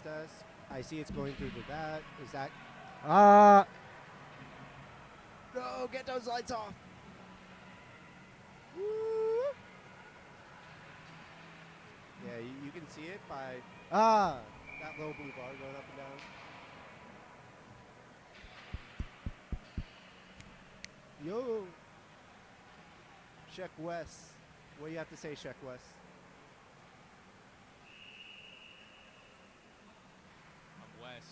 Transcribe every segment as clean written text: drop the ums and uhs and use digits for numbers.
Test. I see it's going through the vat. Is that... No, get those lights off. Woo. Yeah, you can see it by... that little blue bar going up and down. Yo. Check West. What do you have to say, Check West? I'm Wes.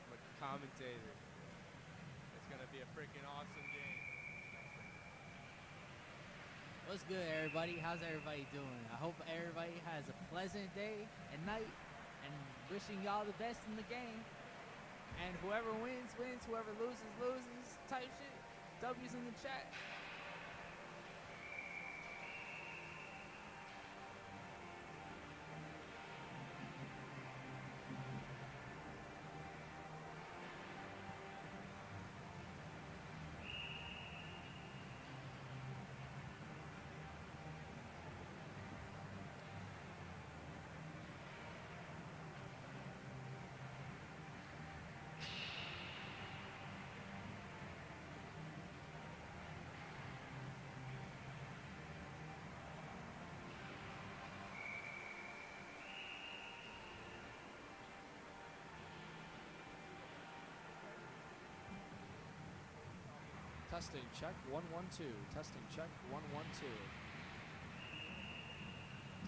I'm a commentator. It's going to be a freaking awesome game. What's good, everybody? How's everybody doing? I hope everybody has a pleasant day and night, and wishing y'all the best in the game. And whoever wins, wins. Whoever loses, loses. Type shit. W's in the chat. Testing, check, 1, 1, 2. Testing, check, 1, 1, 2.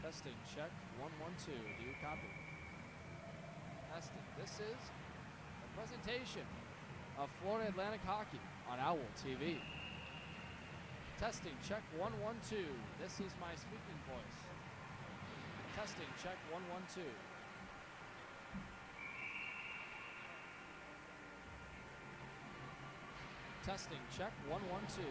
Testing, check, 1, 1, 2. Do you copy? Testing. This is a presentation of Florida Atlantic Hockey on Owl TV. Testing, check, 1, 1, 2. This is my speaking voice. Testing, check, 1, 1, 2. Testing, check, 1, 1, 2.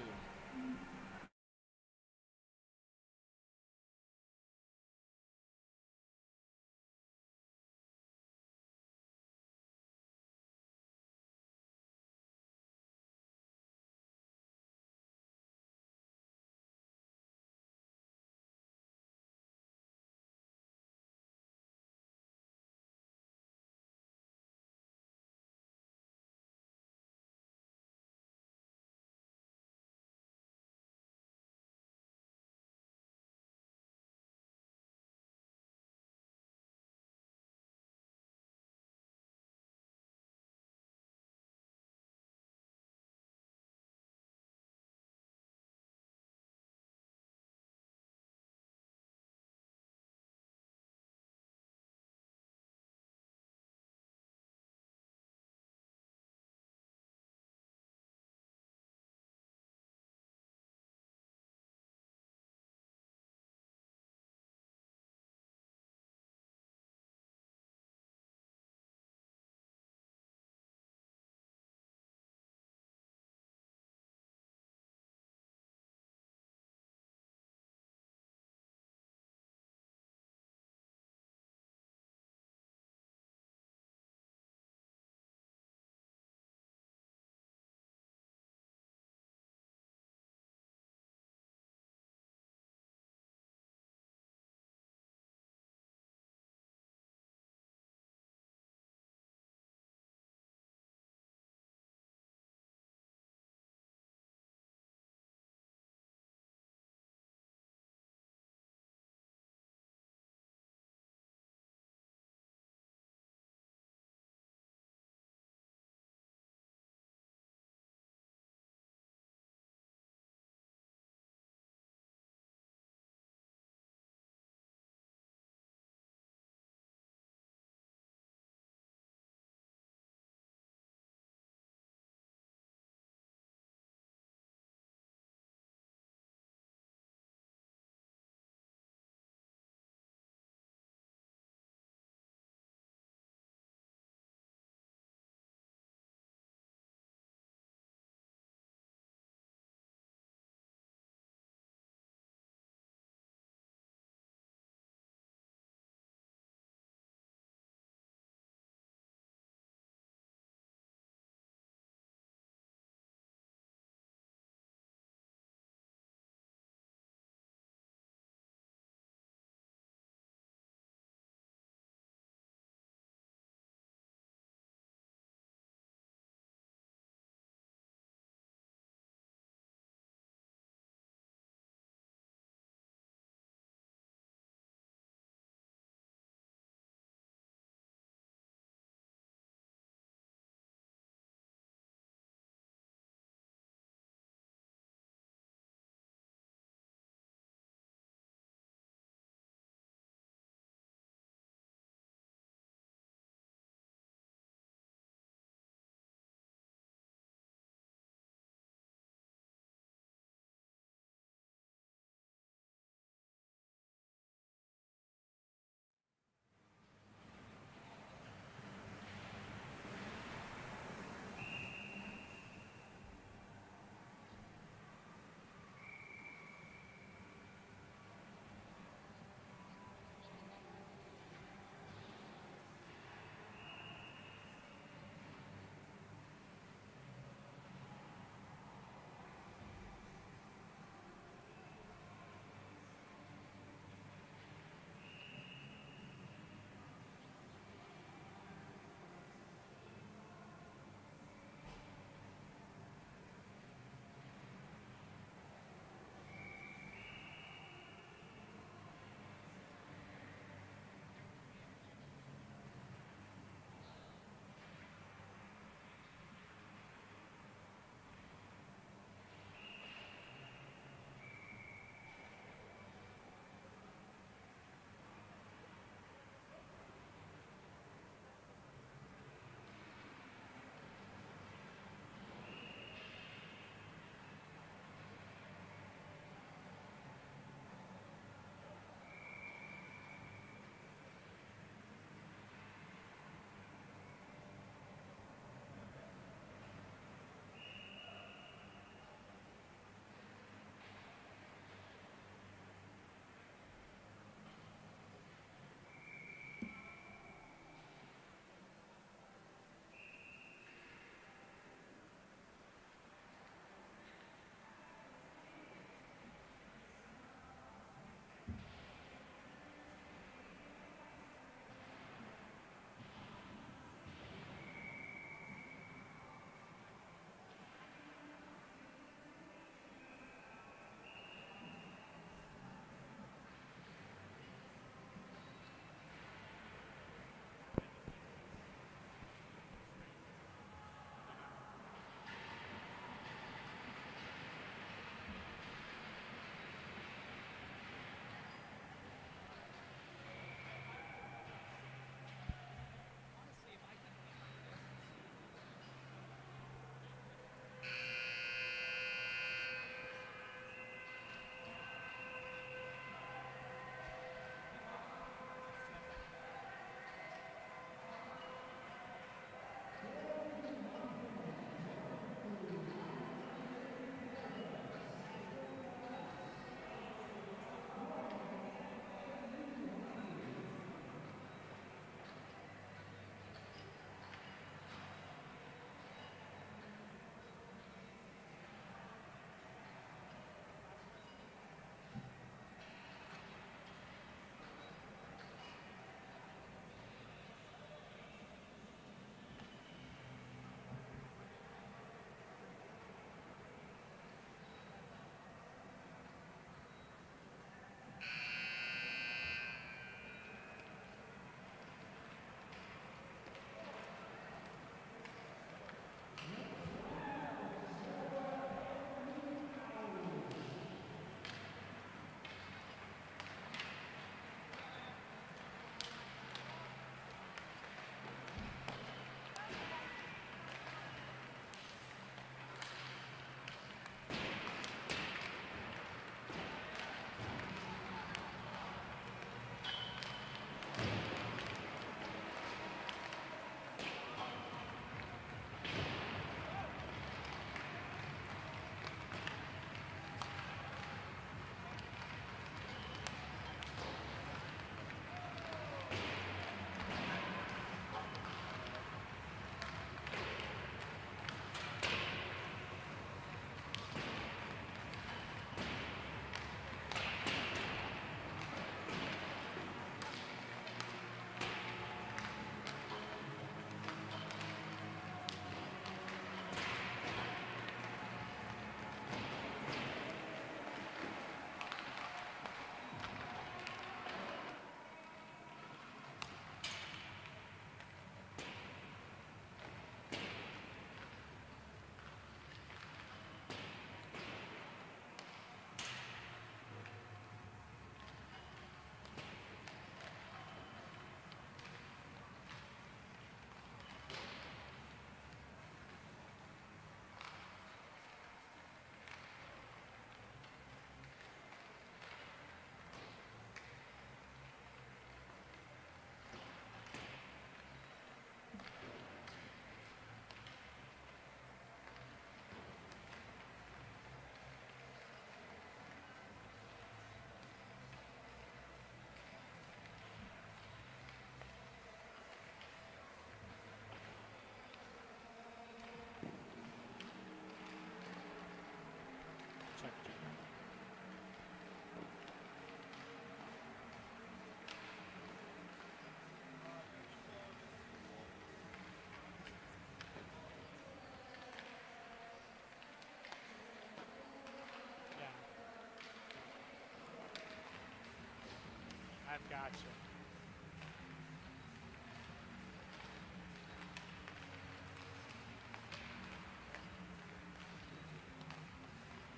I've got you.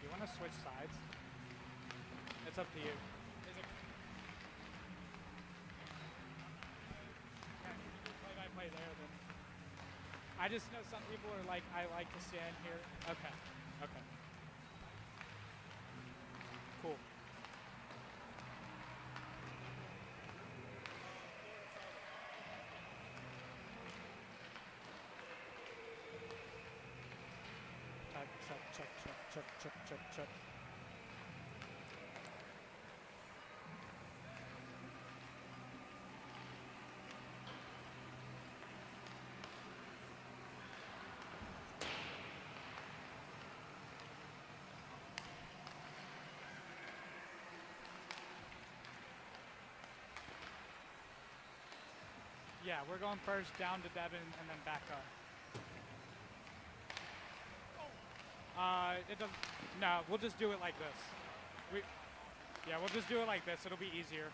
Do you want to switch sides? It's up to you. Is it? Okay, play by play there then. I just know some people are like, I like to stand here. Okay. Okay. Cool. Check. Yeah, we're going first down to Devin and then back up. It doesn't. No, we'll just do it like this. We'll just do it like this. It'll be easier.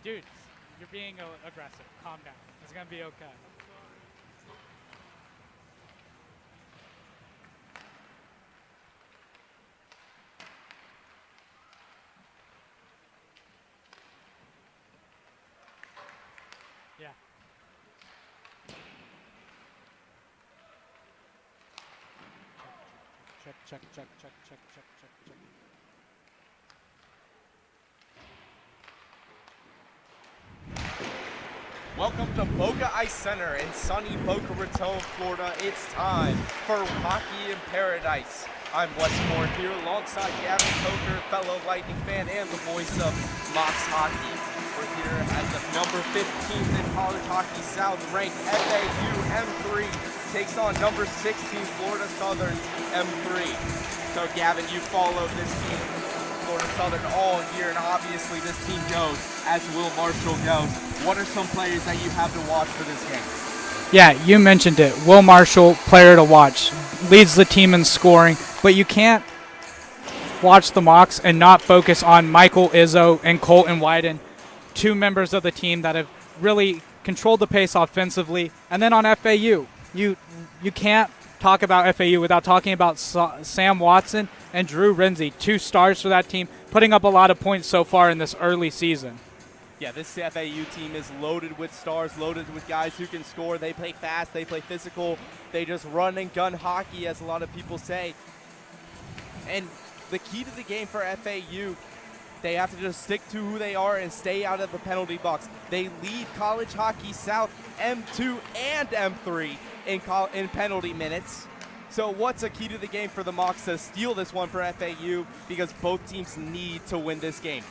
Dude, you're being aggressive. Calm down. It's gonna be okay. Yeah. Check. Welcome to Boca Ice Center in sunny Boca Raton, Florida. It's time for Hockey in Paradise. I'm Wesley Moore here alongside Gavin Coker, fellow Lightning fan and the voice of Mocs Hockey. We're here as the number 15th in College Hockey South ranked FAU M3 takes on number 16 Florida Southern M3. So Gavin, you followed this team, Florida Southern, all year, and obviously this team goes as Will Marshall goes. What are some players that you have to watch for this game? Yeah, you mentioned it. Will Marshall, player to watch, leads the team in scoring, but you can't watch the Mocs and not focus on Michael Izzo and Colton Wyden, two members of the team that have really controlled the pace offensively. And then on FAU, you can't talk about FAU without talking about Sam Watson and Drew Renzi, two stars for that team, putting up a lot of points so far in this early season. Yeah, this FAU team is loaded with stars, loaded with guys who can score. They play fast, they play physical, they just run and gun hockey, as a lot of people say. And the key to the game for FAU, they have to just stick to who they are and stay out of the penalty box. They lead College Hockey South M2 and M3 in penalty minutes. So what's a key to the game for the Mocs to steal this one for FAU, because both teams need to win this game?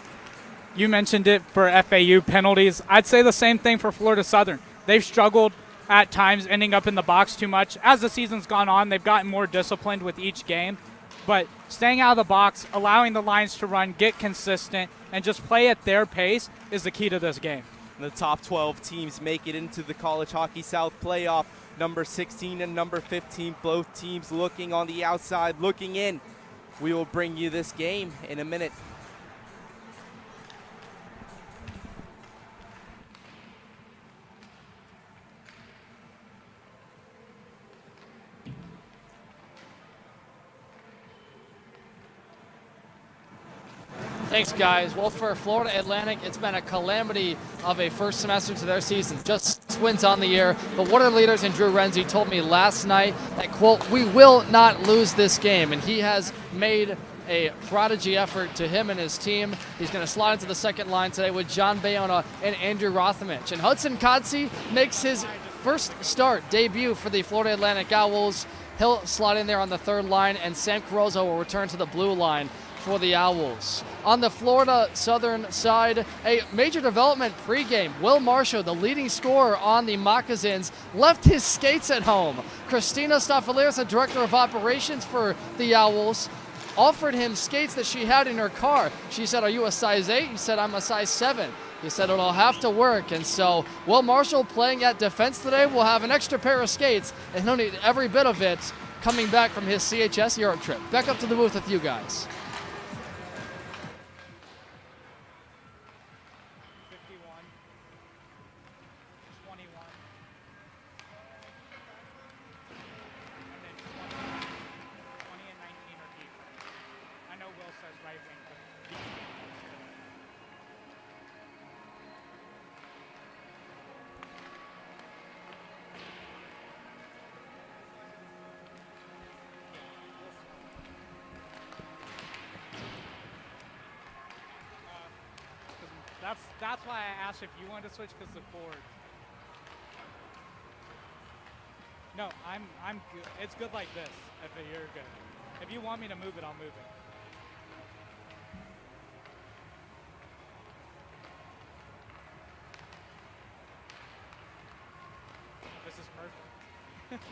You mentioned it for FAU penalties. I'd say the same thing for Florida Southern. They've struggled at times ending up in the box too much. As the season's gone on, they've gotten more disciplined with each game. But staying out of the box, allowing the lines to run, get consistent, and just play at their pace is the key to this game. The top 12 teams make it into the College Hockey South playoff. Number 16 and number 15, both teams looking on the outside, looking in. We will bring you this game in a minute. Thanks, guys. Well, for Florida Atlantic, it's been a calamity of a first semester to their season. Just wins on the year. But one of the leaders in Drew Renzi told me last night that, quote, "We will not lose this game." And he has made a prodigy effort to him and his team. He's going to slide into the second line today with John Bayona and Andrew Rothamich. And Hudson Kotsy makes his first debut for the Florida Atlantic Owls. He'll slide in there on the third line, and Sam Carozzo will return to the blue line for the Owls. On the Florida Southern side, a major development pregame. Will Marshall, the leading scorer on the Moccasins, left his skates at home. Christina Staffeleros, the director of operations for the Owls, offered him skates that she had in her car. She said, "Are you a size 8? He said, "I'm a size 7. He said it'll have to work, and so Will Marshall playing at defense today will have an extra pair of skates, and he'll need every bit of it coming back from his CHS Europe trip. Back up to the booth with you guys. 51, 21, and then 20 and 19 are deep. I know Will says right wing, but deep. That's why I asked if you wanted to switch, because the cord. No, I'm good. It's good like this. If you're good. If you want me to move it, I'll move it. This is perfect.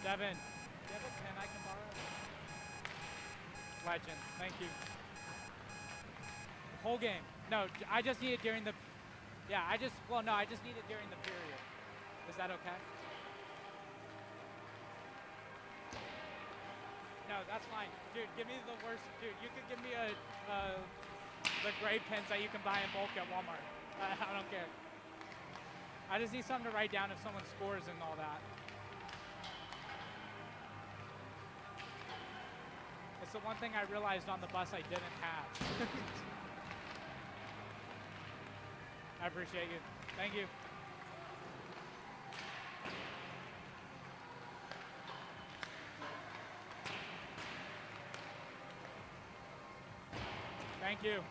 Devin, do you have a pen I can borrow? Legend, thank you. Whole game. No, I just need it during the, yeah, I just need it during the period. Is that okay? No, that's fine. Dude, give me the worst, dude, you could give me the gray pens that you can buy in bulk at Walmart. I don't care. I just need something to write down if someone scores and all that. It's the one thing I realized on the bus I didn't have. I appreciate you. Thank you. Thank you.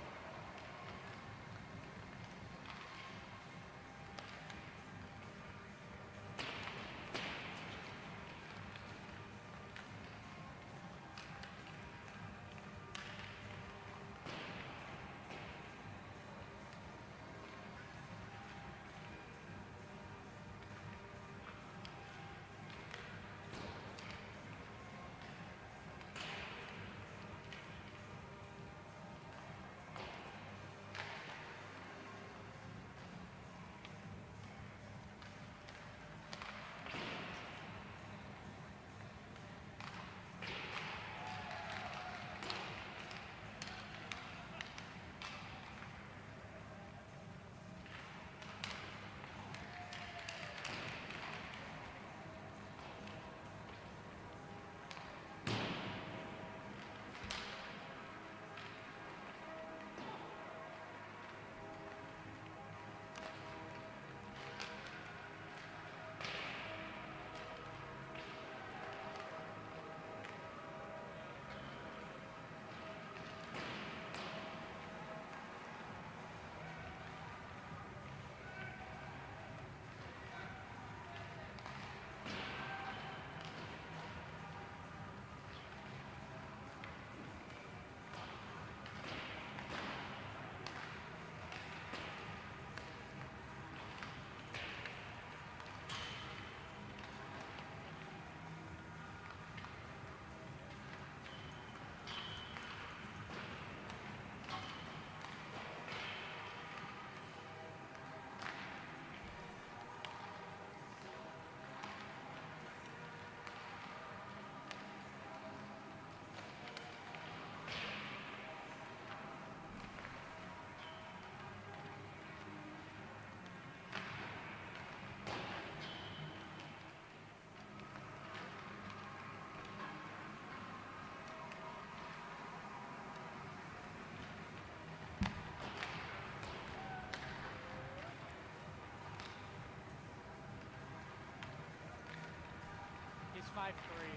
5'3".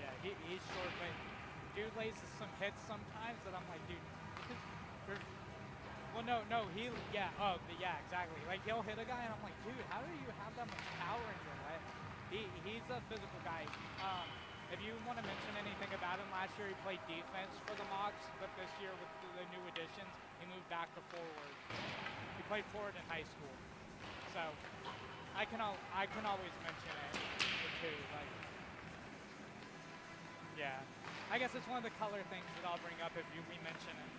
Yeah, he's short, but dude lays some hits sometimes that I'm like, dude, there's- well, no, yeah, exactly. Like, he'll hit a guy, and I'm like, dude, how do you have that much power in your leg? He's a physical guy. If you want to mention anything about him, last year he played defense for the Mocs, but this year with the new additions, he moved back to forward. He played forward in high school, so I can always mention it too. Like, yeah, I guess it's one of the color things that I'll bring up if we mention it.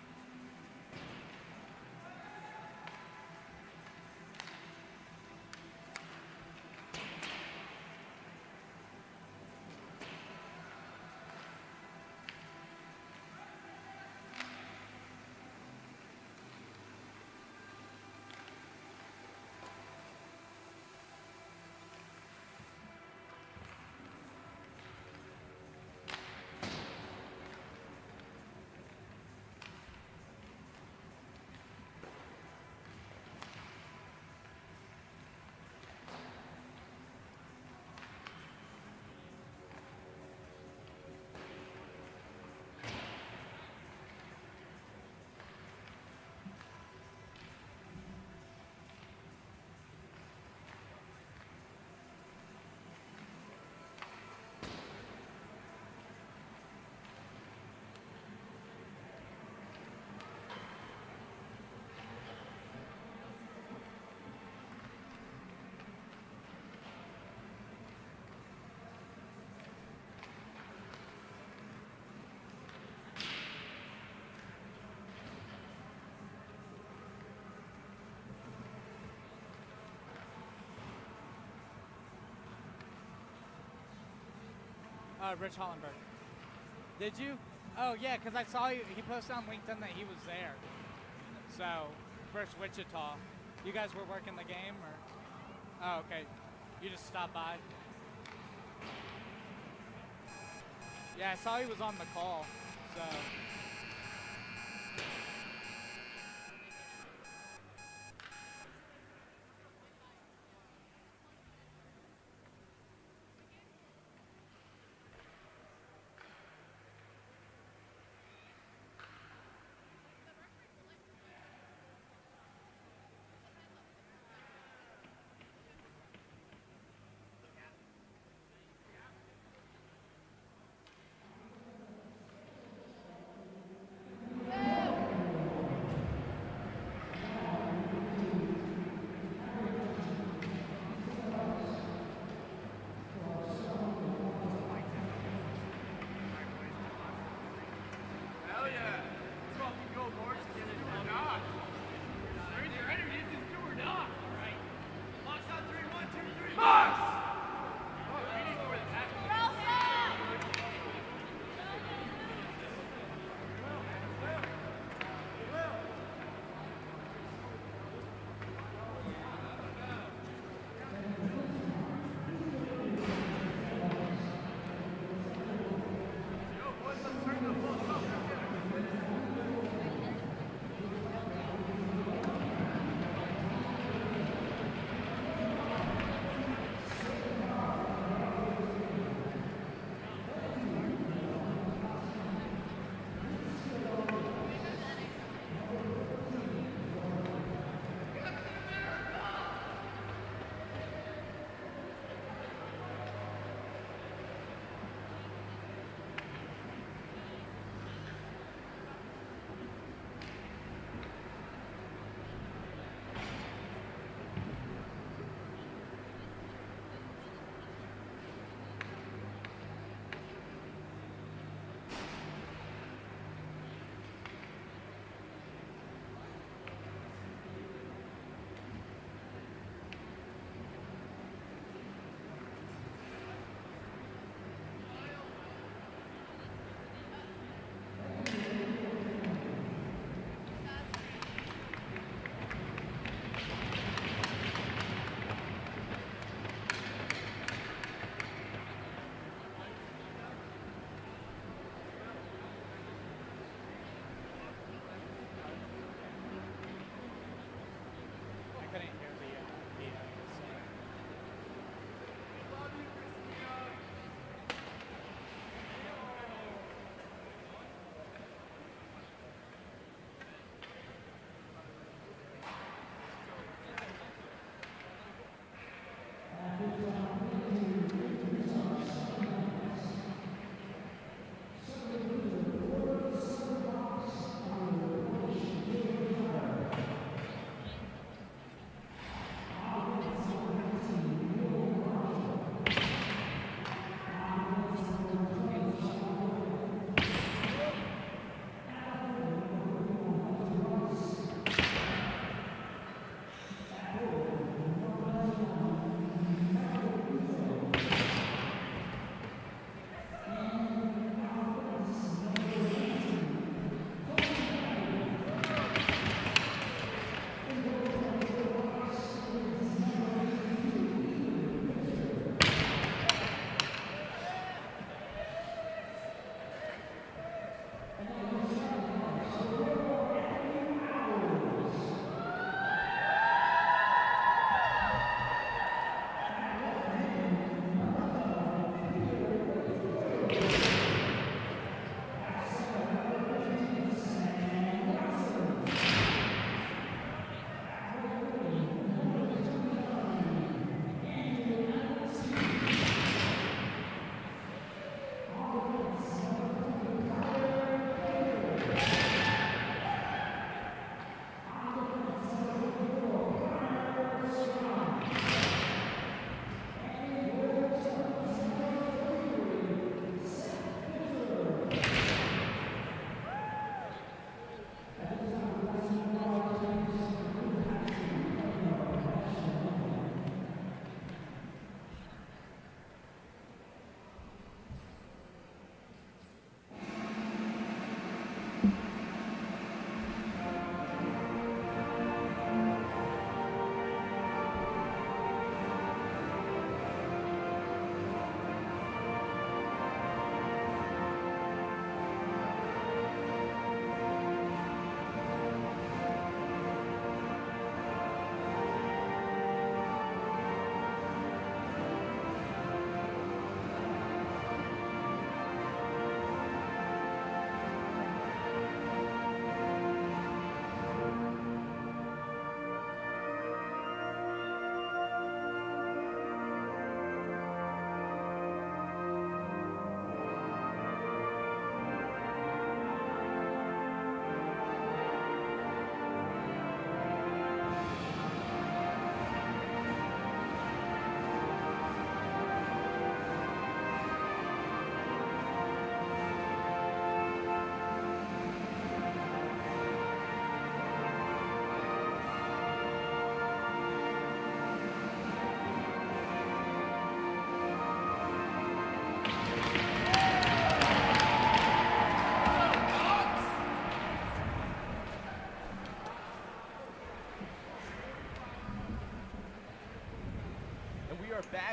Rich Hollenberg. Did you? Oh, yeah, because I saw he posted on LinkedIn that he was there. So, versus Wichita. You guys were working the game, or? Oh, okay. You just stopped by? Yeah, I saw he was on the call, so.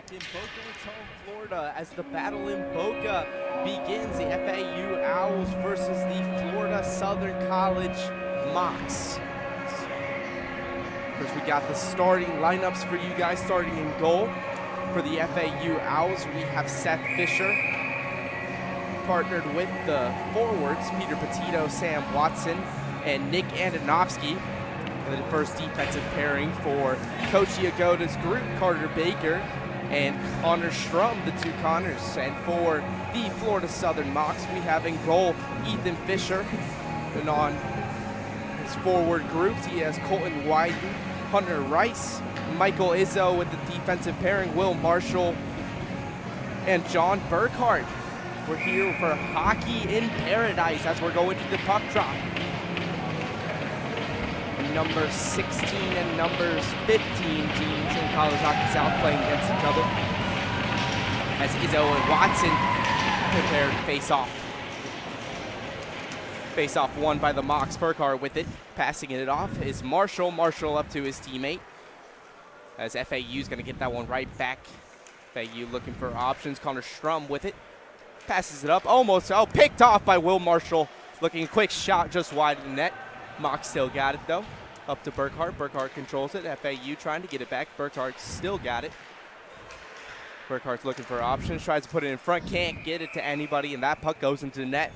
back in Boca Raton, Florida, as the battle in Boca begins. The FAU Owls versus the Florida Southern College Mocs. First, we got the starting lineups for you guys. Starting in goal for the FAU Owls, we have Seth Fisher, partnered with the forwards, Peter Petito, Sam Watson, and Nick Andonovsky. And the first defensive pairing for Coach Yagoda's group, Carter Baker and Connor Strum, the two Connors. And for the Florida Southern Mocs, we have in goal Ethan Fisher. And on his forward groups, he has Colton Wyden, Hunter Rice, Michael Izzo with the defensive pairing, Will Marshall, and John Burkhart. We're here for Hockey in Paradise as we're going to the puck drop. Number 16 and numbers 15 teams in College Hockey South playing against each other as Izzo and Watson prepare to face off. Face off won by the Mocs. Burkhart with it, passing it off is Marshall. Marshall up to his teammate as FAU's going to get that one right back. FAU looking for options. Connor Strum with it, passes it up, almost picked off by Will Marshall. Looking quick shot just wide of the net. Mocs still got it though. Up to Burkhart. Burkhart controls it. FAU trying to get it back. Burkhart still got it. Burkhart's looking for options. Tries to put it in front. Can't get it to anybody, and that puck goes into the net.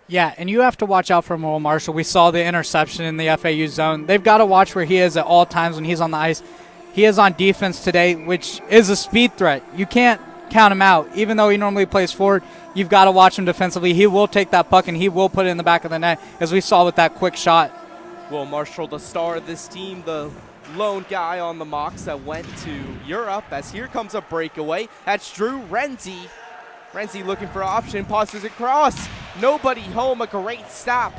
Yeah, and you have to watch out for Will Marshall. We saw the interception in the FAU zone. They've got to watch where he is at all times when he's on the ice. He is on defense today, which is a speed threat. You can't count him out. Even though he normally plays forward, you've got to watch him defensively. He will take that puck, and he will put it in the back of the net, as we saw with that quick shot. Will Marshall, the star of this team, the lone guy on the Mocs that went to Europe, as here comes a breakaway. That's Drew Renzi. Renzi looking for option, passes across. Nobody home, a great stop.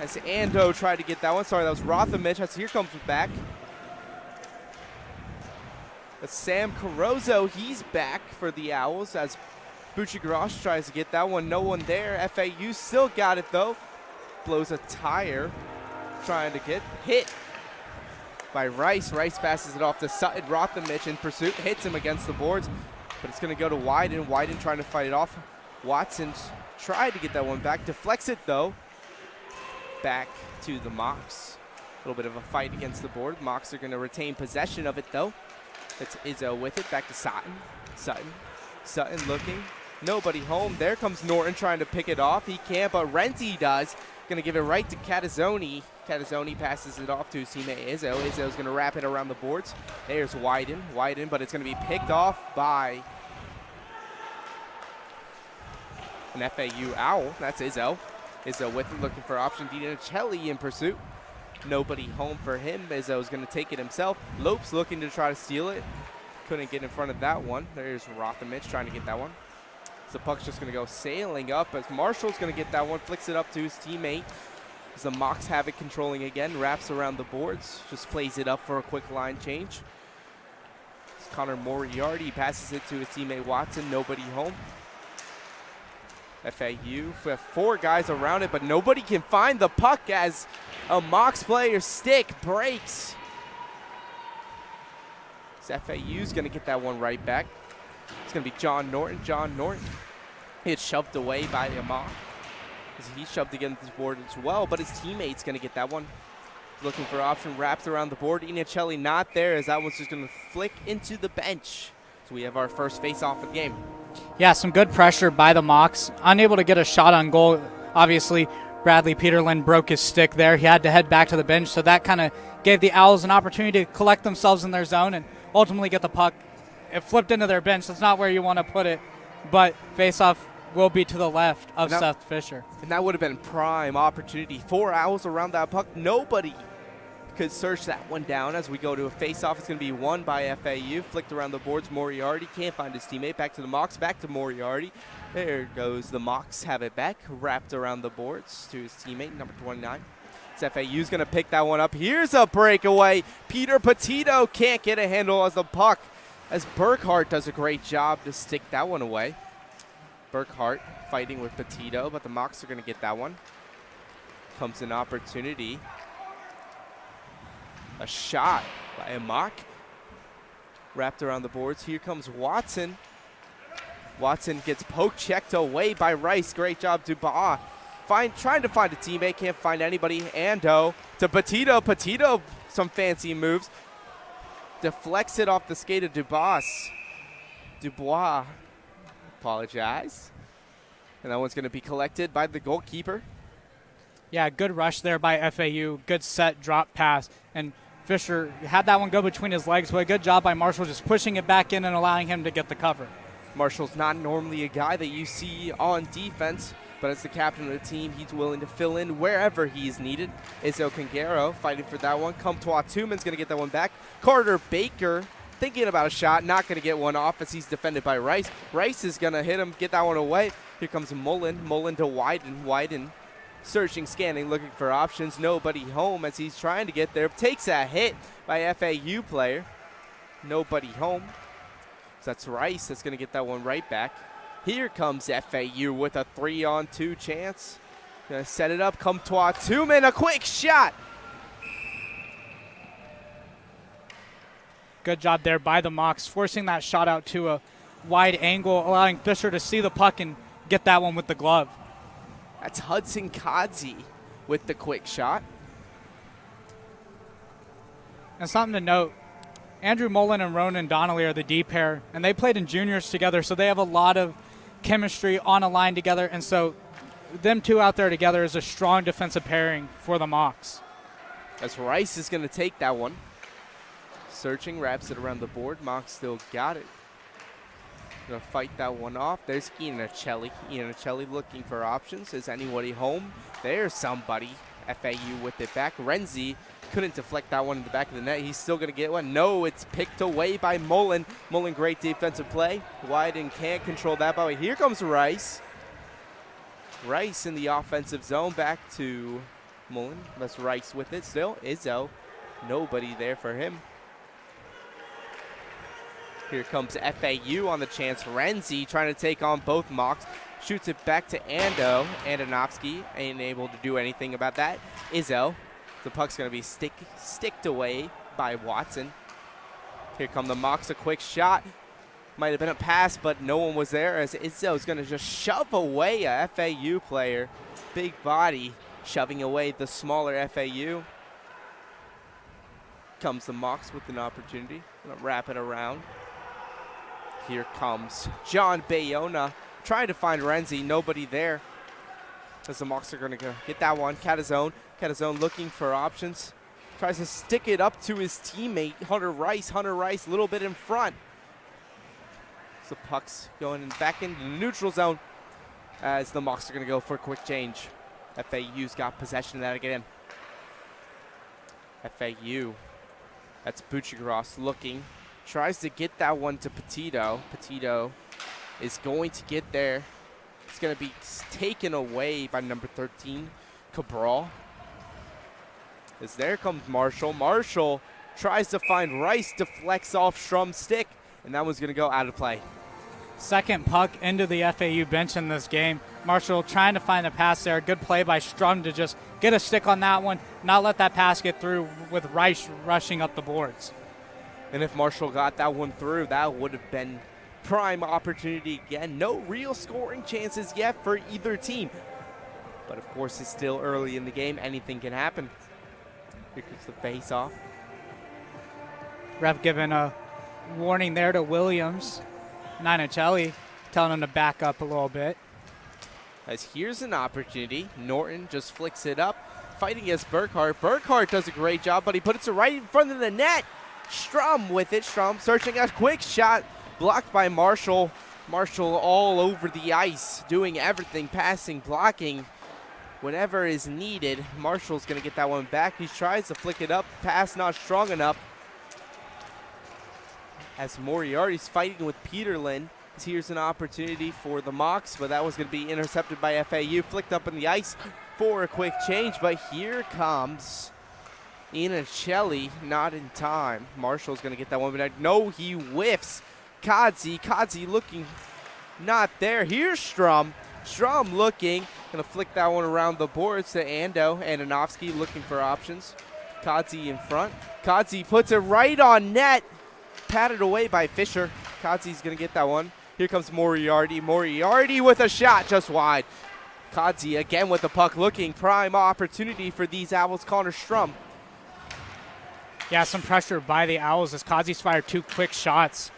As Ando tried to get that one. Sorry, that was Rothamich. As here comes back. But Sam Carozzo, he's back for the Owls as Buccigross tries to get that one. No one there. FAU still got it though. Blows a tire, trying to get hit by Rice. Rice passes it off to Sutton. Rothamich in pursuit, hits him against the boards, but it's going to go to Wyden. Wyden trying to fight it off. Watson's tried to get that one back, deflects it though. Back to the Mocs. A little bit of a fight against the board. Mocs are going to retain possession of it though. It's Izzo with it, back to Sutton. Sutton looking, nobody home. There comes Norton trying to pick it off. He can't, but Renzi does. Going to give it right to Catazzoni. Catazzoni passes it off to his teammate Izzo. Izzo's going to wrap it around the boards. There's Wyden, but it's going to be picked off by an FAU Owl. That's Izzo. Izzo with it, looking for option. Dinicelli in pursuit. Nobody home for him. Izzo's going to take it himself. Lopes looking to try to steal it. Couldn't get in front of that one. There's Rothamich trying to get that one. So the puck's just going to go sailing up as Marshall's going to get that one. Flicks it up to his teammate. As the Mocs have it controlling again. Wraps around the boards. Just plays it up for a quick line change. It's Connor Moriarty passes it to his teammate Watson. Nobody home. FAU, we have four guys around it, but nobody can find the puck as a Mocs player's stick breaks. So FAU's going to get that one right back. It's going to be John Norton. John Norton, it's shoved away by a Moc. He shoved against the board as well, but his teammate's going to get that one. Looking for option, wraps around the board. Inicelli not there, as that one's just going to flick into the bench. So we have our first face-off of the game. Yeah, some good pressure by the Mocs. Unable to get a shot on goal. Obviously, Bradley Peterlin broke his stick there. He had to head back to the bench, so that kind of gave the Owls an opportunity to collect themselves in their zone and ultimately get the puck. It flipped into their bench. That's not where you want to put it, but face-off will be to the left of Seth Fisher. And that would have been prime opportunity. 4 Owls around that puck. Nobody could search that one down as we go to a face-off. It's going to be won by FAU. Flicked around the boards. Moriarty can't find his teammate. Back to the Mocs. Back to Moriarty. There goes the Mocs. Have it back. Wrapped around the boards to his teammate, number 29. FAU's going to pick that one up. Here's a breakaway. Peter Petito can't get a handle on the puck as Burkhart does a great job to stick that one away. Burkhart fighting with Petito, but the Mocs are going to get that one. Comes an opportunity. A shot by a Moc. wrapped around the boards. Here comes Watson. Watson gets poke checked away by Rice. Great job, Dubois. Trying to find a teammate, can't find anybody. Ando to Petito. Petito, some fancy moves. Deflects it off the skate of Dubois. Apologize. And that one's going to be collected by the goalkeeper. Yeah, good rush there by FAU. Good set drop pass. And Fisher had that one go between his legs, but a good job by Marshall just pushing it back in and allowing him to get the cover. Marshall's not normally a guy that you see on defense, but as the captain of the team, he's willing to fill in wherever he's needed. Izzo Cangaro fighting for that one. Comtois Tuman's going to get that one back. Carter Baker thinking about a shot, not going to get one off as he's defended by Rice. Rice is going to hit him, get that one away. Here comes Mullen. Mullen to Wyden. Wyden searching, scanning, looking for options. Nobody home as he's trying to get there. Takes a hit by FAU player. Nobody home. So that's Rice that's going to get that one right back. Here comes FAU with a 3-on-2 chance. Going to set it up. Comtois Tuman, a quick shot. Good job there by the Mocs, forcing that shot out to a wide angle, allowing Fisher to see the puck and get that one with the glove. That's Hudson Kadzi with the quick shot. And something to note, Andrew Mullen and Ronan Donnelly are the D pair, and they played in juniors together, so they have a lot of chemistry on a line together, and so them two out there together is a strong defensive pairing for the Mocs. As Rice is going to take that one. Searching, wraps it around the board. Mocs still got it. Going to fight that one off. There's Iannicelli. Iannicelli looking for options. Is anybody home? There's somebody. FAU with it back. Renzi couldn't deflect that one in the back of the net. He's still going to get one. No, it's picked away by Mullen. Mullen, great defensive play. Wyden can't control that. But here comes Rice. Rice in the offensive zone. Back to Mullen. That's Rice with it still. Izzo. Nobody there for him. Here comes FAU on the chance. Renzi trying to take on both Mocs. Shoots it back to Ando. Andonovsky ain't able to do anything about that. Izzo. The puck's going to be sticked away by Watson. Here come the Mocs. A quick shot. Might have been a pass, but no one was there as Izzo's going to just shove away a FAU player. Big body shoving away the smaller FAU. Comes the Mocs with an opportunity. Going to wrap it around. Here comes John Bayona trying to find Renzi. Nobody there. As the Mocs are going to get that one. Catazone. Catazone looking for options. Tries to stick it up to his teammate, Hunter Rice. Hunter Rice a little bit in front. So the puck's going back into the neutral zone as the Mocs are going to go for a quick change. FAU's got possession of that again. FAU. That's Buchigros looking. Tries to get that one to Petito. Petito is going to get there. It's going to be taken away by number 13, Cabral. As there comes Marshall. Marshall tries to find Rice, deflects off Strum's stick, and that one's going to go out of play. Second puck into the FAU bench in this game. Marshall trying to find a pass there. Good play by Strum to just get a stick on that one, not let that pass get through with Rice rushing up the boards. And if Marshall got that one through, that would have been prime opportunity again. No real scoring chances yet for either team. But of course, it's still early in the game. Anything can happen. Here comes the face-off. Ref giving a warning there to Williams. Iannicelli telling him to back up a little bit. As here's an opportunity. Norton just flicks it up. Fighting against Burkhart. Burkhart does a great job, but he puts it right in front of the net. Strum with it. Strum searching a quick shot. Blocked by Marshall. Marshall all over the ice. Doing everything. Passing, blocking. Whenever is needed. Marshall's going to get that one back. He tries to flick it up. Pass not strong enough. As Moriarty's fighting with Peterlin. Here's an opportunity for the Mocs, but that was going to be intercepted by FAU. Flicked up in the ice for a quick change, but here comes Iannicelli, not in time. Marshall's going to get that one, but no, he whiffs. Kadzi looking not there. Here's Strum. Strum looking. Going to flick that one around the boards to Ando. Andonovsky looking for options. Kadzi in front. Kadzi puts it right on net. patted away by Fisher. Kadzi's going to get that one. Here comes Moriarty. Moriarty with a shot just wide. Kadzi again with the puck, looking prime opportunity for these Owls. Connor Strum. Yeah, some pressure by the Owls as Kadzi's fired 2 quick shots.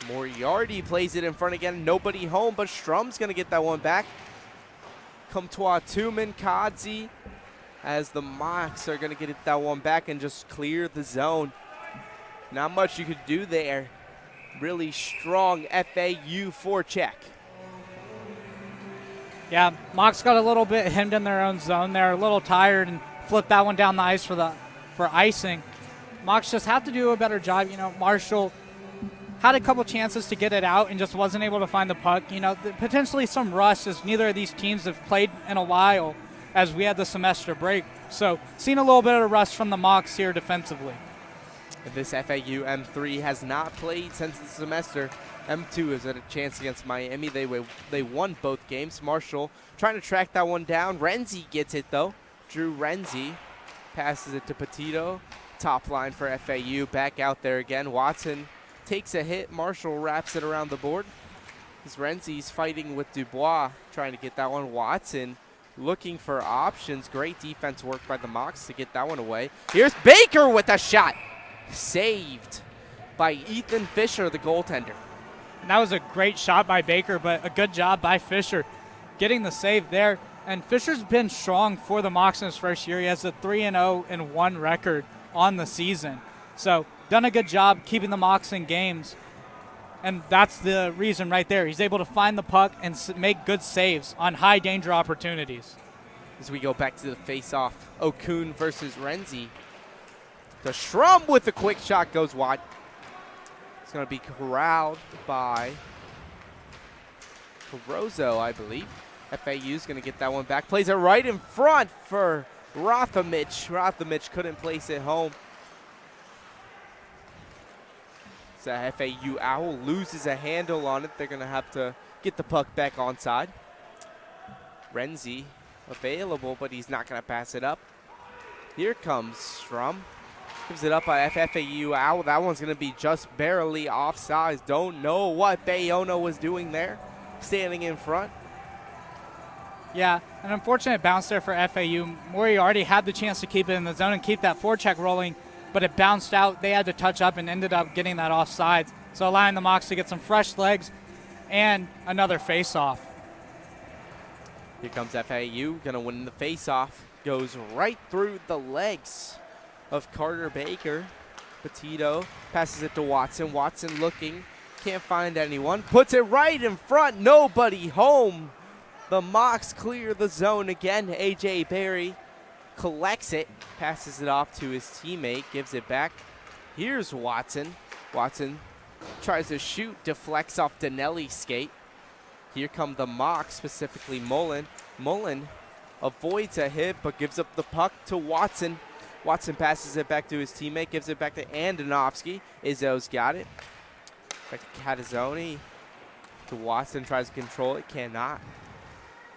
Moriarty plays it in front again. Nobody home, but Strum's going to get that one back. Comtois, Tuman, Kadzi, as the Mocs are going to get that one back and just clear the zone. Not much you could do there. Really strong FAU forecheck. Yeah, Mocs got a little bit hemmed in their own zone there, a little tired, and flipped that one down the ice for icing. Mocs just have to do a better job. You know, Marshall had a couple chances to get it out and just wasn't able to find the puck. You know, potentially some rust, as neither of these teams have played in a while, as we had the semester break. So, seen a little bit of rust from the Mocs here defensively. This FAU M3 has not played since the semester. M2 is at a chance against Miami. They won both games. Marshall trying to track that one down. Renzi gets it, though. Drew Renzi passes it to Petito. Top line for FAU. Back out there again. Watson takes a hit. Marshall wraps it around the board. As Renzi's fighting with Dubois, trying to get that one. Watson looking for options. Great defense work by the Mocs to get that one away. Here's Baker with a shot. Saved by Ethan Fisher, the goaltender. And that was a great shot by Baker, but a good job by Fisher getting the save there. And Fisher's been strong for the Mocs in his first year. He has a 3-0-1 record on the season. So done a good job keeping the Mocs in games. And that's the reason right there. He's able to find the puck and make good saves on high danger opportunities. As we go back to the face-off, Okun versus Renzi. The Shrum with the quick shot goes wide. It's going to be corralled by Carozo, I believe. FAU's going to get that one back. Plays it right in front for Rothamich. Rothamich couldn't place it home. So FAU Owl loses a handle on it. They're going to have to get the puck back onside. Renzi available, but he's not going to pass it up. Here comes Strum. Gives it up by FAU Owl. That one's going to be just barely offside. Don't know what Bayona was doing there, standing in front. Yeah, an unfortunate bounce there for FAU. Moriarty had the chance to keep it in the zone and keep that forecheck rolling, but it bounced out. They had to touch up and ended up getting that offside, so allowing the Mocs to get some fresh legs and another face-off. Here comes FAU, going to win the face-off. Goes right through the legs of Carter Baker. Petito passes it to Watson. Watson looking, can't find anyone. Puts it right in front, nobody home. The Mocs clear the zone again. AJ Berry collects it, passes it off to his teammate, gives it back. Here's Watson. Watson tries to shoot, deflects off Danelli's skate. Here come the Mocs, specifically Mullen. Mullen avoids a hit, but gives up the puck to Watson. Watson passes it back to his teammate, gives it back to Andonovsky. Izzo's got it. Back to Catazzoni. To Watson, tries to control it, cannot.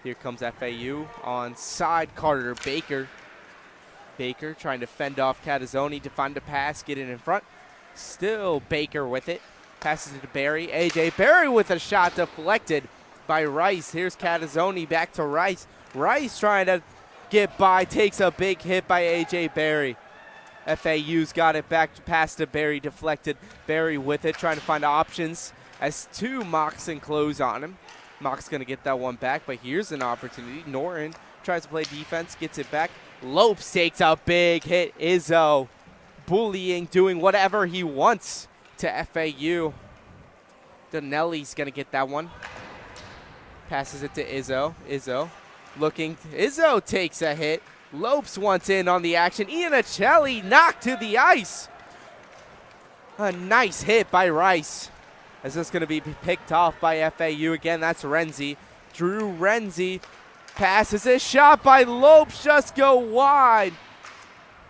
Here comes FAU on side, Carter Baker. Baker trying to fend off Catazzoni to find a pass, get it in front. Still Baker with it. Passes it to Barry. AJ Barry with a shot deflected by Rice. Here's Catazzoni back to Rice. Rice trying to get by, takes a big hit by AJ Barry. FAU's got it back past to Barry, deflected. Barry with it, trying to find options as two Mocs enclose on him. Mocs going to get that one back, but here's an opportunity. Noren tries to play defense, gets it back. Lopes takes a big hit. Izzo bullying, doing whatever he wants to FAU. Danelli's going to get that one. Passes it to Izzo. Izzo looking. Izzo takes a hit. Lopes wants in on the action. Iannicelli knocked to the ice. A nice hit by Rice. As this going to be picked off by FAU again. That's Renzi. Drew Renzi passes a shot by Lopes. Just go wide.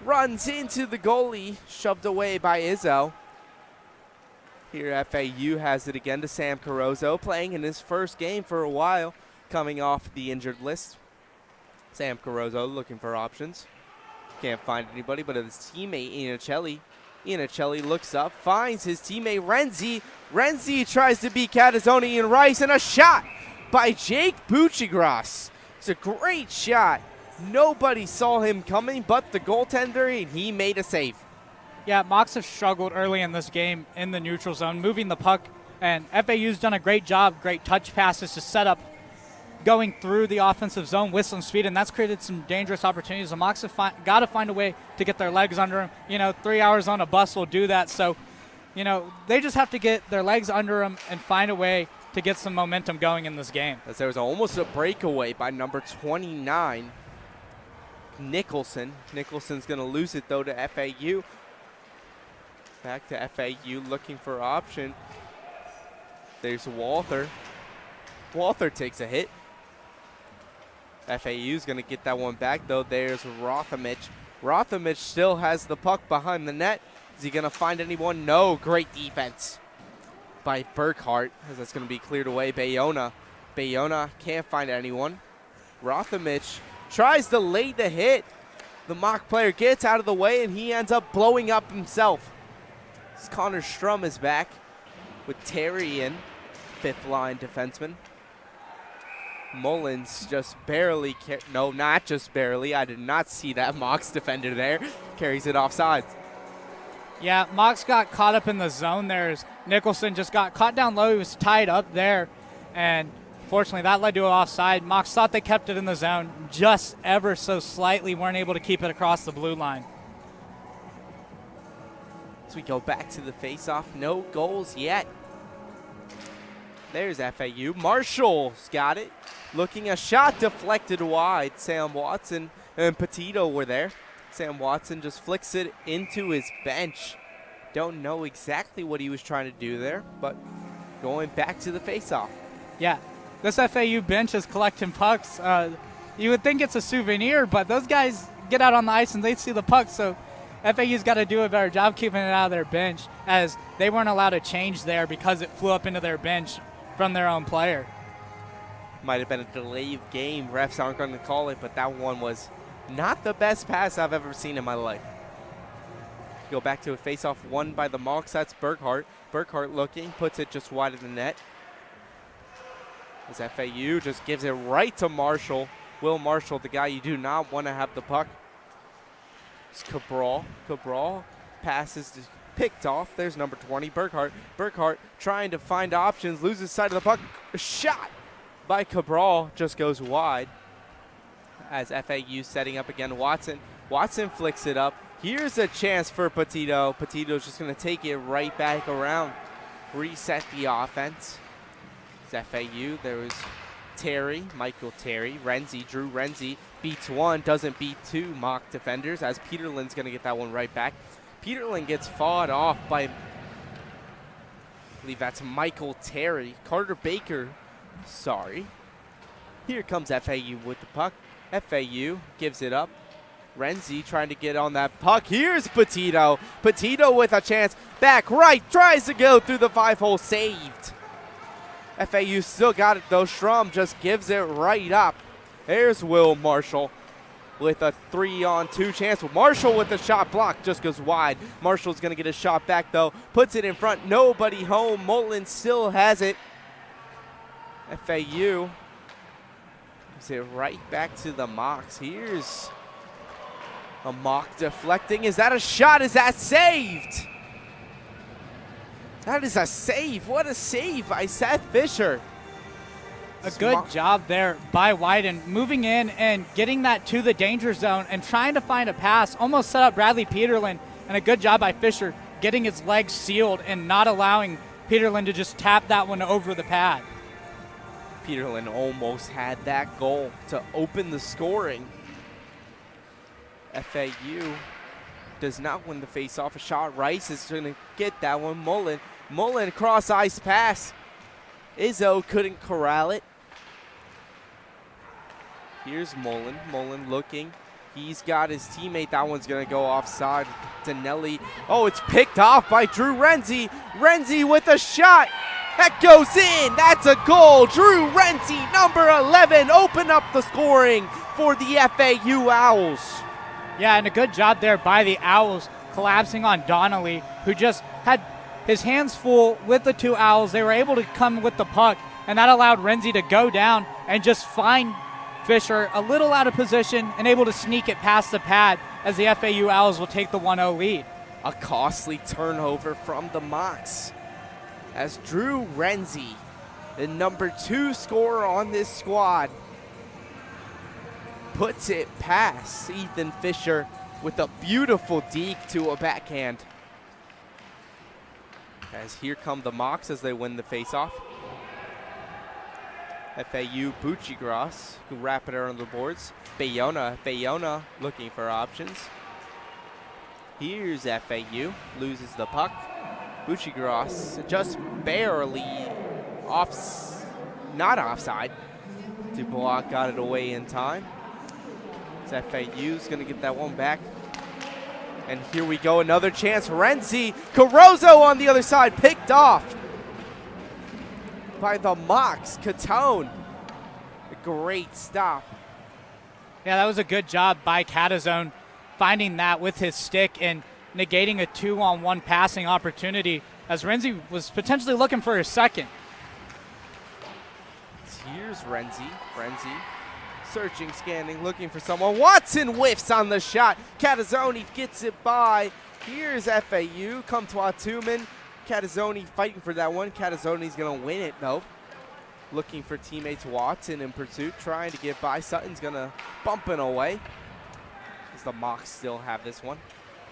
Runs into the goalie. Shoved away by Izzo. Here FAU has it again to Sam Carozo, playing in his first game for a while, coming off the injured list. Sam Carozo looking for options. Can't find anybody, but his teammate Iannicelli Iannicelli looks up, finds his teammate Renzi. Renzi tries to beat Catazzoni and Rice, and a shot by Jake Buccigross. It's a great shot. Nobody saw him coming but the goaltender, and he made a save. Yeah, Mocs have struggled early in this game in the neutral zone, moving the puck, and FAU's done a great job, great touch passes to set up going through the offensive zone with some speed, and that's created some dangerous opportunities. The Mocs have got to find a way to get their legs under them. 3 hours on a bus will do that, so, they just have to get their legs under them and find a way to get some momentum going in this game. As there was almost a breakaway by number 29, Nicholson. Nicholson's going to lose it, though, to FAU. Back to FAU looking for option. There's Walther. Walther takes a hit. FAU's going to get that one back, though. There's Rothamich. Rothamich still has the puck behind the net. Is he going to find anyone? No. Great defense by Burkhart, as that's going to be cleared away. Bayona can't find anyone. Rothamich tries to lay the hit. The Mock player gets out of the way, and he ends up blowing up himself. Connor Strum is back with Terry in, fifth line defenseman. Mullins just barely, no, not just barely. I did not see that Mocs defender there. Carries it offside. Yeah, Mocs got caught up in the zone there as Nicholson just got caught down low. He was tied up there, and fortunately that led to an offside. Mocs thought they kept it in the zone, just ever so slightly weren't able to keep it across the blue line. As we go back to the face-off, no goals yet. There's FAU. Marshall's got it. Looking a shot deflected wide. Sam Watson and Petito were there. Sam Watson just flicks it into his bench. Don't know exactly what he was trying to do there, but going back to the face-off. Yeah, this FAU bench is collecting pucks. You would think it's a souvenir, but those guys get out on the ice and they see the puck, so FAU's got to do a better job keeping it out of their bench, as they weren't allowed to change there because it flew up into their bench from their own player. Might have been a delayed game. Refs aren't going to call it, but that one was not the best pass I've ever seen in my life. Go back to a face-off won by the Mocs. That's Burkhart. Burkhart looking, puts it just wide of the net. As FAU just gives it right to Marshall. Will Marshall, the guy you do not want to have the puck. It's Cabral. Cabral passes picked off. There's number 20, Burkhart. Burkhart trying to find options, loses sight of the puck. A shot by Cabral just goes wide. As FAU setting up again, Watson. Watson flicks it up. Here's a chance for Petito. Petito's just going to take it right back around. Reset the offense. It's FAU. There was Terry, Michael Terry. Renzi, Drew Renzi beats one, doesn't beat two Mock defenders, as Peterlin's going to get that one right back. Peterlin gets fought off by, I believe that's Michael Terry. Carter Baker, sorry. Here comes FAU with the puck. FAU gives it up. Renzi trying to get on that puck. Here's Petito. Petito with a chance. Back right, tries to go through the 5-hole, saved. FAU still got it though. Strum just gives it right up. There's Will Marshall with a 3-on-2 chance. Marshall with the shot blocked, just goes wide. Marshall's going to get a shot back though. Puts it in front, nobody home. Mullen still has it. FAU gives it right back to the Mocs. Here's a Mock deflecting. Is that a shot? Is that saved? That is a save. What a save by Seth Fisher. A good job there by Wyden, moving in and getting that to the danger zone and trying to find a pass. Almost set up Bradley Peterlin, and a good job by Fisher getting his legs sealed and not allowing Peterlin to just tap that one over the pad. Peterlin almost had that goal to open the scoring. FAU does not win the face-off. A shot. Rice is going to get that one. Mullen cross ice pass. Izzo couldn't corral it. Here's Mullen. Mullen looking. He's got his teammate. That one's going to go offside. Danelli. Oh, it's picked off by Drew Renzi. Renzi with a shot. That goes in. That's a goal. Drew Renzi, number 11, open up the scoring for the FAU Owls. Yeah, and a good job there by the Owls collapsing on Donnelly, who just had his hands full with the two Owls. They were able to come with the puck, and that allowed Renzi to go down and just find Fisher a little out of position and able to sneak it past the pad as the FAU Owls will take the 1-0 lead. A costly turnover from the Mocs as Drew Renzi, the number 2 scorer on this squad, puts it past Ethan Fisher with a beautiful deke to a backhand. As here come the Mocs as they win the faceoff. FAU Buccigross who wrap it around the boards. Bayona looking for options. Here's FAU, loses the puck. Buccigross just barely not offside. Dubois got it away in time. FAU's gonna get that one back. And here we go, another chance. Renzi, Carozzo on the other side, picked off by the Mocs. Catone, a great stop. Yeah, that was a good job by Catazone, finding that with his stick and negating a 2-on-1 passing opportunity as Renzi was potentially looking for his second. Here's Renzi. Searching, scanning, looking for someone. Watson whiffs on the shot. Catazone gets it by. Here's FAU. Come to Tuman. Catazone fighting for that one. Catazone's going to win it, though. Looking for teammates. Watson in pursuit, trying to get by. Sutton's going to bump it away. As the Mocs still have this one.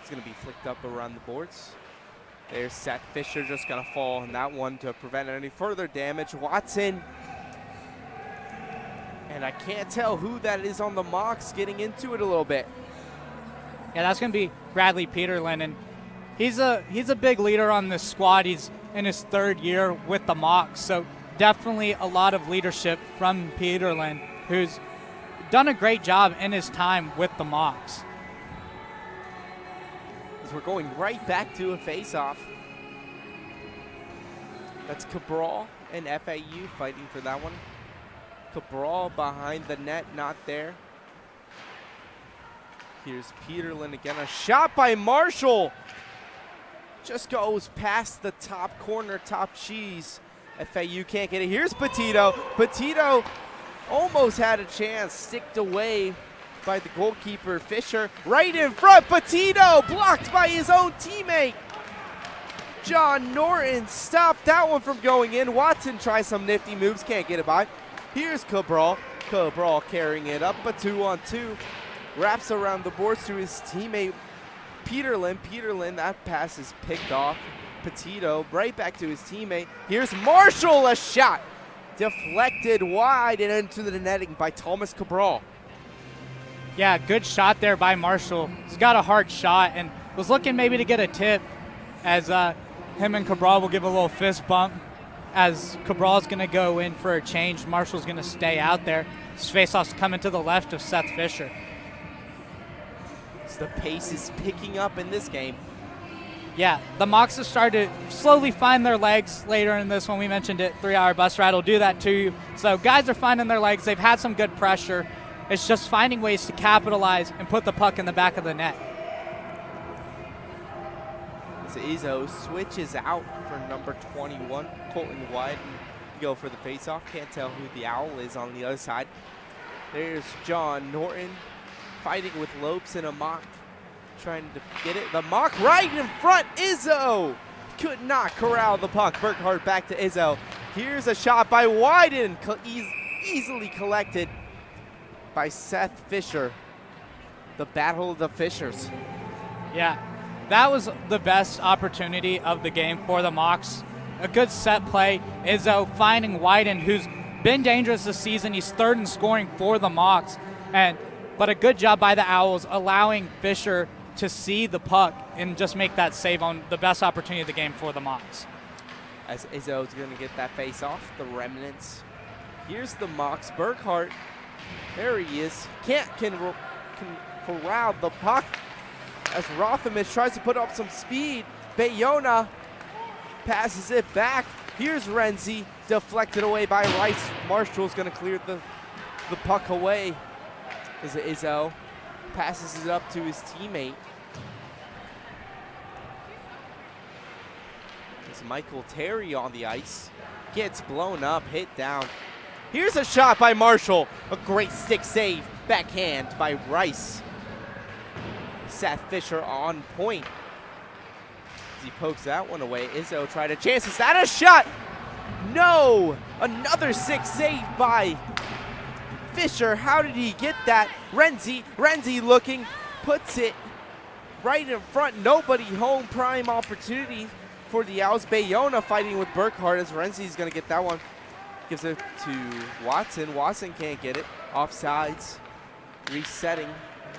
It's going to be flicked up around the boards. There's Seth Fisher just going to fall on that one to prevent any further damage. Watson. And I can't tell who that is on the Mocs getting into it a little bit. Yeah, that's going to be Bradley Peterlin, and he's a big leader on this squad. He's in his 3rd year with the Mocs, so definitely a lot of leadership from Peterlin, who's done a great job in his time with the Mocs. As we're going right back to a face-off. That's Cabral and FAU fighting for that one. Cabral behind the net, not there. Here's Peterlin again. A shot by Marshall. Just goes past the top corner, top cheese. FAU can't get it. Here's Petito. Petito almost had a chance. Sticked away by the goalkeeper, Fisher. Right in front. Petito blocked by his own teammate. John Norton stopped that one from going in. Watson tries some nifty moves. Can't get it by. Here's Cabral. Cabral carrying it up, a 2-on-2. Wraps around the boards to his teammate, Peterlin. Peterlin, that pass is picked off. Petito right back to his teammate. Here's Marshall, a shot. Deflected wide and into the netting by Tomas Cabral. Yeah, good shot there by Marshall. He's got a hard shot and was looking maybe to get a tip as him and Cabral will give a little fist bump. As Cabral's going to go in for a change, Marshall's going to stay out there. His faceoff's coming to the left of Seth Fisher. So the pace is picking up in this game. Yeah, the Mocs have started to slowly find their legs later in this one. We mentioned it, 3-hour bus ride will do that to you. So guys are finding their legs. They've had some good pressure. It's just finding ways to capitalize and put the puck in the back of the net. So Izzo switches out for number 21, Colton White. Go for the faceoff. Can't tell who the Owl is on the other side. There's John Norton fighting with Lopes and a Mock, trying to get it. The Mock right in front. Izzo could not corral the puck. Burkhart back to Izzo. Here's a shot by Wyden, easily collected by Seth Fisher. The battle of the Fishers. Yeah. That was the best opportunity of the game for the Mocs. A good set play. Izzo finding Wyden, who's been dangerous this season. He's 3rd in scoring for the Mocs. But a good job by the Owls allowing Fisher to see the puck and just make that save on the best opportunity of the game for the Mocs. As Izzo's going to get that face off, the remnants. Here's the Mocs. Burkhart. There he is. Can't corral the puck. As Rothermich tries to put up some speed. Bayona passes it back. Here's Renzi, deflected away by Rice. Marshall's going to clear the puck away. Izzo passes it up to his teammate. There's Michael Terry on the ice. Gets blown up, hit down. Here's a shot by Marshall. A great stick save. Backhand by Rice. Seth Fisher on point. As he pokes that one away, Izzo tried a chance. Is that a shot? No! Another sick save by Fisher. How did he get that? Renzi looking, puts it right in front. Nobody home. Prime opportunity for the Owls. Bayona fighting with Burkhart as Renzi's going to get that one. Gives it to Watson. Watson can't get it. Offsides. Resetting.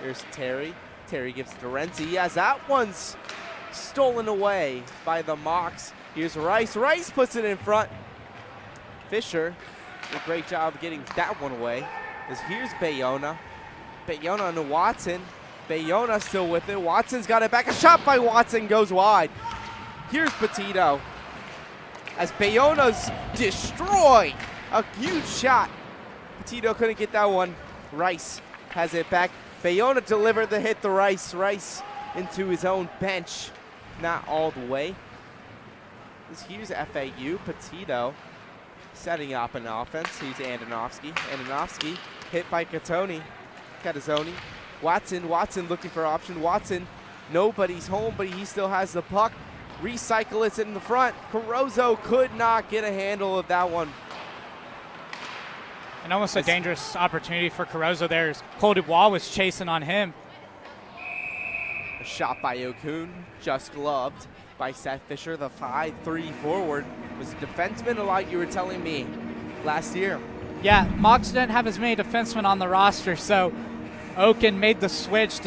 Here's Terry. Terry gives it to Renzi. Yes, that one's stolen away by the Mocs. Here's Rice. Rice puts it in front. Fisher did a great job of getting that one away. As here's Bayona. Bayona to Watson. Bayona still with it. Watson's got it back. A shot by Watson goes wide. Here's Petito. As Bayona's destroyed. A huge shot. Petito couldn't get that one. Rice has it back. Bayona delivered the hit to Rice. Rice into his own bench. Not all the way. Here's FAU. Petito setting up an offense. Here's Andonovsky. Andonovsky hit by Catoni. Catazzoni. Watson looking for option. Watson, nobody's home, but he still has the puck. Recycle it in the front. Carozzo could not get a handle of that one. And almost a dangerous opportunity for Carozzo there as Cole Dubois was chasing on him. A shot by Okun, just gloved by Seth Fisher, the 5'3" forward. Was a defenseman, a lot you were telling me last year. Yeah, Mocs didn't have as many defensemen on the roster, so Oken made the switch,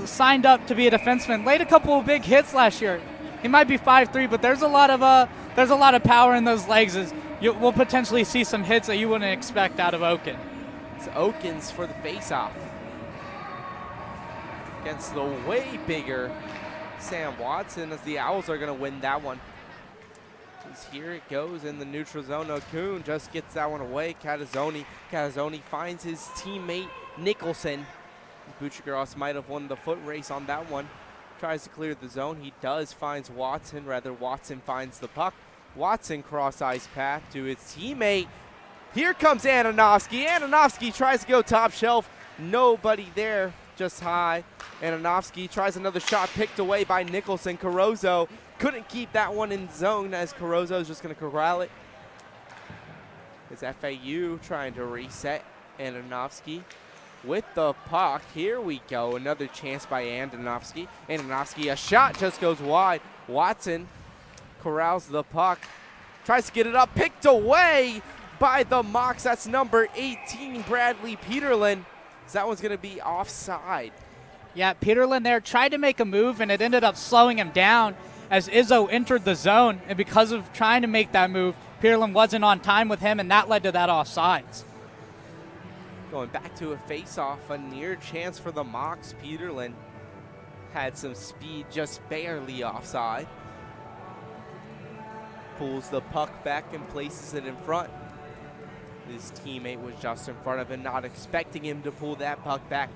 signed up to be a defenseman. Laid a couple of big hits last year. He might be 5'3", but there's a lot of power in those legs. We'll potentially see some hits that you wouldn't expect out of Oken. It's Oken's for the faceoff against the way bigger Sam Watson, as the Owls are going to win that one. As here it goes in the neutral zone. Okun just gets that one away. Catazzoni finds his teammate Nicholson. Buccigross might have won the foot race on that one. Tries to clear the zone. He does. Finds Watson. Rather, Watson finds the puck. Watson cross-ice path to his teammate. Here comes Andonovsky. Andonovsky tries to go top shelf. Nobody there, just high. Andonovsky tries another shot, picked away by Nicholson. Carozzo couldn't keep that one in zone, as Carozzo is just going to corral it. It's FAU trying to reset. Andonovsky with the puck. Here we go. Another chance by Andonovsky. Andonovsky, a shot just goes wide. Watson corrals the puck. Tries to get it up. Picked away by the Mocs. That's number 18, Bradley Peterlin. That one's going to be offside. Yeah, Peterlin there tried to make a move, and it ended up slowing him down as Izzo entered the zone. And because of trying to make that move, Peterlin wasn't on time with him, and that led to that offsides. Going back to a face-off, a near chance for the Mocs. Peterlin had some speed, just barely offside. Pulls the puck back and places it in front. His teammate was just in front of him, not expecting him to pull that puck back.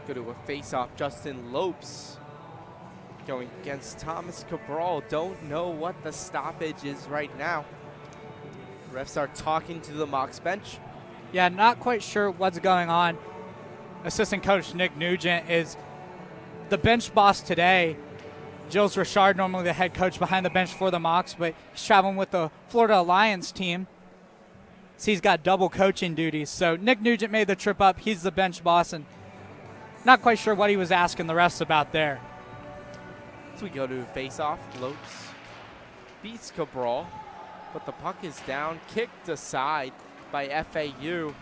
Go to a face-off, Justin Lopes going against Thomas Cabral. Don't know what the stoppage is right now. Refs are talking to the Mocs bench. Yeah, not quite sure what's going on. Assistant coach Nick Nugent is the bench boss today. Jules Richard, normally the head coach behind the bench for the Mocs, but he's traveling with the Florida Alliance team. So he's got double coaching duties. So Nick Nugent made the trip up. He's the bench boss, and not quite sure what he was asking the refs about there. So we go to face-off. Lopes beats Cabral, but the puck is down, kicked aside by FAU.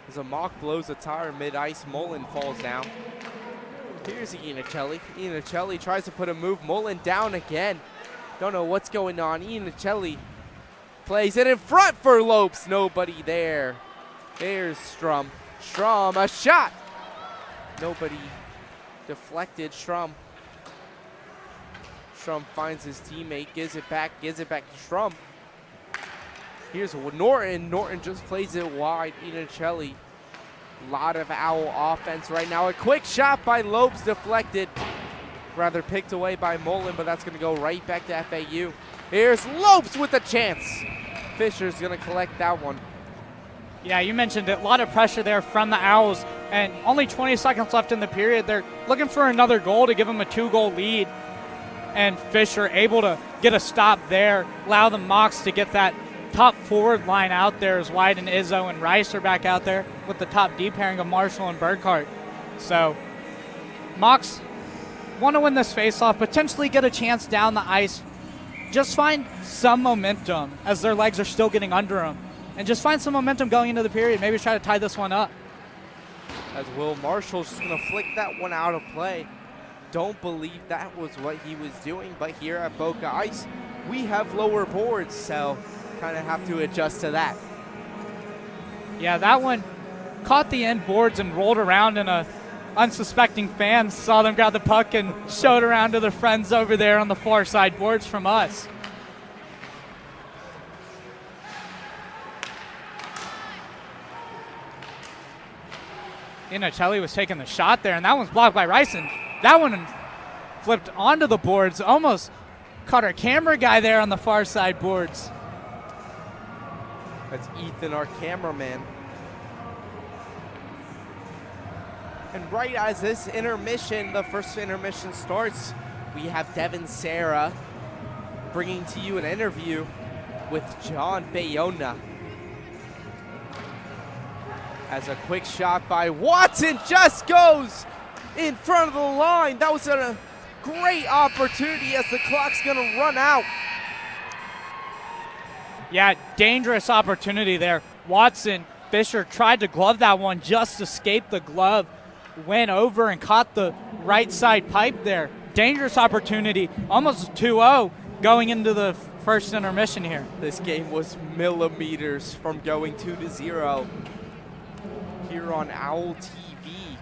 As a Moc blows a tire mid-ice, Mullen falls down. Here's Iannicelli. Iannicelli tries to put a move. Mullen down again. Don't know what's going on. Iannicelli plays it in front for Lopes. Nobody there. There's Strum. Strum, a shot. Nobody deflected. Strum finds his teammate, gives it back to Strum. Here's Norton. Norton just plays it wide. Iannicelli Lot of Owl offense right now. A quick shot by Lopes deflected. Rather picked away by Mullen, but that's going to go right back to FAU. Here's Lopes with a chance. Fisher's going to collect that one. Yeah, you mentioned it. A lot of pressure there from the Owls, and only 20 seconds left in the period. They're looking for another goal to give them a 2-goal lead, and Fisher able to get a stop there, allow the Mocs to get that top forward line out there as White and Izzo and Rice are back out there with the top D pairing of Marshall and Burkhart. So Mocs want to win this faceoff, potentially get a chance down the ice, just find some momentum as their legs are still getting under them, and just find some momentum going into the period. Maybe try to tie this one up. As Will Marshall's just going to flick that one out of play. Don't believe that was what he was doing, but here at Boca Ice, we have lower boards, so kind of have to adjust to that. Yeah, that one caught the end boards and rolled around, and a unsuspecting fan saw them grab the puck and showed around to their friends over there on the far side boards from us. Inochelli was taking the shot there, and that one's blocked by Rice, and that one flipped onto the boards. Almost caught our camera guy there on the far side boards. That's Ethan, our cameraman. And right as this intermission, the first intermission starts, we have Devin Serra bringing to you an interview with John Bayona. As a quick shot by Watson just goes in front of the line. That was a great opportunity as the clock's gonna run out. Yeah, dangerous opportunity there. Watson, Fisher tried to glove that one, just escaped the glove, went over and caught the right side pipe there. Dangerous opportunity, almost 2-0 going into the first intermission here. This game was millimeters from going 2-0 here on Owl TV.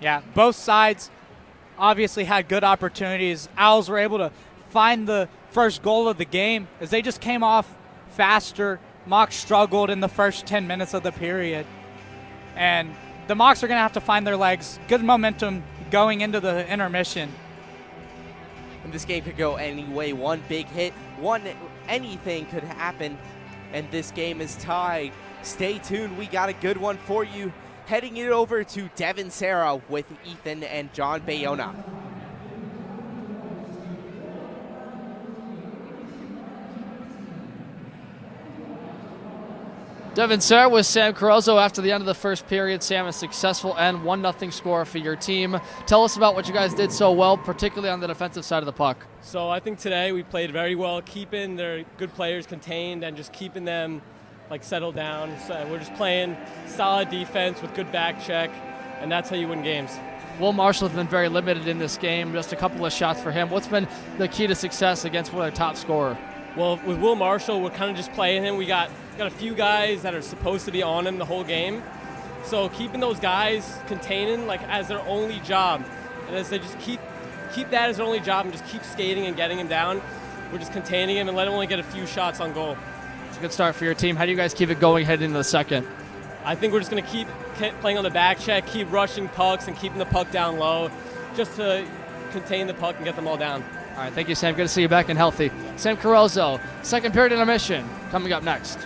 Yeah, both sides obviously had good opportunities. Owls were able to find the first goal of the game as they just came off faster. Mocs struggled in the first 10 minutes of the period. And the Mocs are going to have to find their legs. Good momentum going into the intermission. And this game could go any way. One big hit, anything could happen. And this game is tied. Stay tuned. We got a good one for you. Heading it over to Devin Serra with Ethan and John Bayona. Devin Serra with Sam Carozzo after the end of the first period. Sam, a successful and 1-0 score for your team. Tell us about what you guys did so well, particularly on the defensive side of the puck. So I think today we played very well, keeping their good players contained and just keeping them settled down. So we're just playing solid defense with good back check, and that's how you win games. Will Marshall has been very limited in this game, just a couple of shots for him. What's been the key to success against one of their top scorer? Well, with Will Marshall, we're kind of just playing him. We got a few guys that are supposed to be on him the whole game. So keeping those guys containing as their only job. And as they just keep that as their only job and just keep skating and getting him down, we're just containing him and let him only get a few shots on goal. It's a good start for your team. How do you guys keep it going heading into the second? I think we're just going to keep playing on the back check, keep rushing pucks and keeping the puck down low just to contain the puck and get them all down. All right, thank you, Sam. Good to see you back and healthy. Sam Carozzo, second period intermission, coming up next.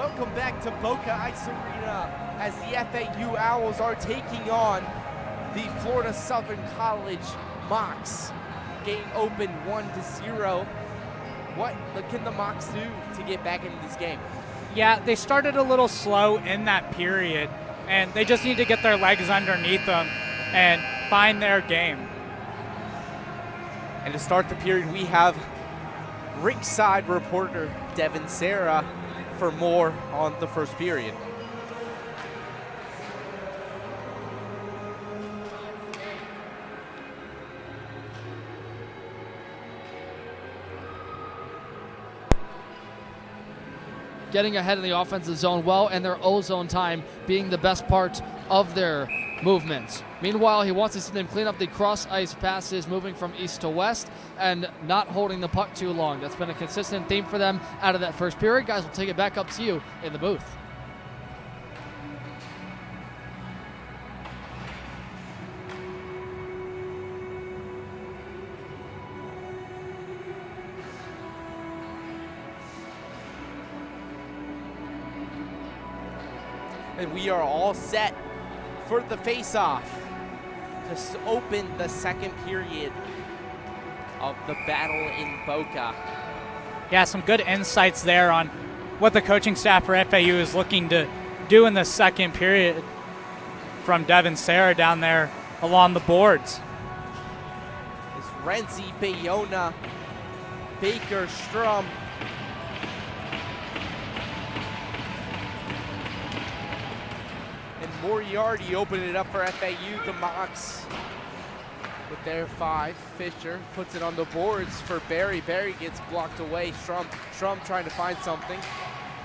Welcome back to Boca Ice Arena as the FAU Owls are taking on the Florida Southern College Mocs. Game open 1-0. What can the Mocs do to get back into this game? Yeah, they started a little slow in that period, and they just need to get their legs underneath them and find their game. And to start the period, we have ringside reporter Devin Serra for more on the first period. Getting ahead in the offensive zone well, and their O-zone time being the best part of their movements. Meanwhile, he wants to see them clean up the cross-ice passes, moving from east to west and not holding the puck too long. That's been a consistent theme for them out of that first period. Guys, we'll take it back up to you in the booth. And we are all set for the face-off to open the second period of the battle in Boca. Yeah, some good insights there on what the coaching staff for FAU is looking to do in the second period from Devin Serra down there along the boards. It's Renzi, Bayona, Baker, Strum. Moriarty opening it up for FAU. The Mocs with their 5. Fisher puts it on the boards for Barry. Barry gets blocked away. Strum trying to find something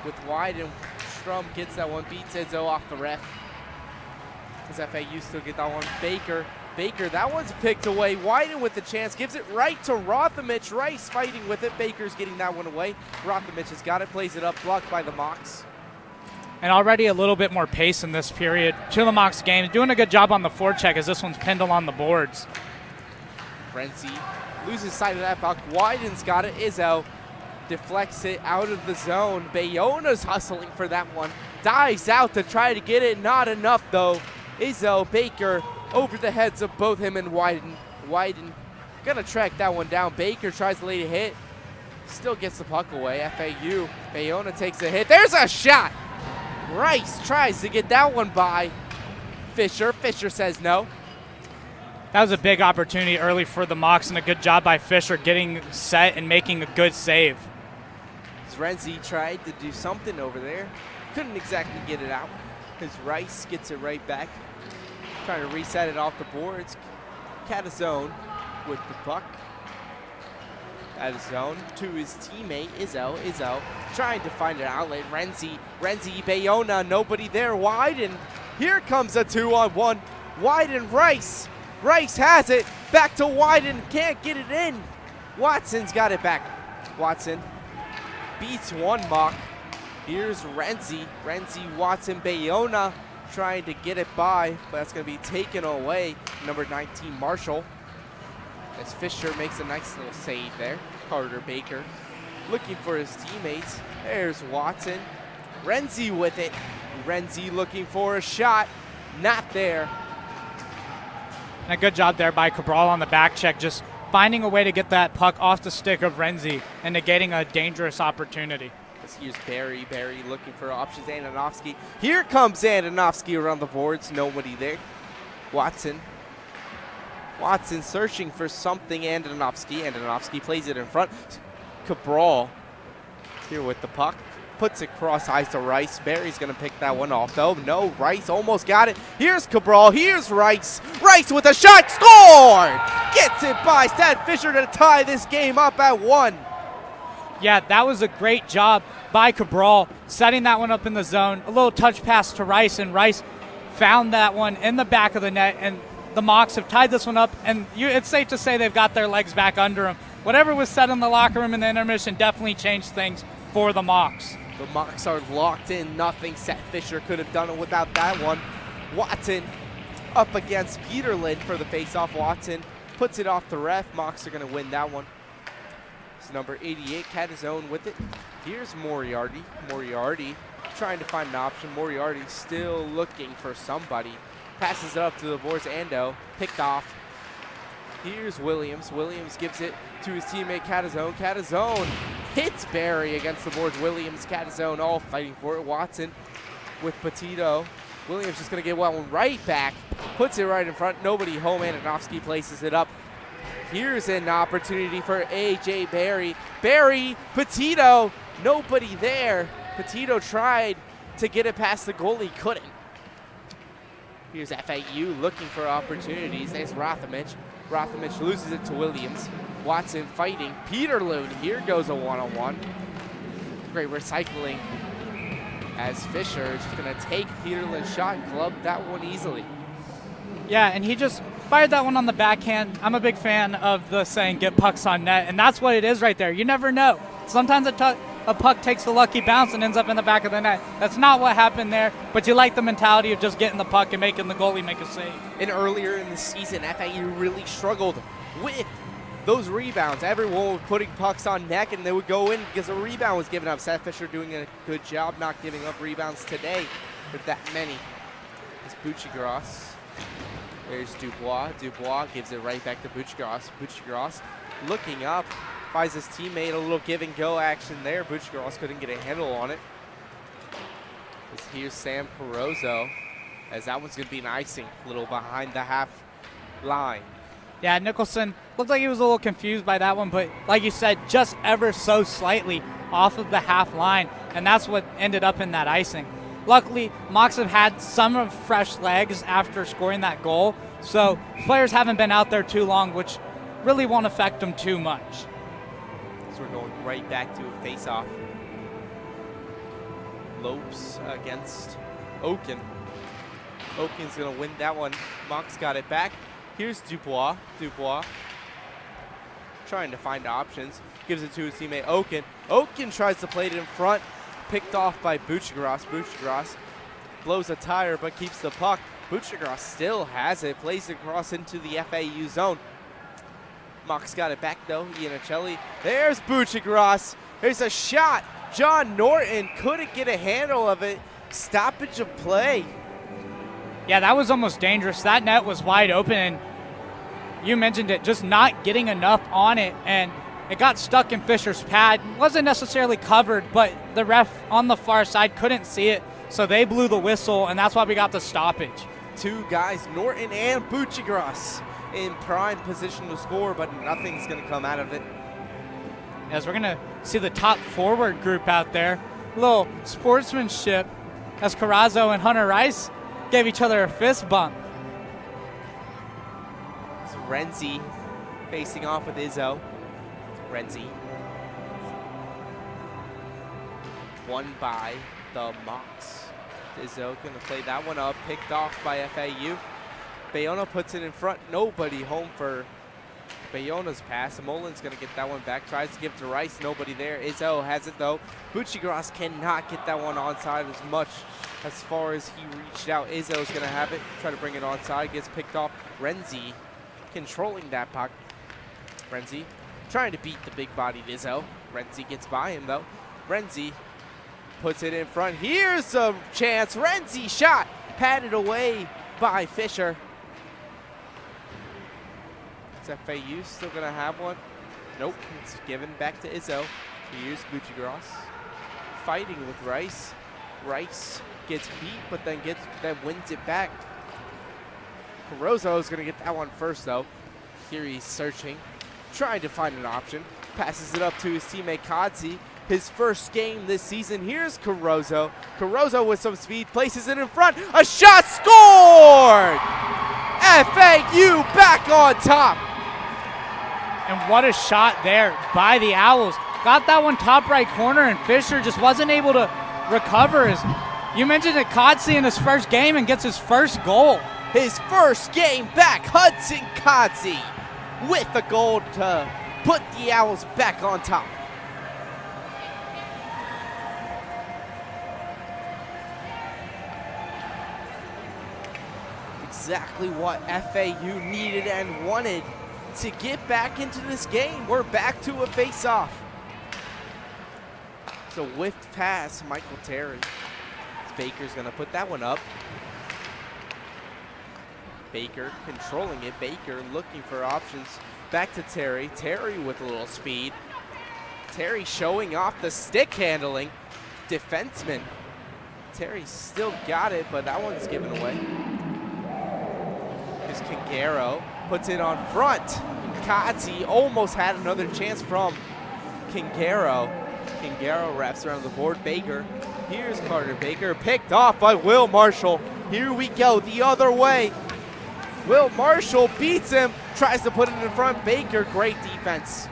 with Wyden. Strum gets that one, beats Izzo off the ref. Does FAU still get that one? Baker, that one's picked away. Wyden with the chance, gives it right to Rothamich. Rice fighting with it. Baker's getting that one away. Rothamich has got it, plays it up, blocked by the Mocs. And already a little bit more pace in this period to the Mocs game. Doing a good job on the forecheck as this one's pinned along the boards. Renzi loses sight of that puck. Wyden's got it. Izzo deflects it out of the zone. Bayona's hustling for that one. Dives out to try to get it. Not enough, though. Izzo, Baker, over the heads of both him and Wyden. Wyden gonna track that one down. Baker tries to lay a hit. Still gets the puck away. FAU. Bayona takes a hit. There's a shot. Rice tries to get that one by Fisher. Fisher says no. That was a big opportunity early for the Mocs, and a good job by Fisher getting set and making a good save. Renzi tried to do something over there. Couldn't exactly get it out because Rice gets it right back. Trying to reset it off the boards. Catazone with the puck. Out of zone to his teammate, Izzo trying to find an outlet. Renzi, Bayona, nobody there. Wyden, here comes a 2-on-1. Wyden, Rice has it. Back to Wyden, can't get it in. Watson's got it back. Watson beats one Moc. Here's Renzi, Watson, Bayona trying to get it by, but that's going to be taken away. Number 19, Marshall. As Fisher makes a nice little save there. Carter Baker looking for his teammates. There's Watson. Renzi with it. Renzi looking for a shot. Not there. And a good job there by Cabral on the back check, just finding a way to get that puck off the stick of Renzi and negating a dangerous opportunity. Here's Barry looking for options. Andonovsky. Here comes Andonovsky around the boards. Nobody there. Watson searching for something. Andonovsky plays it in front. Cabral here with the puck. Puts it cross ice to Rice. Barry's going to pick that one off, though. No, Rice almost got it. Here's Cabral. Here's Rice. Rice with a shot. Scored! Gets it by Stat Fisher to tie this game up at 1. Yeah, that was a great job by Cabral, setting that one up in the zone. A little touch pass to Rice, and Rice found that one in the back of the net, and the Mocs have tied this one up, and it's safe to say they've got their legs back under them. Whatever was said in the locker room in the intermission definitely changed things for the Mocs. The Mocs are locked in. Nothing Seth Fisher could have done it without that one. Watson up against Peterlin for the faceoff. Watson puts it off the ref. Mocs are going to win that one. It's number 88, Catazone with it. Here's Moriarty. Moriarty trying to find an option. Moriarty still looking for somebody. Passes it up to the boards. Ando picked off. Here's Williams. Williams gives it to his teammate Catazone. Catazone hits Barry against the boards. Williams, Catazone all fighting for it. Watson with Petito. Williams just going to get one right back. Puts it right in front. Nobody home. Ananovsky places it up. Here's an opportunity for A.J. Barry. Barry, Petito, nobody there. Petito tried to get it past the goalie, couldn't. Here's FAU looking for opportunities. There's Rothamich. Rothamich loses it to Williams. Watson fighting. Peterlund, here goes a one-on-one. Great recycling as Fisher is just going to take Peterlund's shot and club that one easily. Yeah, and he just fired that one on the backhand. I'm a big fan of the saying, get pucks on net, and that's what it is right there. You never know. Sometimes a puck takes a lucky bounce and ends up in the back of the net. That's not what happened there, but you like the mentality of just getting the puck and making the goalie make a save. And earlier in the season, FAU really struggled with those rebounds. Everyone was putting pucks on net, and they would go in because a rebound was given up. Seth Fisher doing a good job not giving up rebounds today with that many. It's Buccigross. There's Dubois. Dubois gives it right back to Buccigross. Buccigross looking up, finds his teammate. A little give and go action there. Buccigross couldn't get a handle on it. Here's Sam Carozzo, as that one's going to be an icing, a little behind the half line. Yeah, Nicholson looked like he was a little confused by that one, but like you said, just ever so slightly off of the half line, and that's what ended up in that icing. Luckily, Mocs have had some of fresh legs after scoring that goal, so players haven't been out there too long, which really won't affect them too much. So we're going right back to a face-off. Lopes against Oaken. Oaken's going to win that one. Mocs got it back. Here's Dubois. Dubois trying to find options. Gives it to his teammate Oaken. Oaken tries to play it in front. Picked off by Buccigross. Buccigross blows a tire but keeps the puck. Buccigross still has it. Plays it across into the FAU zone. Mocs got it back though. Iannicelli. There's Buccigross. There's a shot. John Norton couldn't get a handle of it. Stoppage of play. Yeah, that was almost dangerous. That net was wide open, and you mentioned it, just not getting enough on it, and it got stuck in Fisher's pad. Wasn't necessarily covered, but the ref on the far side couldn't see it, so they blew the whistle, and that's why we got the stoppage. Two guys, Norton and Buccigross, in prime position to score, but nothing's going to come out of it. As we're going to see the top forward group out there. A little sportsmanship as Carrazzo and Hunter Rice gave each other a fist bump. It's Renzi facing off with Izzo. Renzi. Won by the Mocs. Izzo going to play that one up. Picked off by FAU. Bayona puts it in front. Nobody home for Bayona's pass. Molin's going to get that one back. Tries to give it to Rice. Nobody there. Izzo has it though. Buccigross cannot get that one onside as much as far as he reached out. Izzo's going to have it. Try to bring it onside. Gets picked off. Renzi controlling that puck. Renzi trying to beat the big-bodied Izzo. Renzi gets by him though. Renzi puts it in front. Here's a chance. Renzi shot. Patted away by Fisher. Is FAU still going to have one? Nope. It's given back to Izzo. Here's Buccigross fighting with Rice. Rice gets beat, but then wins it back. Carozzo is going to get that one first, though. Here he's searching, trying to find an option. Passes it up to his teammate Kodzi. His first game this season. Here's Carozzo. Carozzo with some speed, places it in front. A shot scored! FAU back on top. And what a shot there by the Owls. Got that one top right corner, and Fisher just wasn't able to recover. As you mentioned it, Kodzi in his first game and gets his first goal. His first game back, Hudson Kodzi with the goal to put the Owls back on top. Exactly what FAU needed and wanted to get back into this game. We're back to a face-off. It's a whiffed pass, Michael Terry. Baker's going to put that one up. Baker controlling it. Baker looking for options. Back to Terry. Terry with a little speed. Terry showing off the stick handling. Defenseman. Terry still got it, but that one's given away. Here's Kingaro. Puts it on front. Kati almost had another chance from Kingaro. Kingaro wraps around the board. Baker. Here's Carter Baker. Picked off by Will Marshall. Here we go. The other way. Will Marshall beats him. Tries to put it in front. Baker. Great defense.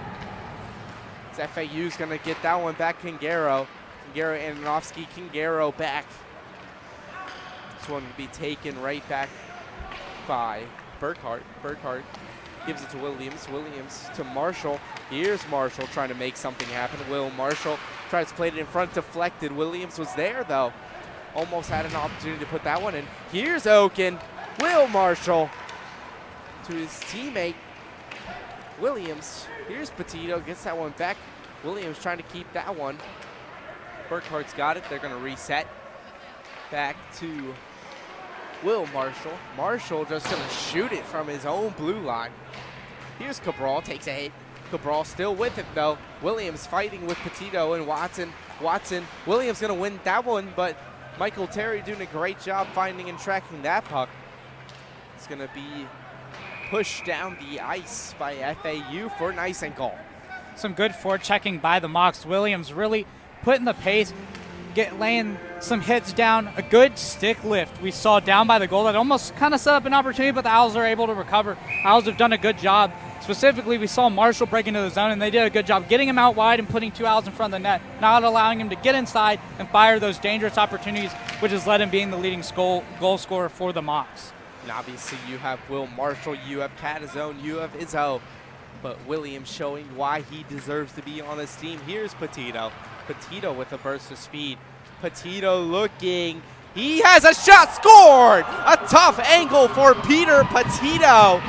FAU's going to get that one back. Kingaro. Kingaro Ananovsky. Kingaro back. This one will be taken right back by Burkhart. Burkhart gives it to Williams. Williams to Marshall. Here's Marshall trying to make something happen. Will Marshall tries to play it in front, deflected. Williams was there though. Almost had an opportunity to put that one in. Here's Oken. Will Marshall to his teammate. Williams. Here's Petito. Gets that one back. Williams trying to keep that one. Burkhart's got it. They're going to reset. Back to Will Marshall. Marshall just going to shoot it from his own blue line. Here's Cabral. Takes a hit. Cabral still with it, though. Williams fighting with Petito and Watson. Williams going to win that one, but Michael Terry doing a great job finding and tracking that puck. It's going to be pushed down the ice by FAU for an icing call. Some good forechecking by the Mocs. Williams really putting the pace, laying some hits down. A good stick lift we saw down by the goal that almost kind of set up an opportunity, but the Owls are able to recover. Owls have done a good job. Specifically, we saw Marshall break into the zone, and they did a good job getting him out wide and putting two Owls in front of the net, not allowing him to get inside and fire those dangerous opportunities, which has led him being the leading goal scorer for the Mocs. And obviously you have Will Marshall, you have Catazone, you have Izzo, but Williams showing why he deserves to be on this team. Here's Petito. Petito with a burst of speed. Petito looking. He has a shot scored! A tough angle for Peter Petito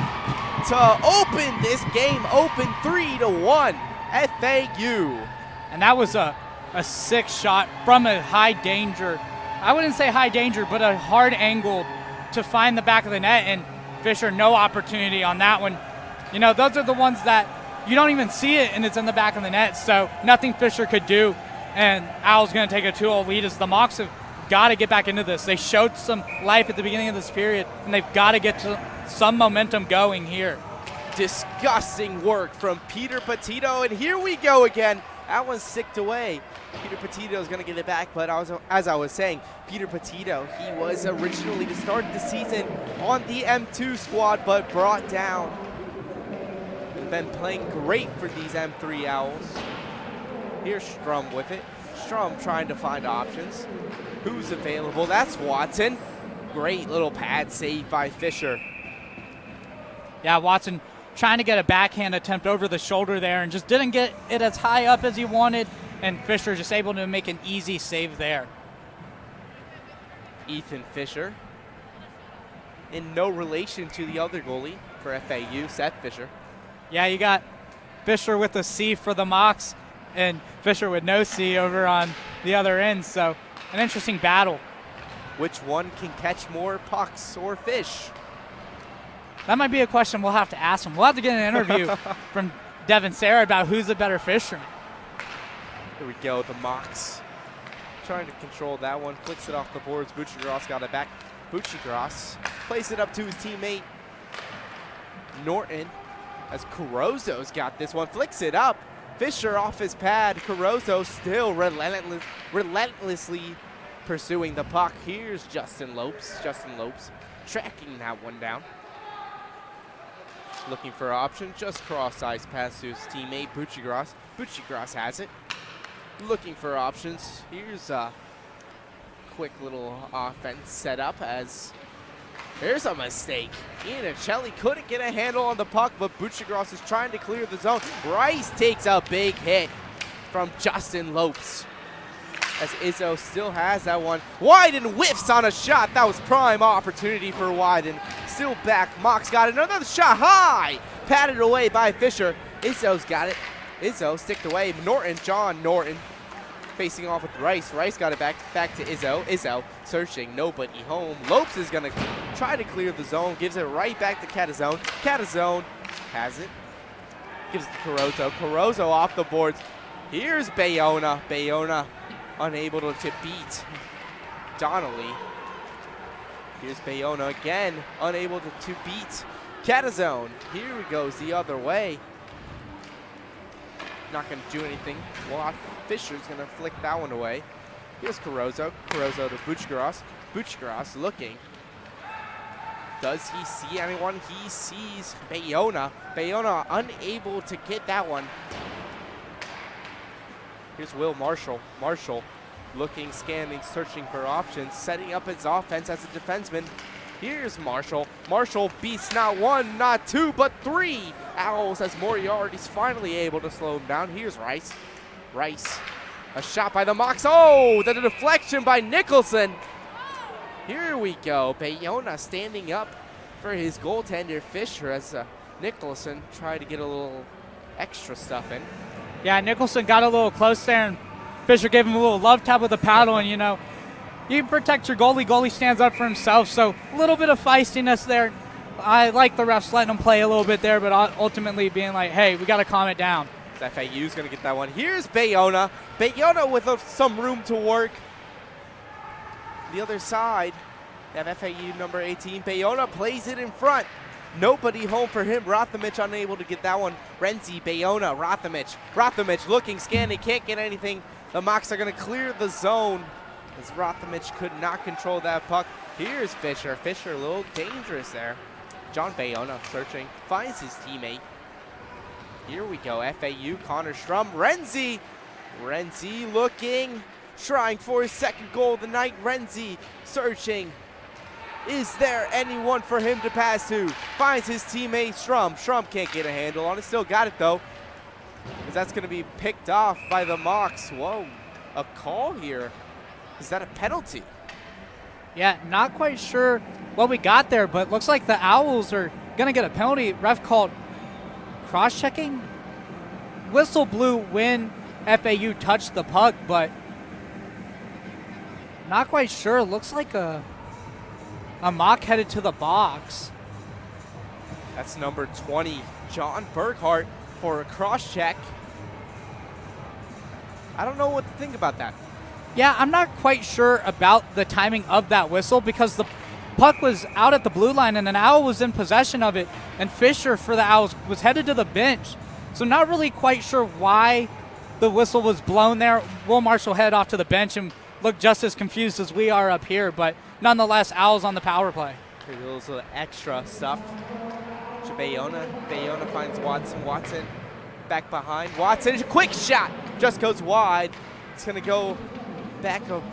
to open this game, open 3-1, FAU. And that was a sick shot from a high danger. I wouldn't say high danger, but a hard angle to find the back of the net, and Fisher no opportunity on that one. You know, those are the ones that you don't even see it and it's in the back of the net, so nothing Fisher could do, and Owl's going to take a 2-0 lead as the Mocs have got to get back into this. They showed some life at the beginning of this period, and they've got to get to some momentum going here. Disgusting work from Peter Petito, and here we go again. That one's sicked away. Peter Petito is going to get it back, but as I was saying, Peter Petito, he was originally to start the season on the M2 squad, but brought down. Been playing great for these M3 Owls. Here's Strum with it. Strum trying to find options. Who's available? That's Watson. Great little pad save by Fisher. Yeah, Watson trying to get a backhand attempt over the shoulder there and just didn't get it as high up as he wanted, and Fisher just able to make an easy save there. Ethan Fisher, in no relation to the other goalie for FAU, Seth Fisher. Yeah, you got Fisher with a C for the Mocs and Fisher with no C over on the other end, so an interesting battle. Which one can catch more pucks or fish? That might be a question we'll have to ask him. We'll have to get an interview from Devin Serra about who's the better fisherman. Here we go, the Mocs trying to control that one, flicks it off the boards. Buccigross got it back. Buccigross plays it up to his teammate Norton as Carozzo's got this one, flicks it up. Fisher off his pad. Carozzo still relentlessly pursuing the puck. Here's Justin Lopes. Justin Lopes tracking that one down. Looking for an option, just cross ice pass to his teammate Buccigross. Buccigross has it. Looking for options. Here's a quick little offense set up as there's a mistake. Iannicelli couldn't get a handle on the puck, but Buccigross is trying to clear the zone. Rice takes a big hit from Justin Lopes as Izzo still has that one. Wyden whiffs on a shot. That was prime opportunity for Wyden. Still back. Mocs got another shot high. Patted away by Fisher. Izzo's got it. Izzo sticked away. Norton, John Norton facing off with Rice. Rice got it back to Izzo. Izzo searching, nobody home. Lopes is gonna try to clear the zone, gives it right back to Catazone. Catazone has it, gives it to Carozo. Carozo off the boards. Here's Bayona. Bayona unable to beat Donnelly. Here's Bayona again, unable to beat Catazone. Here he goes the other way. Not going to do anything. Well, Fisher's going to flick that one away. Here's Carozo. Carozo to Buchgaras. Buchgaras looking. Does he see anyone? He sees Bayona. Bayona unable to get that one. Here's Will Marshall. Marshall looking, scanning, searching for options, setting up his offense as a defenseman. Here's Marshall. Marshall beats not one, not two, but three Owls as Moriarty's finally able to slow him down. Here's Rice. Rice. A shot by the Mocs. Oh, the deflection by Nicholson. Here we go. Bayona standing up for his goaltender Fisher as Nicholson tried to get a little extra stuff in. Yeah, Nicholson got a little close there, and Fisher gave him a little love tap with the paddle, and, you know, you protect your goalie. Goalie stands up for himself, so a little bit of feistiness there. I like the refs letting him play a little bit there, but ultimately being like, hey, we got to calm it down. FAU's going to get that one. Here's Bayona. Bayona with some room to work. The other side, that FAU number 18. Bayona plays it in front. Nobody home for him. Rothamich unable to get that one. Renzi, Bayona, Rothamich. Rothamich looking, scanning, can't get anything. The Mocs are going to clear the zone as Rothamich could not control that puck. Here's Fisher. Fisher a little dangerous there. John Bayona searching, finds his teammate. Here we go, FAU, Connor Strum. Renzi. Renzi looking, trying for his second goal of the night. Renzi searching. Is there anyone for him to pass to? Finds his teammate Strum. Strum can't get a handle on it. Still got it though. As that's going to be picked off by the Mocs. Whoa, a call here. Is that a penalty? Yeah, not quite sure what we got there, but looks like the Owls are going to get a penalty. Ref called cross-checking. Whistle blew when FAU touched the puck, but not quite sure. Looks like a Mock headed to the box. That's number 20, John Burkhart, for a cross-check. I don't know what to think about that. Yeah, I'm not quite sure about the timing of that whistle because the puck was out at the blue line and an Owl was in possession of it, and Fisher for the Owls was headed to the bench. So not really quite sure why the whistle was blown there. Will Marshall head off to the bench and looked just as confused as we are up here, but nonetheless, Owls on the power play. A little extra stuff. Bayona finds Watson. Watson back behind. Watson, quick shot, just goes wide. It's gonna go back up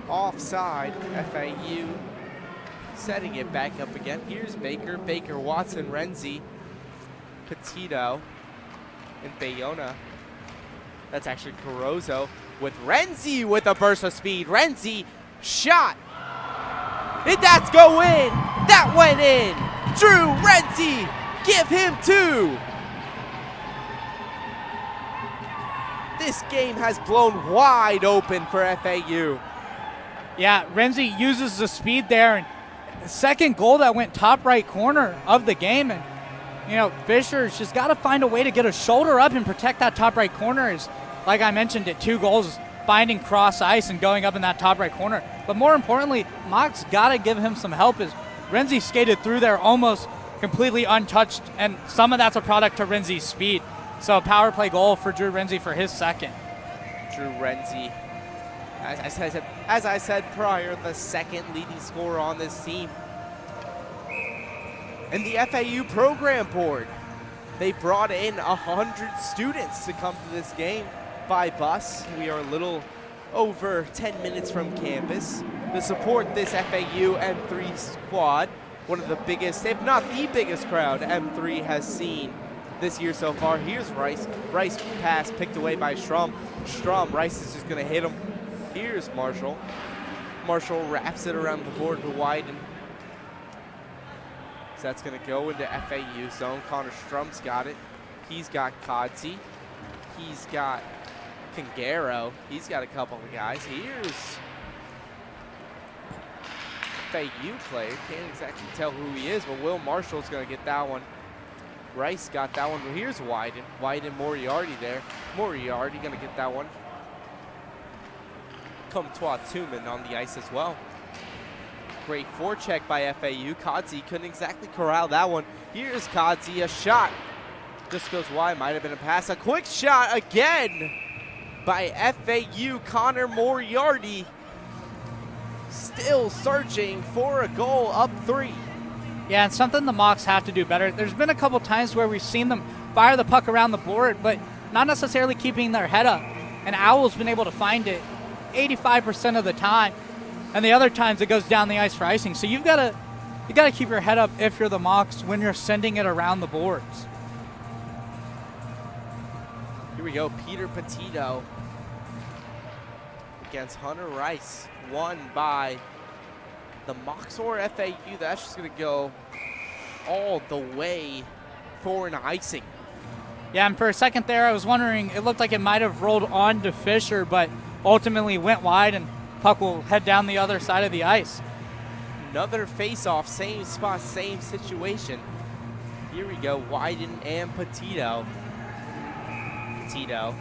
offside. FAU setting it back up again. Here's Baker. Baker, Watson, Renzi, Petito, and Bayona. That's actually Carozo with Renzi with a burst of speed. Renzi, shot. Did that go in? That went in. Drew Renzi, give him 2. This game has blown wide open for FAU. Yeah, Renzi uses the speed there, and the second goal that went top right corner of the game, and you know, Fisher's just got to find a way to get a shoulder up and protect that top right corner. Is, like I mentioned, it 2 goals, finding cross ice and going up in that top right corner. But more importantly, Mocs got to give him some help as Renzi skated through there almost completely untouched, and some of that's a product to Renzi's speed. So a power play goal for Drew Renzi for his second. Drew Renzi, as I said prior, the second leading scorer on this team. And the FAU program board, they brought in 100 students to come to this game by bus. We are a little over 10 minutes from campus to support this FAU M3 squad, one of the biggest, if not the biggest crowd M3 has seen this year so far. Here's Rice. Rice pass picked away by Strum. Rice is just gonna hit him. Here's Marshall. Marshall wraps it around the board to widen. So that's gonna go into FAU zone. Connor Strum's got it. He's got Kodzi. He's got Fingaro. He's got a couple of guys. Here's FAU player. Can't exactly tell who he is, but Will Marshall's going to get that one. Rice got that one. Here's Wyden. Wyden, Moriarty there. Moriarty going to get that one. Comtois Tuman on the ice as well. Great forecheck by FAU. Kodzi couldn't exactly corral that one. Here's Kodzi, a shot. Just goes wide, might have been a pass. A quick shot again by FAU. Connor Moriarty still searching for a goal, up 3. Yeah, and something the Mocs have to do better. There's been a couple times where we've seen them fire the puck around the board, but not necessarily keeping their head up. And Owl's been able to find it 85% of the time, and the other times it goes down the ice for icing. So you gotta keep your head up if you're the Mocs when you're sending it around the boards. Here we go, Peter Petito against Hunter Rice, won by the Mocs or FAU. That's just gonna go all the way for an icing. Yeah, and for a second there, I was wondering, it looked like it might have rolled on to Fisher, but ultimately went wide, and puck will head down the other side of the ice. Another face-off, same spot, same situation. Here we go, Wyden and Petito. Petito,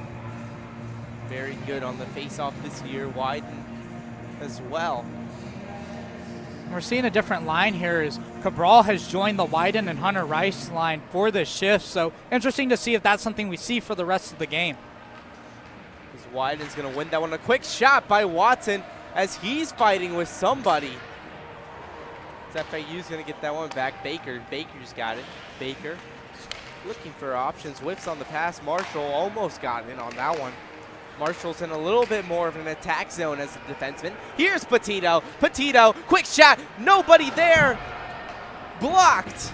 very good on the face-off this year. Wyden as well. We're seeing a different line here as Cabral has joined the Wyden and Hunter Rice line for this shift, so interesting to see if that's something we see for the rest of the game. Wyden's going to win that one. A quick shot by Watson as he's fighting with somebody. FAU's going to get that one back. Baker's got it. Baker looking for options. Whiffs on the pass. Marshall almost got in on that one. Marshall's in a little bit more of an attack zone as a defenseman. Here's Petito. Petito, quick shot. Nobody there. Blocked.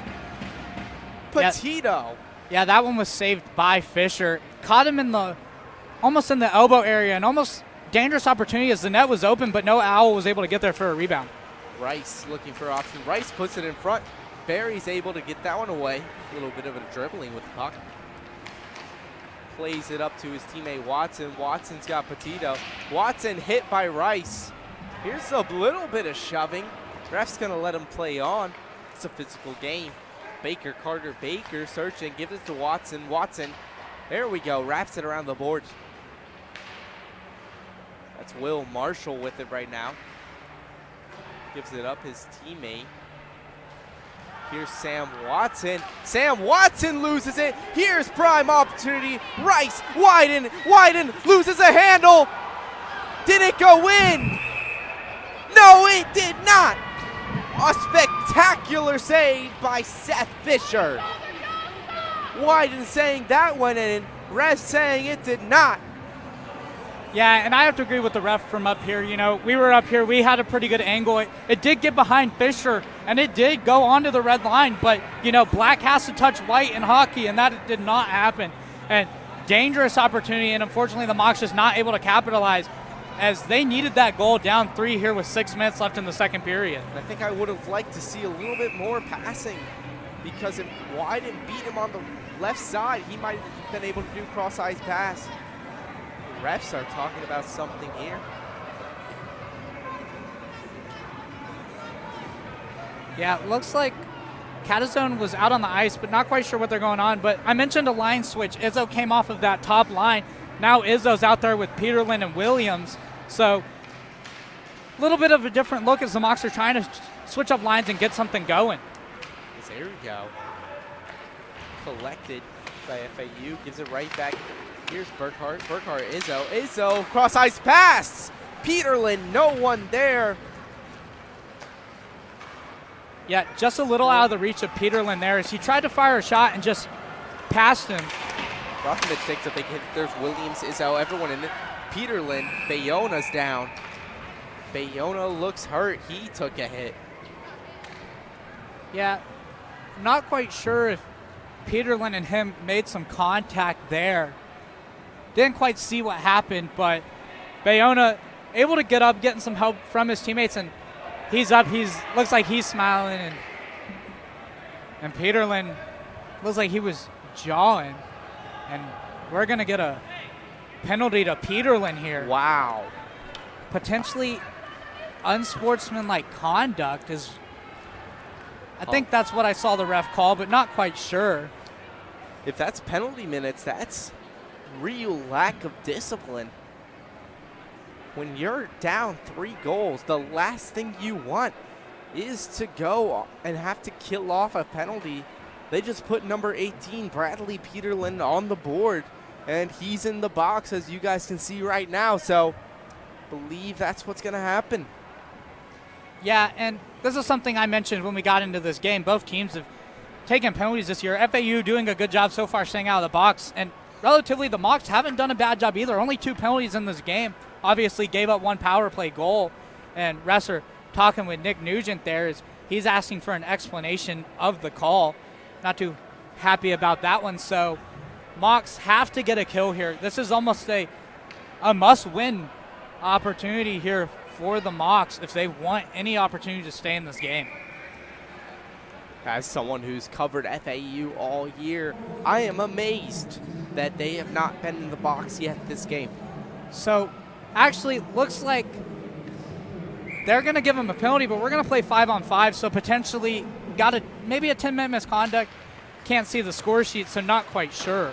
Petito. Yeah, that one was saved by Fisher. Caught him in the almost in the elbow area, and almost dangerous opportunity as the net was open, but no Owl was able to get there for a rebound. Rice looking for option. Rice puts it in front. Barry's able to get that one away. A little bit of a dribbling with the puck. Plays it up to his teammate Watson. Watson's got Petito. Watson hit by Rice. Here's a little bit of shoving. Ref's gonna let him play on. It's a physical game. Carter Baker searching, gives it to Watson. Watson, there we go, wraps it around the board. That's Will Marshall with it right now. Gives it up his teammate. Here's Sam Watson. Sam Watson loses it. Here's prime opportunity. Rice, Wyden loses a handle. Did it go in? No, it did not. A spectacular save by Seth Fisher. Wyden saying that went in. Ref saying it did not. Yeah, and I have to agree with the ref from up here. You know, we were up here. We had a pretty good angle. It did get behind Fisher, and it did go onto the red line. But, you know, black has to touch white in hockey, and that did not happen. And dangerous opportunity, and unfortunately the Mocs just not able to capitalize as they needed that goal down 3 here with 6 minutes left in the second period. I think I would have liked to see a little bit more passing, because if Wyden beat him on the left side, he might have been able to do cross-ice pass. Refs are talking about something here. Yeah, it looks like Catazone was out on the ice, but not quite sure what they're going on. But I mentioned a line switch. Izzo came off of that top line. Now Izzo's out there with Peterlin and Williams. So a little bit of a different look as the Mocs are trying to switch up lines and get something going. There we go. Collected by FAU. Gives it right back. Here's Burkhart, Izzo, cross-ice pass! Peterlin, no one there. Yeah, just a little out of the reach of Peterlin there as he tried to fire a shot and just passed him. Rockovich takes a big hit. There's Williams, Izzo, everyone in it. Peterlin, Bayona's down. Bayona looks hurt. He took a hit. Yeah, not quite sure if Peterlin and him made some contact there. Didn't quite see what happened, but Bayona able to get up, getting some help from his teammates, and he's up. Looks like he's smiling, and Peterlin looks like he was jawing, and we're gonna get a penalty to Peterlin here. Wow. Potentially unsportsmanlike conduct is, I think that's what I saw the ref call, but not quite sure. If that's penalty minutes, that's real lack of discipline. When you're down 3 goals, the last thing you want is to go and have to kill off a penalty. They just put number 18, Bradley Peterlin, on the board, and he's in the box, as you guys can see right now. So, believe that's what's going to happen. Yeah, and this is something I mentioned when we got into this game. Both teams have taken penalties this year. FAU doing a good job so far staying out of the box, and relatively the Mocs haven't done a bad job either. Only 2 penalties in this game. Obviously gave up 1 power play goal, and Resser talking with Nick Nugent there is he's asking for an explanation of the call. Not too happy about that one. So Mocs have to get a kill here. This is almost a must-win opportunity here for the Mocs if they want any opportunity to stay in this game. As someone who's covered FAU all year, I am amazed that they have not been in the box yet this game. So actually looks like they're going to give him a penalty, but we're going to play 5-on-5, so potentially got maybe a 10-minute misconduct. Can't see the score sheet, so not quite sure.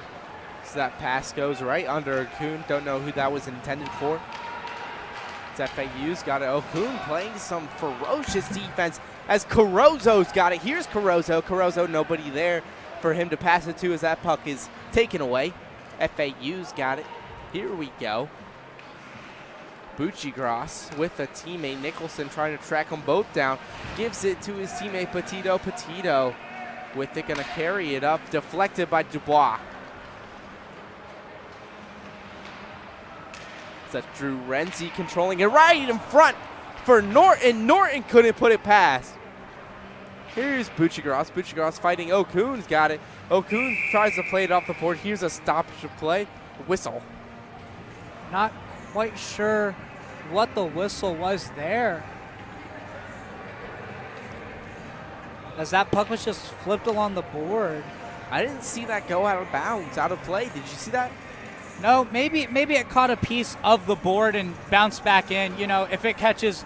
So that pass goes right under Okun. Don't know who that was intended for. It's FAU's got it. Okun playing some ferocious defense as Carozzo's got it. Here's Carozzo. Carozzo, nobody there for him to pass it to as that puck is taken away. FAU's got it. Here we go. Buccigross with a teammate. Nicholson trying to track them both down. Gives it to his teammate Petito. Petito with it, gonna carry it up. Deflected by Dubois. That's Drew Renzi controlling it right in front for Norton. Norton couldn't put it past. Here's Buccigross. Buccigross fighting Okun's got it. Okun tries to play it off the board. Here's a stoppage of play. Whistle. Not quite sure what the whistle was there, as that puck was just flipped along the board. I didn't see that go out of bounds, out of play. Did you see that? No, maybe it caught a piece of the board and bounced back in. You know, if it catches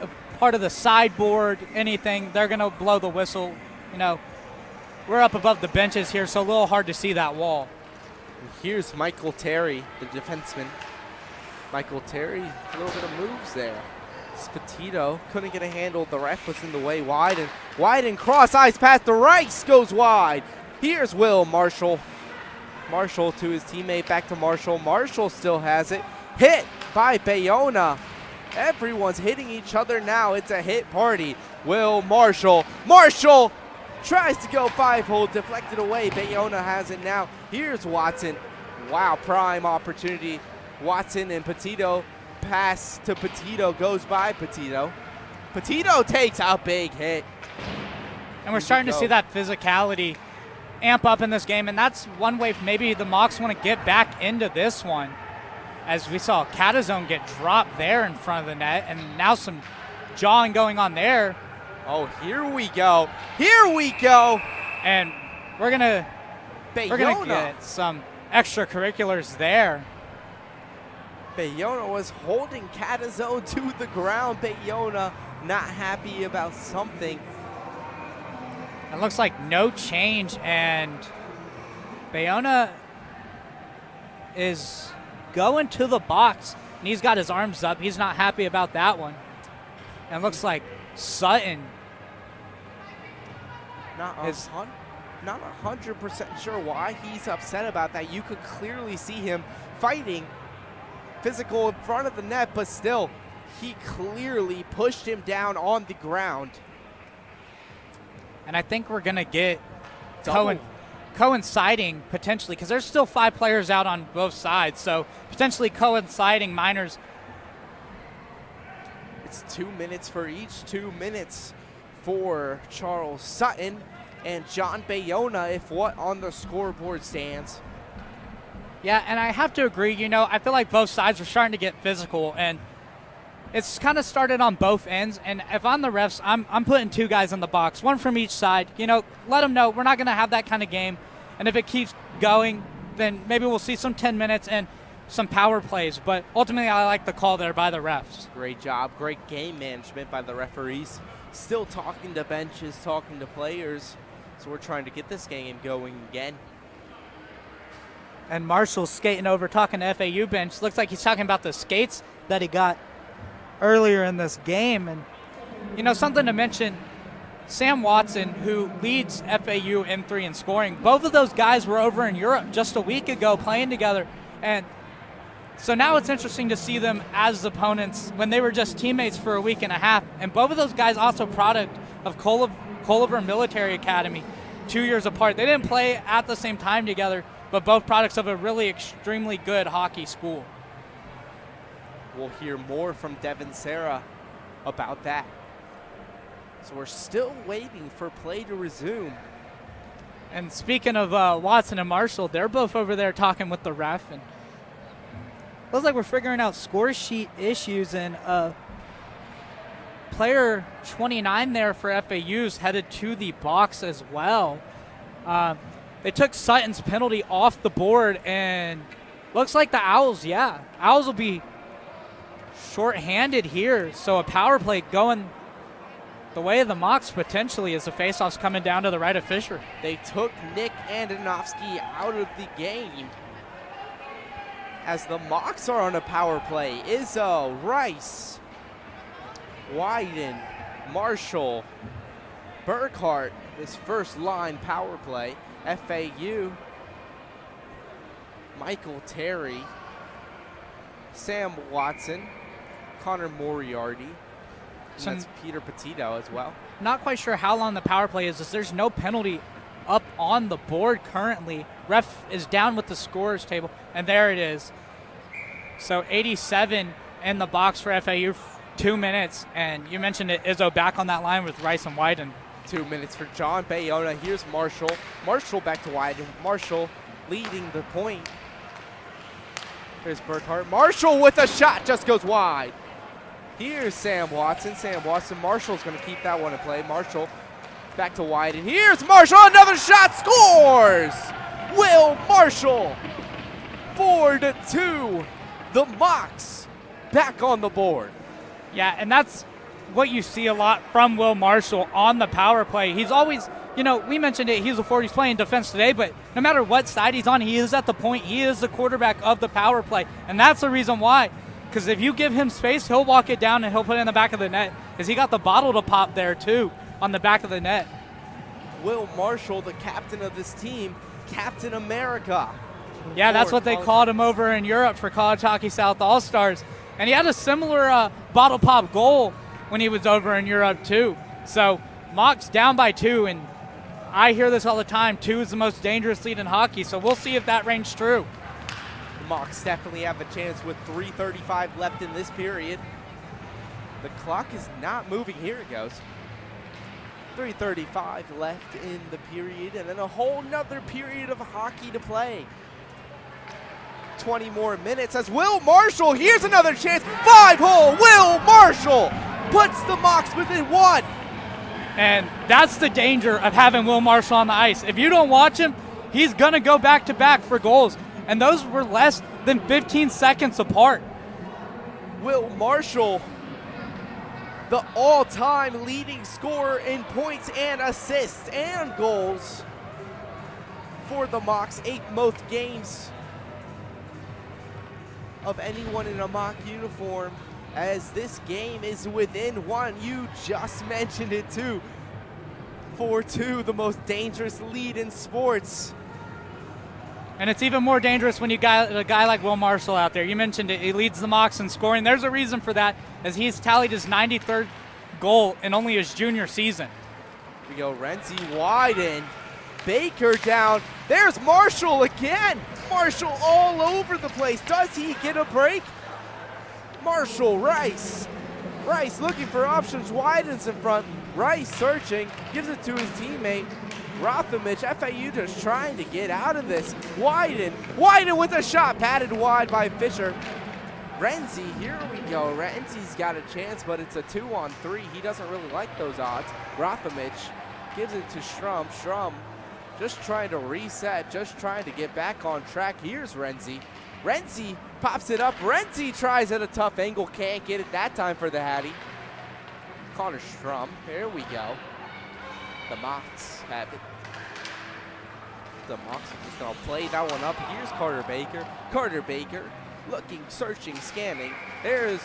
a part of the sideboard, anything, they're going to blow the whistle. You know, we're up above the benches here, so a little hard to see that wall. And here's Michael Terry, the defenseman. Michael Terry, a little bit of moves there. Petito couldn't get a handle. The ref was in the way. Wide and cross eyes past the Rice goes wide. Here's Will Marshall. Marshall to his teammate, back to Marshall. Marshall still has it. Hit by Bayona. Everyone's hitting each other now. It's a hit party. Will Marshall. Marshall tries to go 5-hole, deflected away. Bayona has it now. Here's Watson. Wow, prime opportunity. Watson and Petito. Pass to Petito, goes by Petito. Petito takes a big hit. And we're starting to see that physicality amp up in this game, and that's one way maybe the Mocs want to get back into this one, as we saw Catazone get dropped there in front of the net, and now some jawing going on there. Oh, here we go. Here we go. And we're gonna get some extracurriculars there. Bayona was holding Catazone to the ground. Bayona not happy about something. It looks like no change, and Bayona is going to the box, and he's got his arms up. He's not happy about that one. And it looks like Sutton not 100% sure why he's upset about that. You could clearly see him fighting physical in front of the net, but still, he clearly pushed him down on the ground. And I think we're going to get coinciding potentially, because there's still 5 players out on both sides, so potentially coinciding minors. It's 2 minutes for each, 2 minutes for Charles Sutton and John Bayona, if what on the scoreboard stands. Yeah, and I have to agree, you know, I feel like both sides are starting to get physical, and it's kind of started on both ends. And if I'm the refs, I'm putting 2 guys in the box, 1 from each side. You know, let them know we're not going to have that kind of game. And if it keeps going, then maybe we'll see some 10 minutes. And some power plays, but ultimately I like the call there by the refs. Great job, great game management by the referees. Still talking to benches, talking to players. So we're trying to get this game going again. And Marshall's skating over, talking to FAU bench. Looks like he's talking about the skates that he got earlier in this game. And, you know, something to mention, Sam Watson, who leads FAU M3 in scoring, both of those guys were over in Europe just a week ago playing together. And so now it's interesting to see them as opponents when they were just teammates for a week and a half. And both of those guys also product of Culliver Military Academy, 2 years apart. They didn't play at the same time together, but both products of a really extremely good hockey school. We'll hear more from Devin Serra about that. So we're still waiting for play to resume. And speaking of Watson and Marshall, they're both over there talking with the ref. And looks like we're figuring out score sheet issues, and player 29 there for FAU's headed to the box as well. They took Sutton's penalty off the board, and looks like the Owls will be shorthanded here. So a power play going the way of the Mocs potentially as the faceoff's coming down to the right of Fisher. They took Nick Andonovsky out of the game as the Mocs are on a power play. Izzo, Rice, Wyden, Marshall, Burkhart, this first line power play. FAU, Michael Terry, Sam Watson, Connor Moriarty, and that's Peter Petito as well. Not quite sure how long the power play is. There's no penalty up on the board currently. Ref is down with the scorers table, and there it is. So 87 in the box for FAU, 2 minutes, and you mentioned it, Izzo back on that line with Rice and Wyden. 2 minutes for John Bayona. Here's Marshall. Marshall back to Wyden. Marshall leading the point. Here's Burkhart. Marshall with a shot, just goes wide. Here's Sam Watson. Sam Watson. Marshall's going to keep that one in play. Marshall back to Wyden. Here's Marshall. Another shot. Scores! Will Marshall. 4-2. The Mocs back on the board. Yeah, and that's what you see a lot from Will Marshall on the power play. He's always, you know, we mentioned it, he's a forward, he's playing defense today, but no matter what side he's on, he is at the point, he is the quarterback of the power play. And that's the reason why, because if you give him space, he'll walk it down and he'll put it in the back of the net, because he got the bottle to pop there too on the back of the net. Will Marshall, the captain of this team, Captain America. Yeah, that's what they called him over in Europe for College Hockey South All-Stars. And he had a similar bottle pop goal when he was over in Europe too. So Mocs down by 2, and I hear this all the time, 2 is the most dangerous lead in hockey, so we'll see if that rings true. The Mocs definitely have a chance with 3:35 left in this period. The clock is not moving. Here it goes. 3:35 left in the period, and then a whole nother period of hockey to play. 20 more minutes as Will Marshall, here's another chance, 5-hole, Will Marshall puts the Mocs within 1. And that's the danger of having Will Marshall on the ice. If you don't watch him, he's gonna go back to back for goals, and those were less than 15 seconds apart. Will Marshall, the all-time leading scorer in points and assists and goals for the Mocs, 8th most games of anyone in a Moc uniform, as this game is within 1. You just mentioned it too. 4-2, the most dangerous lead in sports. And it's even more dangerous when you got a guy like Will Marshall out there. You mentioned it, he leads the Mocs in scoring. There's a reason for that, as he's tallied his 93rd goal in only his junior season. We go Renzi Wyden, Baker down. There's Marshall again. Marshall all over the place. Does he get a break? Marshall, Rice. Rice looking for options. Wyden's in front. Rice searching, gives it to his teammate. Rothamich, FAU just trying to get out of this. Wyden with a shot, patted wide by Fisher. Renzi, here we go. Renzi's got a chance, but it's a 2-on-3. He doesn't really like those odds. Rothamich gives it to Strum. Strum just trying to reset, just trying to get back on track. Here's Renzi. Renzi pops it up. Renzi tries at a tough angle, can't get it that time for the Hattie. Connor Strum, here we go. The Mocs have it. The Mocs are just gonna play that one up. Here's Carter Baker. Carter Baker looking, searching, scanning. There's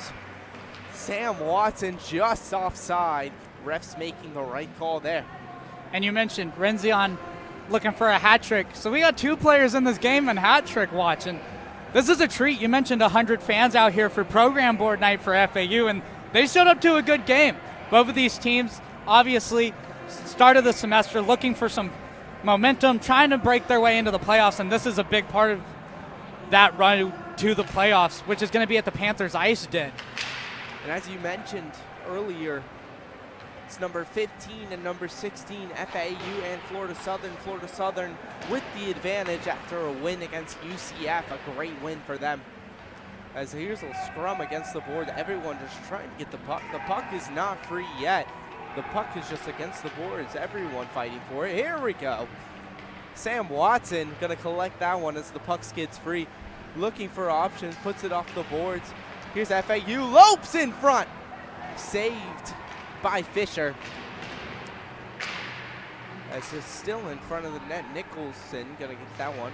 Sam Watson just offside. Refs making the right call there. And you mentioned Renzion looking for a hat trick. So we got 2 players in this game and hat trick watching. This is a treat. You mentioned 100 fans out here for program board night for FAU, and they showed up to a good game. Both of these teams, obviously, start of the semester looking for some momentum, trying to break their way into the playoffs, and this is a big part of that run to the playoffs, which is going to be at the Panthers Ice Den. And as you mentioned earlier, it's number 15 and number 16, FAU and Florida Southern. Florida Southern with the advantage after a win against UCF, a great win for them. As here's a scrum against the board, everyone just trying to get the puck. The puck is not free yet. The puck is just against the boards, everyone fighting for it. Here we go. Sam Watson gonna collect that one as the puck skids free. Looking for options, puts it off the boards. Here's FAU, Lopes in front. Saved by Fisher. As it's still in front of the net, Nicholson gonna get that one.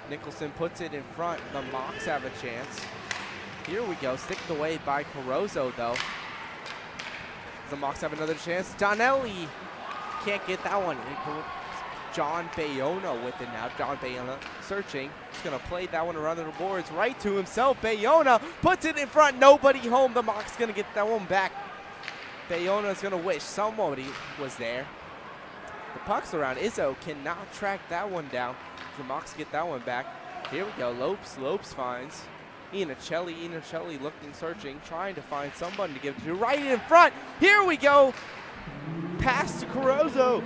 Nicholson puts it in front, the Mocs have a chance. Here we go, sticked away by Carozzo though. The Mocs have another chance. Donnelly can't get that one. John Bayona with it now. John Bayona searching. He's going to play that one around the boards right to himself. Bayona puts it in front. Nobody home. The Mocs going to get that one back. Bayona's going to wish somebody was there. The puck's around. Izzo cannot track that one down. The Mocs get that one back. Here we go. Lopes finds Iannicelli looking, searching, trying to find somebody to give it to. Right in front. Here we go. Pass to Carozzo.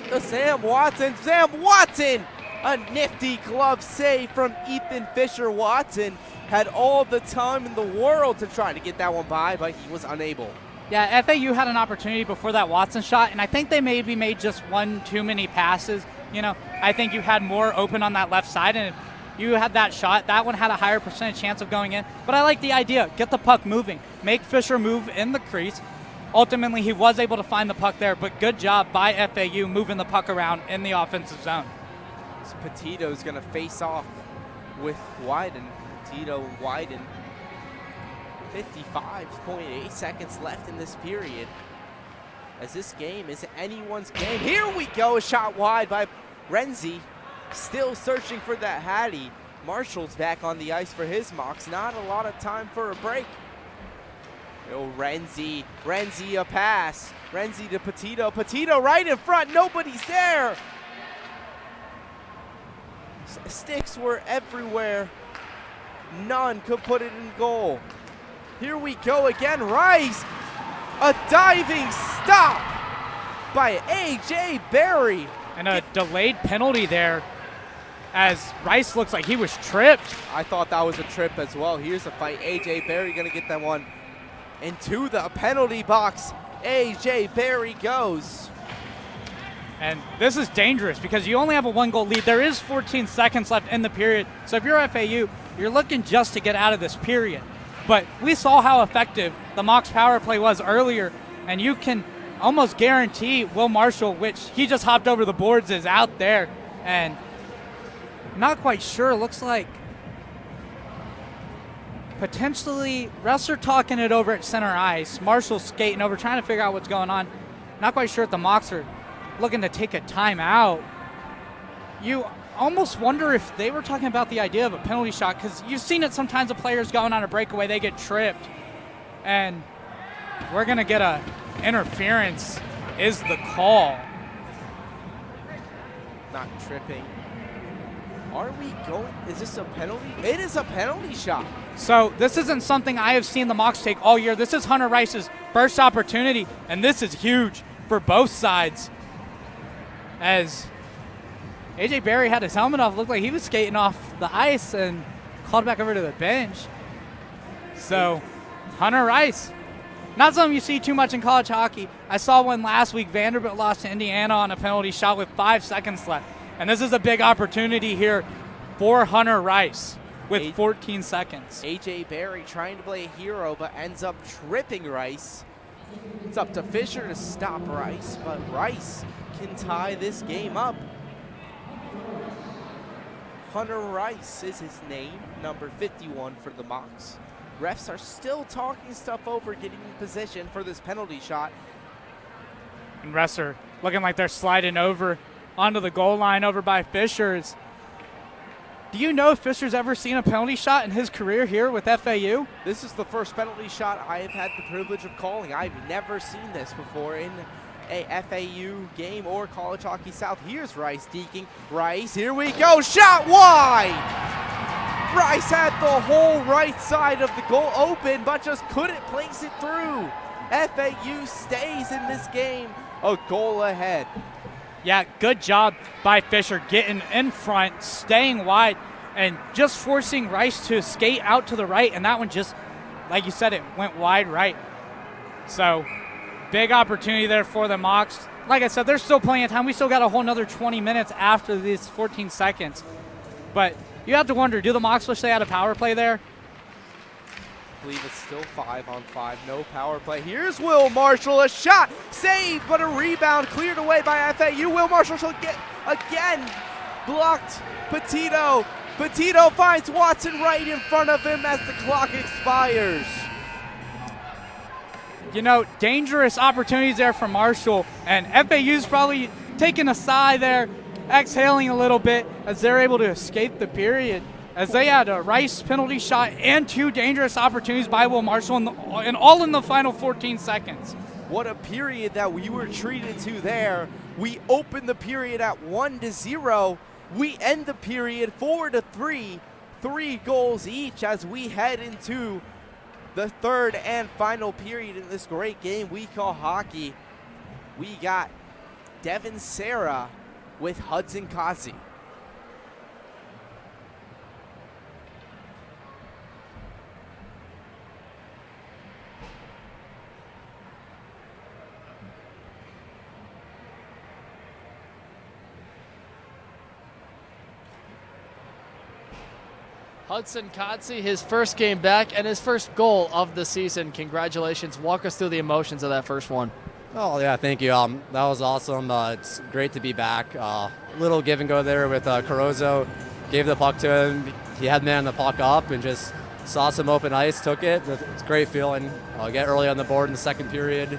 To Sam Watson. Sam Watson! A nifty glove save from Ethan Fisher. Watson had all the time in the world to try to get that one by, but he was unable. Yeah, FAU had an opportunity before that Watson shot, and I think they maybe made just one too many passes. You know, I think you had more open on that left side, and you had that shot. That one had a higher percentage chance of going in. But I like the idea. Get the puck moving. Make Fisher move in the crease. Ultimately, he was able to find the puck there, but good job by FAU moving the puck around in the offensive zone. Petito's going to face off with Wyden. Petito and Wyden. 55.8 seconds left in this period. As this game is anyone's game. Here we go. A shot wide by Renzi. Still searching for that Hattie. Marshall's back on the ice for his Mocs. Not a lot of time for a break. Oh, Renzi a pass. Renzi to Petito. Petito right in front. Nobody's there. Sticks were everywhere. None could put it in goal. Here we go again. Rice. A diving stop by A.J. Berry. And a delayed penalty there as Rice looks like he was tripped. I thought that was a trip as well. Here's a fight. A.J. Berry going to get that one into the penalty box. A.J. Berry goes. And this is dangerous because you only have a 1-goal lead. There is 14 seconds left in the period. So if you're FAU, you're looking just to get out of this period. But we saw how effective the Mocs power play was earlier, and you can almost guarantee Will Marshall, which he just hopped over the boards, is out there. And not quite sure. Looks like potentially Resser talking it over at center ice. Marshall skating over, trying to figure out what's going on. Not quite sure if the Mocs are looking to take a timeout. You almost wonder if they were talking about the idea of a penalty shot, because you've seen it sometimes the players going on a breakaway, they get tripped. And we're going to get a interference is the call. Not tripping. Are we going? Is this a penalty? It is a penalty shot. So this isn't something I have seen the Mocs take all year. This is Hunter Rice's first opportunity, and this is huge for both sides. As A.J. Berry had his helmet off, looked like he was skating off the ice and called back over to the bench. So Hunter Rice, not something you see too much in college hockey. I saw one last week. Vanderbilt lost to Indiana on a penalty shot with 5 seconds left. And this is a big opportunity here for Hunter Rice. with 14 seconds. AJ Berry trying to play a hero, but ends up tripping Rice. It's up to Fisher to stop Rice, but Rice can tie this game up. Hunter Rice is his name, number 51 for the Mocs. Refs are still talking stuff over, getting in position for this penalty shot. And refs are looking like they're sliding over onto the goal line over by Fisher's. Do you know if Fisher's ever seen a penalty shot in his career here with FAU? This is the first penalty shot I have had the privilege of calling. I've never seen this before in a FAU game or College Hockey South. Here's Rice deking. Rice, here we go, shot wide! Rice had the whole right side of the goal open, but just couldn't place it through. FAU stays in this game a goal ahead. Yeah, good job by Fisher getting in front, staying wide, and just forcing Rice to skate out to the right, and that one just, like you said, it went wide right. So, big opportunity there for the Mocs. Like I said, there's still plenty of time. We still got a whole another 20 minutes after these 14 seconds. But you have to wonder, do the Mocs wish they had a power play there? I believe it's still 5-on-5, no power play. Here's Will Marshall, a shot, saved, but a rebound cleared away by FAU. Will Marshall shall get again blocked. Petito finds Watson right in front of him as the clock expires. You know, dangerous opportunities there for Marshall, and FAU's probably taking a sigh there, exhaling a little bit as they're able to escape the period, as they had a Rice penalty shot and two dangerous opportunities by Will Marshall, and all in the final 14 seconds. What a period that we were treated to there. We open the period at 1-0. We end the period 4-3, 3 goals each as we head into the third and final period in this great game we call hockey. We got Devin Serra with Hudson Kazi. Hudson Kotze, his first game back and his first goal of the season. Congratulations. Walk us through the emotions of that first one. Oh, yeah, thank you. That was awesome. It's great to be back. Little give and go there with Carozzo. Gave the puck to him. He had man the puck up and just saw some open ice, took it. It's a great feeling. Get early on the board in the second period.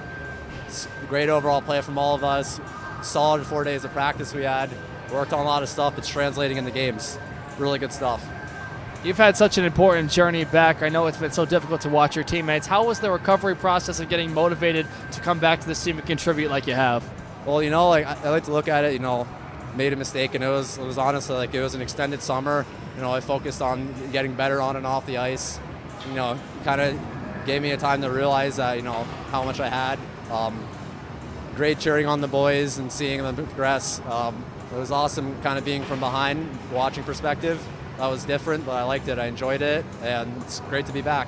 It's great overall play from all of us. Solid 4 days of practice we had. Worked on a lot of stuff. It's translating in the games. Really good stuff. You've had such an important journey back. I know it's been so difficult to watch your teammates. How was the recovery process of getting motivated to come back to this team and contribute like you have? Well, you know, like I like to look at it, you know, made a mistake, and it was honestly like it was an extended summer. You know, I focused on getting better on and off the ice. You know, kind of gave me a time to realize that, you know, how much I had. Great cheering on the boys and seeing them progress. It was awesome kind of being from behind, watching perspective. That was different, but I liked it. I enjoyed it, and it's great to be back.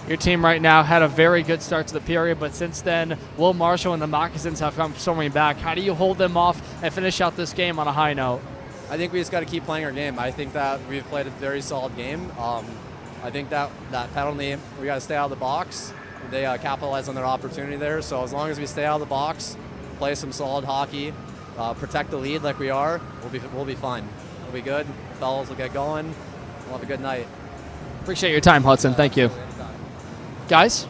Your team right now had a very good start to the period, but since then, Will Marshall and the Moccasins have come storming back. How do you hold them off and finish out this game on a high note? I think we just got to keep playing our game. I think that we've played a very solid game. I think that penalty, we got to stay out of the box. They capitalized on their opportunity there, so as long as we stay out of the box, play some solid hockey, protect the lead like we are, we'll be fine. We'll be good. Fellas will get going. We'll have a good night. Appreciate your time, Hudson. Thank you. Guys?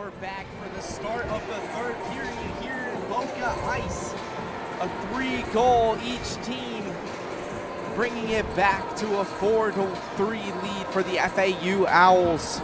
We're back for the start of the third period here in Boca Ice. A 3-goal each team, bringing it back to a 4-3 lead for the FAU Owls.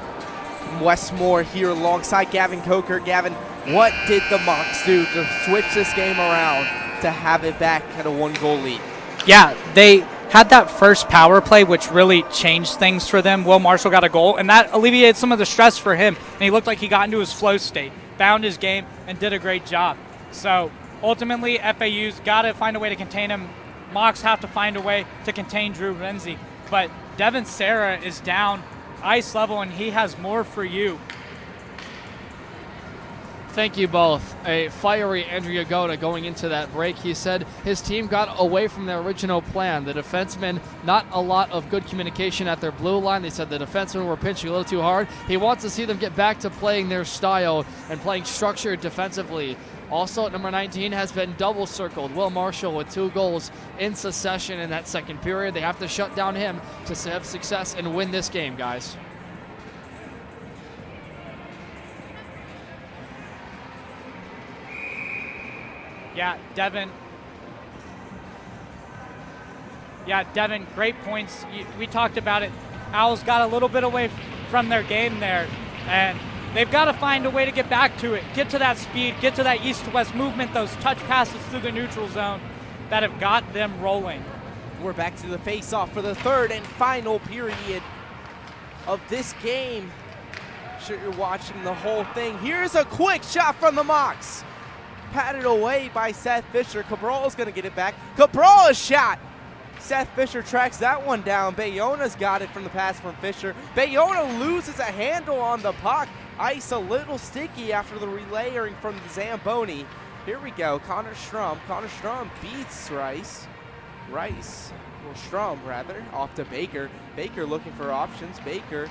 Wes Moore here alongside Gavin Coker. Gavin, what did the Mocs do to switch this game around to have it back at a 1-goal lead? Yeah, they had that first power play, which really changed things for them. Will Marshall got a goal, and that alleviated some of the stress for him. And he looked like he got into his flow state, found his game, and did a great job. So ultimately, FAU's got to find a way to contain him. Mocs have to find a way to contain Drew Renzi. But Devin Serra is down ice level, and he has more for you. Thank you both. A fiery Andrea Goda going into that break. He said his team got away from their original plan. The defensemen, not a lot of good communication at their blue line. They said the defensemen were pinching a little too hard. He wants to see them get back to playing their style and playing structured defensively. Also, number 19 has been double circled. Will Marshall with 2 goals in succession in that second period. They have to shut down him to have success and win this game, guys. Yeah, Devin, great points. We talked about it. Owls got a little bit away from their game there, and they've got to find a way to get back to it, get to that speed, get to that east-to-west movement, those touch passes through the neutral zone that have got them rolling. We're back to the face-off for the third and final period of this game. Sure you're watching the whole thing. Here's a quick shot from the Mocs. Patted away by Seth Fisher. Cabral's going to get it back. Cabral is shot. Seth Fisher tracks that one down. Bayona's got it from the pass from Fisher. Bayona loses a handle on the puck. Ice a little sticky after the relayering from the Zamboni. Here we go. Connor Strum. Connor Strum beats Rice. Or Strum, rather. Off to Baker. Baker looking for options. Baker.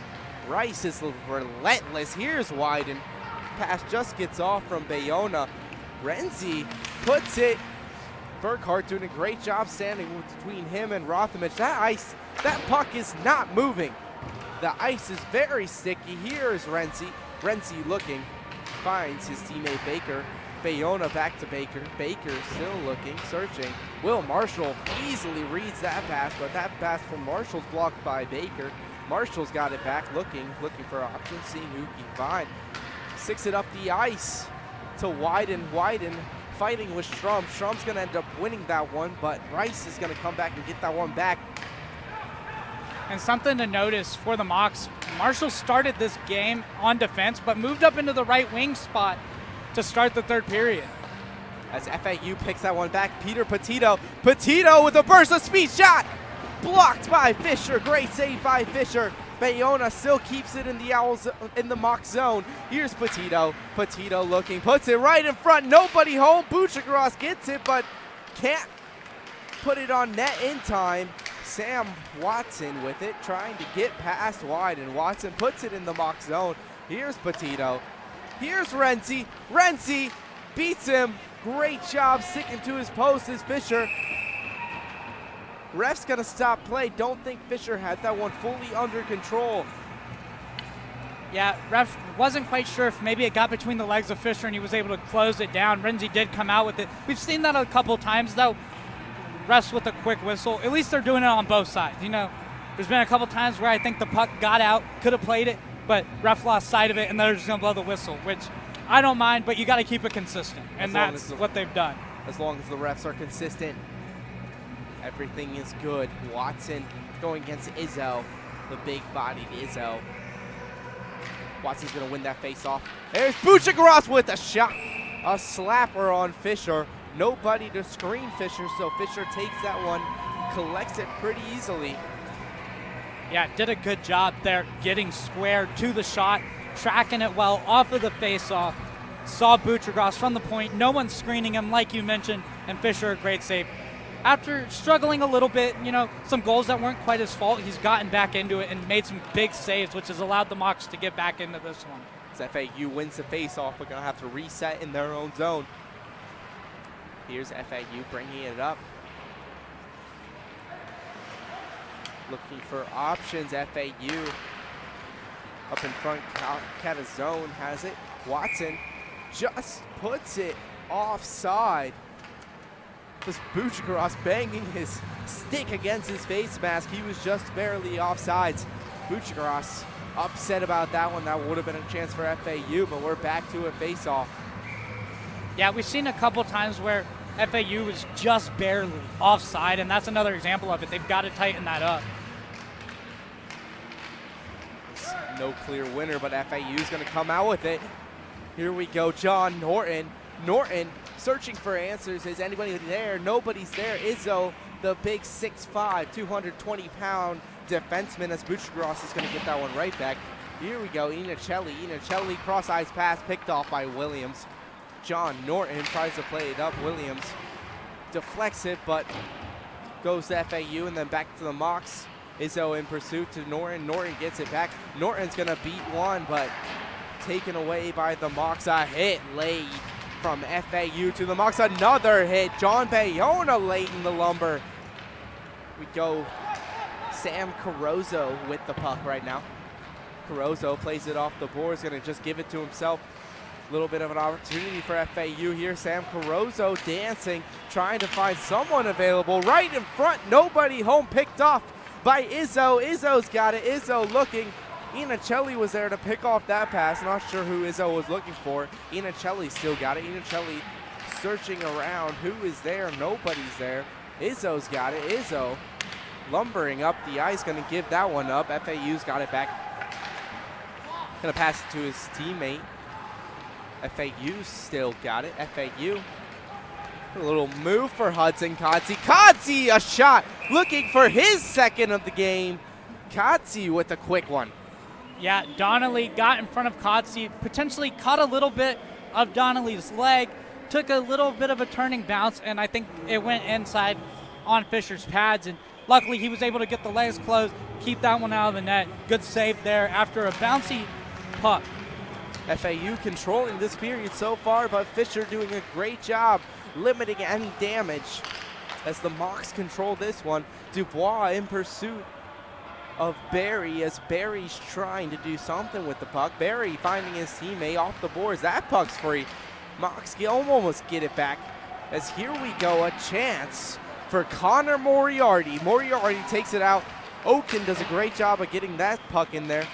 Rice is relentless. Here's Wyden. Pass just gets off from Bayona. Renzi puts it. Burkhart doing a great job standing between him and Rothamich. That puck is not moving. The ice is very sticky. Here is Renzi. Renzi looking, finds his teammate Baker. Bayona back to Baker. Baker still looking, searching. Will Marshall easily reads that pass, but that pass from Marshall's blocked by Baker. Marshall's got it back, looking for options, seeing who he can find. Sticks it up the ice to Wyden. Wyden fighting with Strum. Strum's going to end up winning that one, but Rice is going to come back and get that one back. And something to notice for the Mocs, Marshall started this game on defense, but moved up into the right wing spot to start the third period. As FAU picks that one back, Peter Petito. Petito with a burst of speed shot! Blocked by Fisher. Great save by Fisher. Bayona still keeps it in the Owls in the Mock zone. Here's Petito. Petito looking, puts it right in front. Nobody home. Bouchagras gets it, but can't put it on net in time. Sam Watson with it, trying to get past Wyden. Watson puts it in the Mock zone. Here's Petito. Here's Renzi. Renzi beats him. Great job sticking to his post as Fisher. Ref's gonna stop play. Don't think Fisher had that one fully under control. Yeah, ref wasn't quite sure if maybe it got between the legs of Fisher and he was able to close it down. Renzi did come out with it. We've seen that a couple times though. Refs with a quick whistle. At least they're doing it on both sides. You know, there's been a couple times where I think the puck got out, could have played it, but ref lost sight of it and they're just gonna blow the whistle, which I don't mind, but you got to keep it consistent, and that's what they've done. As long as the refs are consistent, everything is good. Watson going against Izzo, the big-bodied Izzo. Watson's going to win that face-off. There's Bouchagras with a shot. A slapper on Fisher. Nobody to screen Fisher, so Fisher takes that one, collects it pretty easily. Yeah, did a good job there getting squared to the shot, tracking it well off of the face-off. Saw Bouchagras from the point. No one screening him, like you mentioned, and Fisher, a great save. After struggling a little bit, you know, some goals that weren't quite his fault, he's gotten back into it and made some big saves, which has allowed the Mocs to get back into this one. As FAU wins the face-off, we're going to have to reset in their own zone. Here's FAU bringing it up. Looking for options, FAU. Up in front, Catazone has it. Watson just puts it offside. Was Buchgras banging his stick against his face mask. He was just barely offsides. Buchgras upset about that one. That would have been a chance for FAU, but we're back to a face-off. Yeah, we've seen a couple times where FAU was just barely offside, and that's another example of it. They've got to tighten that up. No clear winner, but FAU's going to come out with it. Here we go, John Norton. Norton searching for answers. Is anybody there? Nobody's there. Izzo, the big 6'5", 220-pound defenseman, as Buchgras is going to get that one right back. Here we go, Inicelli. Inicelli, cross-eyes pass, picked off by Williams. John Norton tries to play it up. Williams deflects it, but goes to FAU and then back to the Mocs. Izzo in pursuit to Norton. Norton gets it back. Norton's going to beat one, but taken away by the Mocs. A hit laid from FAU to the Mocs. Another hit. John Bayona late in the lumber. We go Sam Carozzo with the puck right now. Carozzo plays it off the boards, going to just give it to himself. A little bit of an opportunity for FAU here. Sam Carozzo dancing, trying to find someone available. Right in front, nobody home, picked off by Izzo. Izzo's got it. Izzo looking. Inicelli was there to pick off that pass. Not sure who Izzo was looking for. Inicelli still got it. Inicelli searching around. Who is there? Nobody's there. Izzo's got it. Izzo lumbering up the ice. Going to give that one up. FAU's got it back. Going to pass it to his teammate. FAU still got it. FAU. A little move for Hudson Kotze. Kotze, a shot. Looking for his second of the game. Kotze with a quick one. Yeah, Donnelly got in front of Kotze, potentially caught a little bit of Donnelly's leg, took a little bit of a turning bounce, and I think it went inside on Fisher's pads. And luckily, he was able to get the legs closed, keep that one out of the net. Good save there after a bouncy puck. FAU controlling this period so far, but Fisher doing a great job limiting any damage as the Mocs control this one. Dubois in pursuit of Barry as Barry's trying to do something with the puck. Barry finding his teammate off the boards. That puck's free. Mocs almost get it back as here we go, a chance for Connor Moriarty. Moriarty takes it out. Oaken does a great job of getting that puck in there.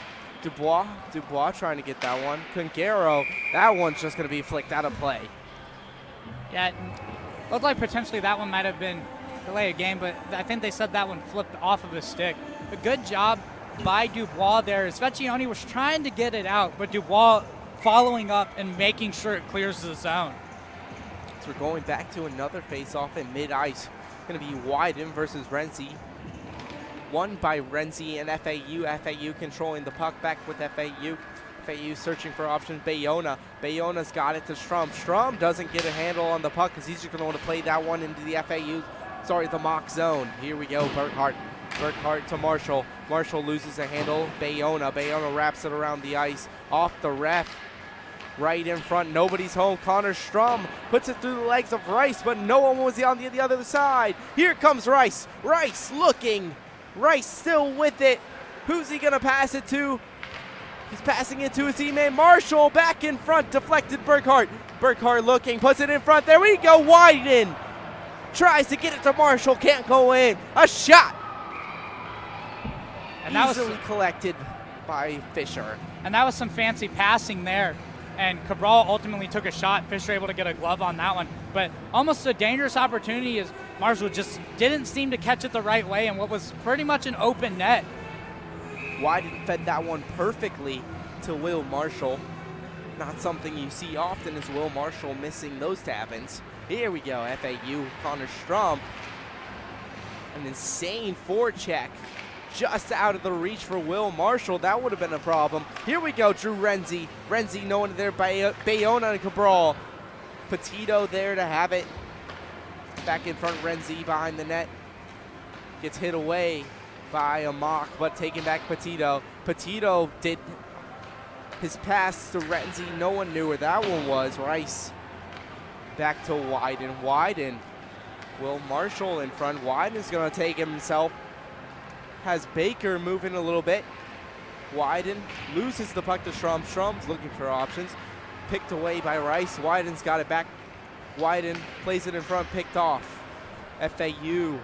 Dubois trying to get that one. Congaro, that one's just going to be flicked out of play. Yeah, it looked like potentially that one might have been delay a game, but I think they said that one flipped off of his stick. A good job by Dubois there. Svecchioni was trying to get it out, but Dubois following up and making sure it clears the zone. So we're going back to another face-off in mid-ice. Going to be Wyden versus Renzi. Won by Renzi and FAU. FAU controlling the puck back with FAU. FAU searching for options. Bayona's got it to Strum. Strum doesn't get a handle on the puck because he's just going to want to play that one into the the Mock zone. Here we go, Burkhart to Marshall. Marshall loses a handle. Bayona wraps it around the ice. Off the ref. Right in front. Nobody's home. Connor Strum puts it through the legs of Rice, but no one was on the other side. Here comes Rice. Rice looking. Rice still with it. Who's he going to pass it to? He's passing it to his teammate Marshall. Back in front. Deflected Burkhart. Burkhart looking. Puts it in front. There we go. Wyden tries to get it to Marshall. Can't go in. A shot. And that easily collected by Fisher. And that was some fancy passing there. And Cabral ultimately took a shot. Fisher able to get a glove on that one. But almost a dangerous opportunity as Marshall just didn't seem to catch it the right way in what was pretty much an open net. Wyden fed that one perfectly to Will Marshall. Not something you see often is Will Marshall missing those tap-ins. Here we go, FAU, Connor Strum. An insane forecheck. Just out of the reach for Will Marshall. That would have been a problem. Here we go, Drew Renzi. Renzi knowing there by Bayona and Cabral. Petito there to have it. Back in front, Renzi behind the net. Gets hit away by a Mock, but taking back Petito. Petito did his pass to Renzi. No one knew where that one was. Rice back to Wyden. Wyden. Will Marshall in front. Wyden's going to take him himself. Has Baker moving a little bit. Wyden loses the puck to Strum. Strum's looking for options. Picked away by Rice. Wyden's got it back. Wyden plays it in front, picked off. FAU,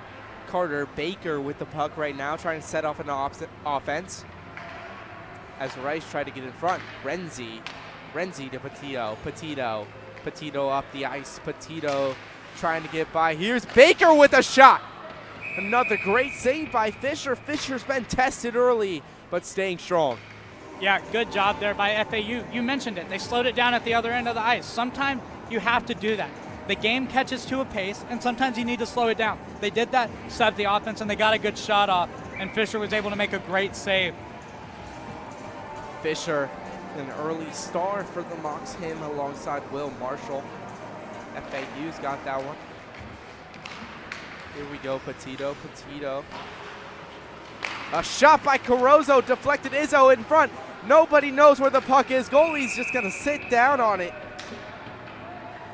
Carter Baker with the puck right now, trying to set off an offense. As Rice tried to get in front. Renzi to Petito. Petito up the ice. Petito trying to get by. Here's Baker with a shot. Another great save by Fisher. Fisher's been tested early, but staying strong. Yeah, good job there by FAU. You mentioned it. They slowed it down at the other end of the ice. Sometimes you have to do that. The game catches to a pace, and sometimes you need to slow it down. They did that, set the offense, and they got a good shot off, and Fisher was able to make a great save. Fisher, an early star for the Mocs, him alongside Will Marshall. FAU's got that one. Here we go, Petito. A shot by Carozzo, deflected Izzo in front. Nobody knows where the puck is. Goalie's just gonna sit down on it.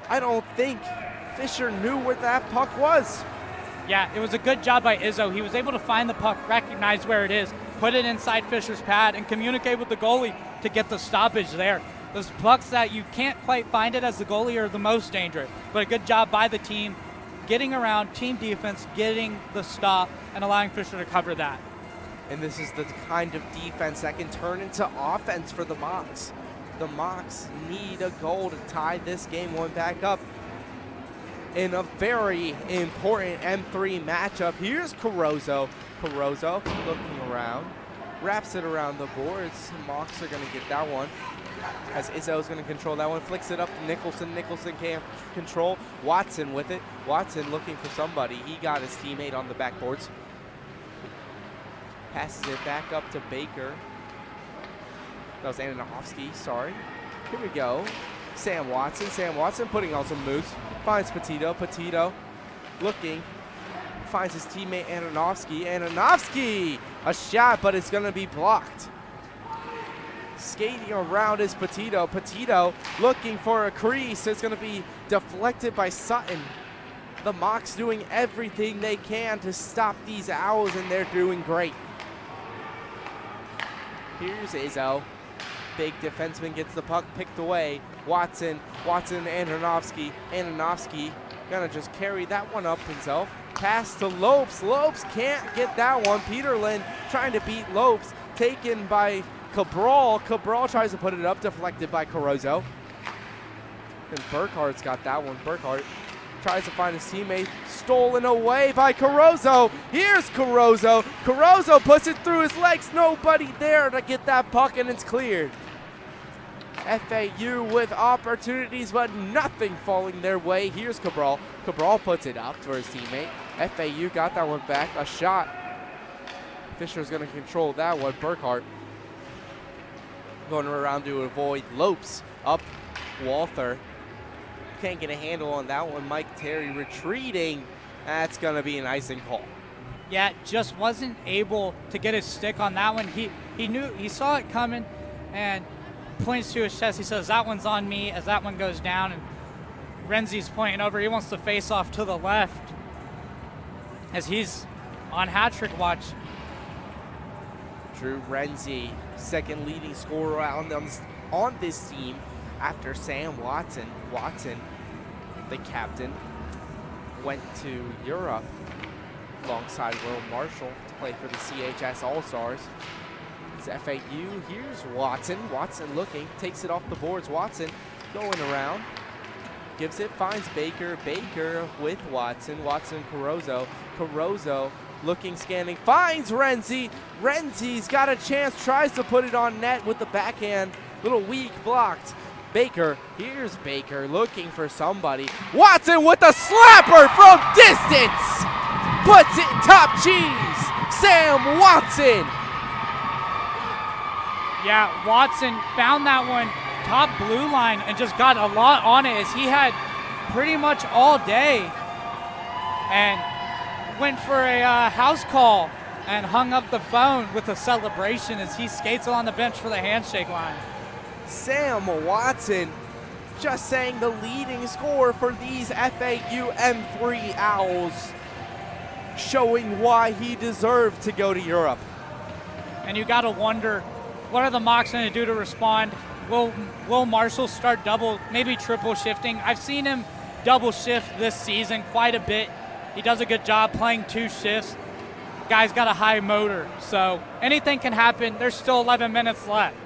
I don't think Fisher knew where that puck was. Yeah, it was a good job by Izzo. He was able to find the puck, recognize where it is, put it inside Fisher's pad, and communicate with the goalie to get the stoppage there. Those pucks that you can't quite find it as the goalie are the most dangerous. But a good job by the team, getting around, team defense, getting the stop, and allowing Fisher to cover that. And this is the kind of defense that can turn into offense for the Mocs. The Mocs need a goal to tie this game one back up in a very important M3 matchup. Here's Carozzo. Carozzo looking around, wraps it around the boards. The Mocs are going to get that one. As Izzo's going to control that one, flicks it up to Nicholson. Nicholson can't control. Watson with it. Watson looking for somebody. He got his teammate on the backboards. Passes it back up to Baker. That was Ananovsky, sorry. Here we go. Sam Watson. Sam Watson putting on some moves. Finds Petito. Petito looking. Finds his teammate Ananovsky. Ananovsky! A shot, but it's going to be blocked. Skating around is Petito. Petito looking for a crease. It's going to be deflected by Sutton. The Mocs doing everything they can to stop these Owls, and they're doing great. Here's Izzo. Big defenseman gets the puck picked away. Watson, Ananovsky. Ananovsky gonna just carry that one up himself. Pass to Lopes. Lopes can't get that one. Peterlin trying to beat Lopes. Taken by Cabral. Cabral tries to put it up, deflected by Carozzo. And Burkhart's got that one. Burkhart tries to find his teammate. Stolen away by Carozzo. Here's Carozzo. Carozzo puts it through his legs. Nobody there to get that puck, and it's cleared. FAU with opportunities, but nothing falling their way. Here's Cabral. Cabral puts it up for his teammate. FAU got that one back. A shot. Fisher's going to control that one. Burkhart going around to avoid Lopes. Up Walther. Can't get a handle on that one. Mike Terry retreating. That's going to be an icing call. Yeah, just wasn't able to get his stick on that one. He knew, he saw it coming and points to his chest. He says, that one's on me, as that one goes down. And Renzi's pointing over. He wants to face off to the left as he's on hat-trick watch. Drew Renzi, second leading scorer on this team after Sam Watson. Watson, the captain, went to Europe alongside Will Marshall to play for the CHS All-Stars. It's FAU. Here's Watson. Watson looking, takes it off the boards. Watson going around, gives it, finds Baker. Baker with Watson. Watson, Carozzo. Carozzo looking, scanning, finds Renzi. Renzi's got a chance, tries to put it on net with the backhand. Little weak, blocked. Baker, here's Baker looking for somebody. Watson with a slapper from distance. Puts it top cheese. Sam Watson. Yeah, Watson found that one top blue line and just got a lot on it, as he had pretty much all day, and went for a house call and hung up the phone with a celebration as he skates on the bench for the handshake line. Sam Watson just saying the leading scorer for these FAU M3 Owls, showing why he deserved to go to Europe. And you got to wonder, what are the Mocs going to do to respond? Will Marshall start double, maybe triple shifting? I've seen him double shift this season quite a bit. He does a good job playing 2 shifts. Guy's got a high motor, so anything can happen. There's still 11 minutes left.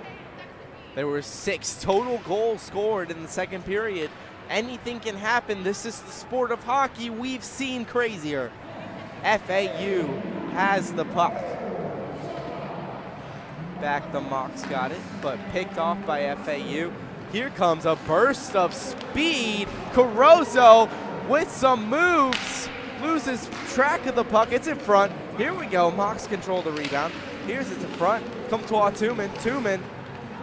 There were 6 total goals scored in the second period. Anything can happen. This is the sport of hockey. We've seen crazier. FAU has the puck. Back the Mocs got it, but picked off by FAU. Here comes a burst of speed. Caruso with some moves. Loses track of the puck. It's in front. Here we go. Mocs control the rebound. Here's it to front. Comtois Tuman.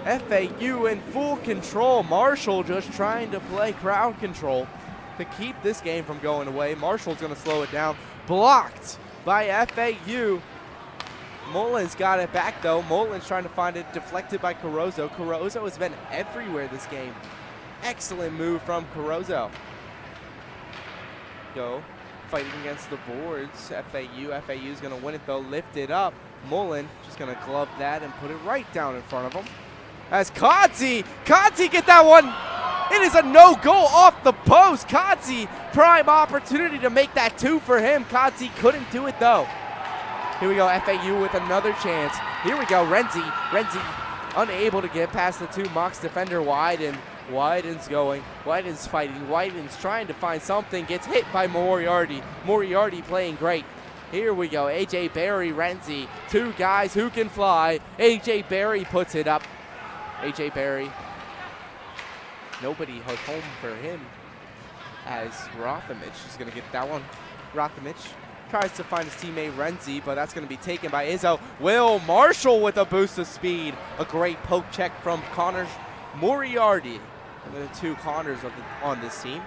FAU in full control. Marshall just trying to play crowd control to keep this game from going away. Marshall's going to slow it down. Blocked by FAU. Mullins got it back, though. Mullins trying to find it, deflected by Caruso. Caruso has been everywhere this game. Excellent move from Caruso. Go. Fighting against the boards. FAU's going to win it, though. Lift it up. Mullen just going to glove that and put it right down in front of him. As Kotze get that one. It is a no-goal off the post. Kotze, prime opportunity to make that 2 for him. Kotze couldn't do it, though. Here we go, FAU with another chance. Here we go, Renzi unable to get past the 2 Mocs defender. Wyden's going. Wyden's fighting. Wyden's trying to find something. Gets hit by Moriarty. Moriarty playing great. Here we go. A.J. Berry, Renzi. 2 guys who can fly. A.J. Berry puts it up. A.J. Berry. Nobody was home for him as Rothamich is going to get that one. Rothamich tries to find his teammate Renzi, but that's going to be taken by Izzo. Will Marshall with a boost of speed. A great poke check from Connor Moriarty. The 2 Connors on this team.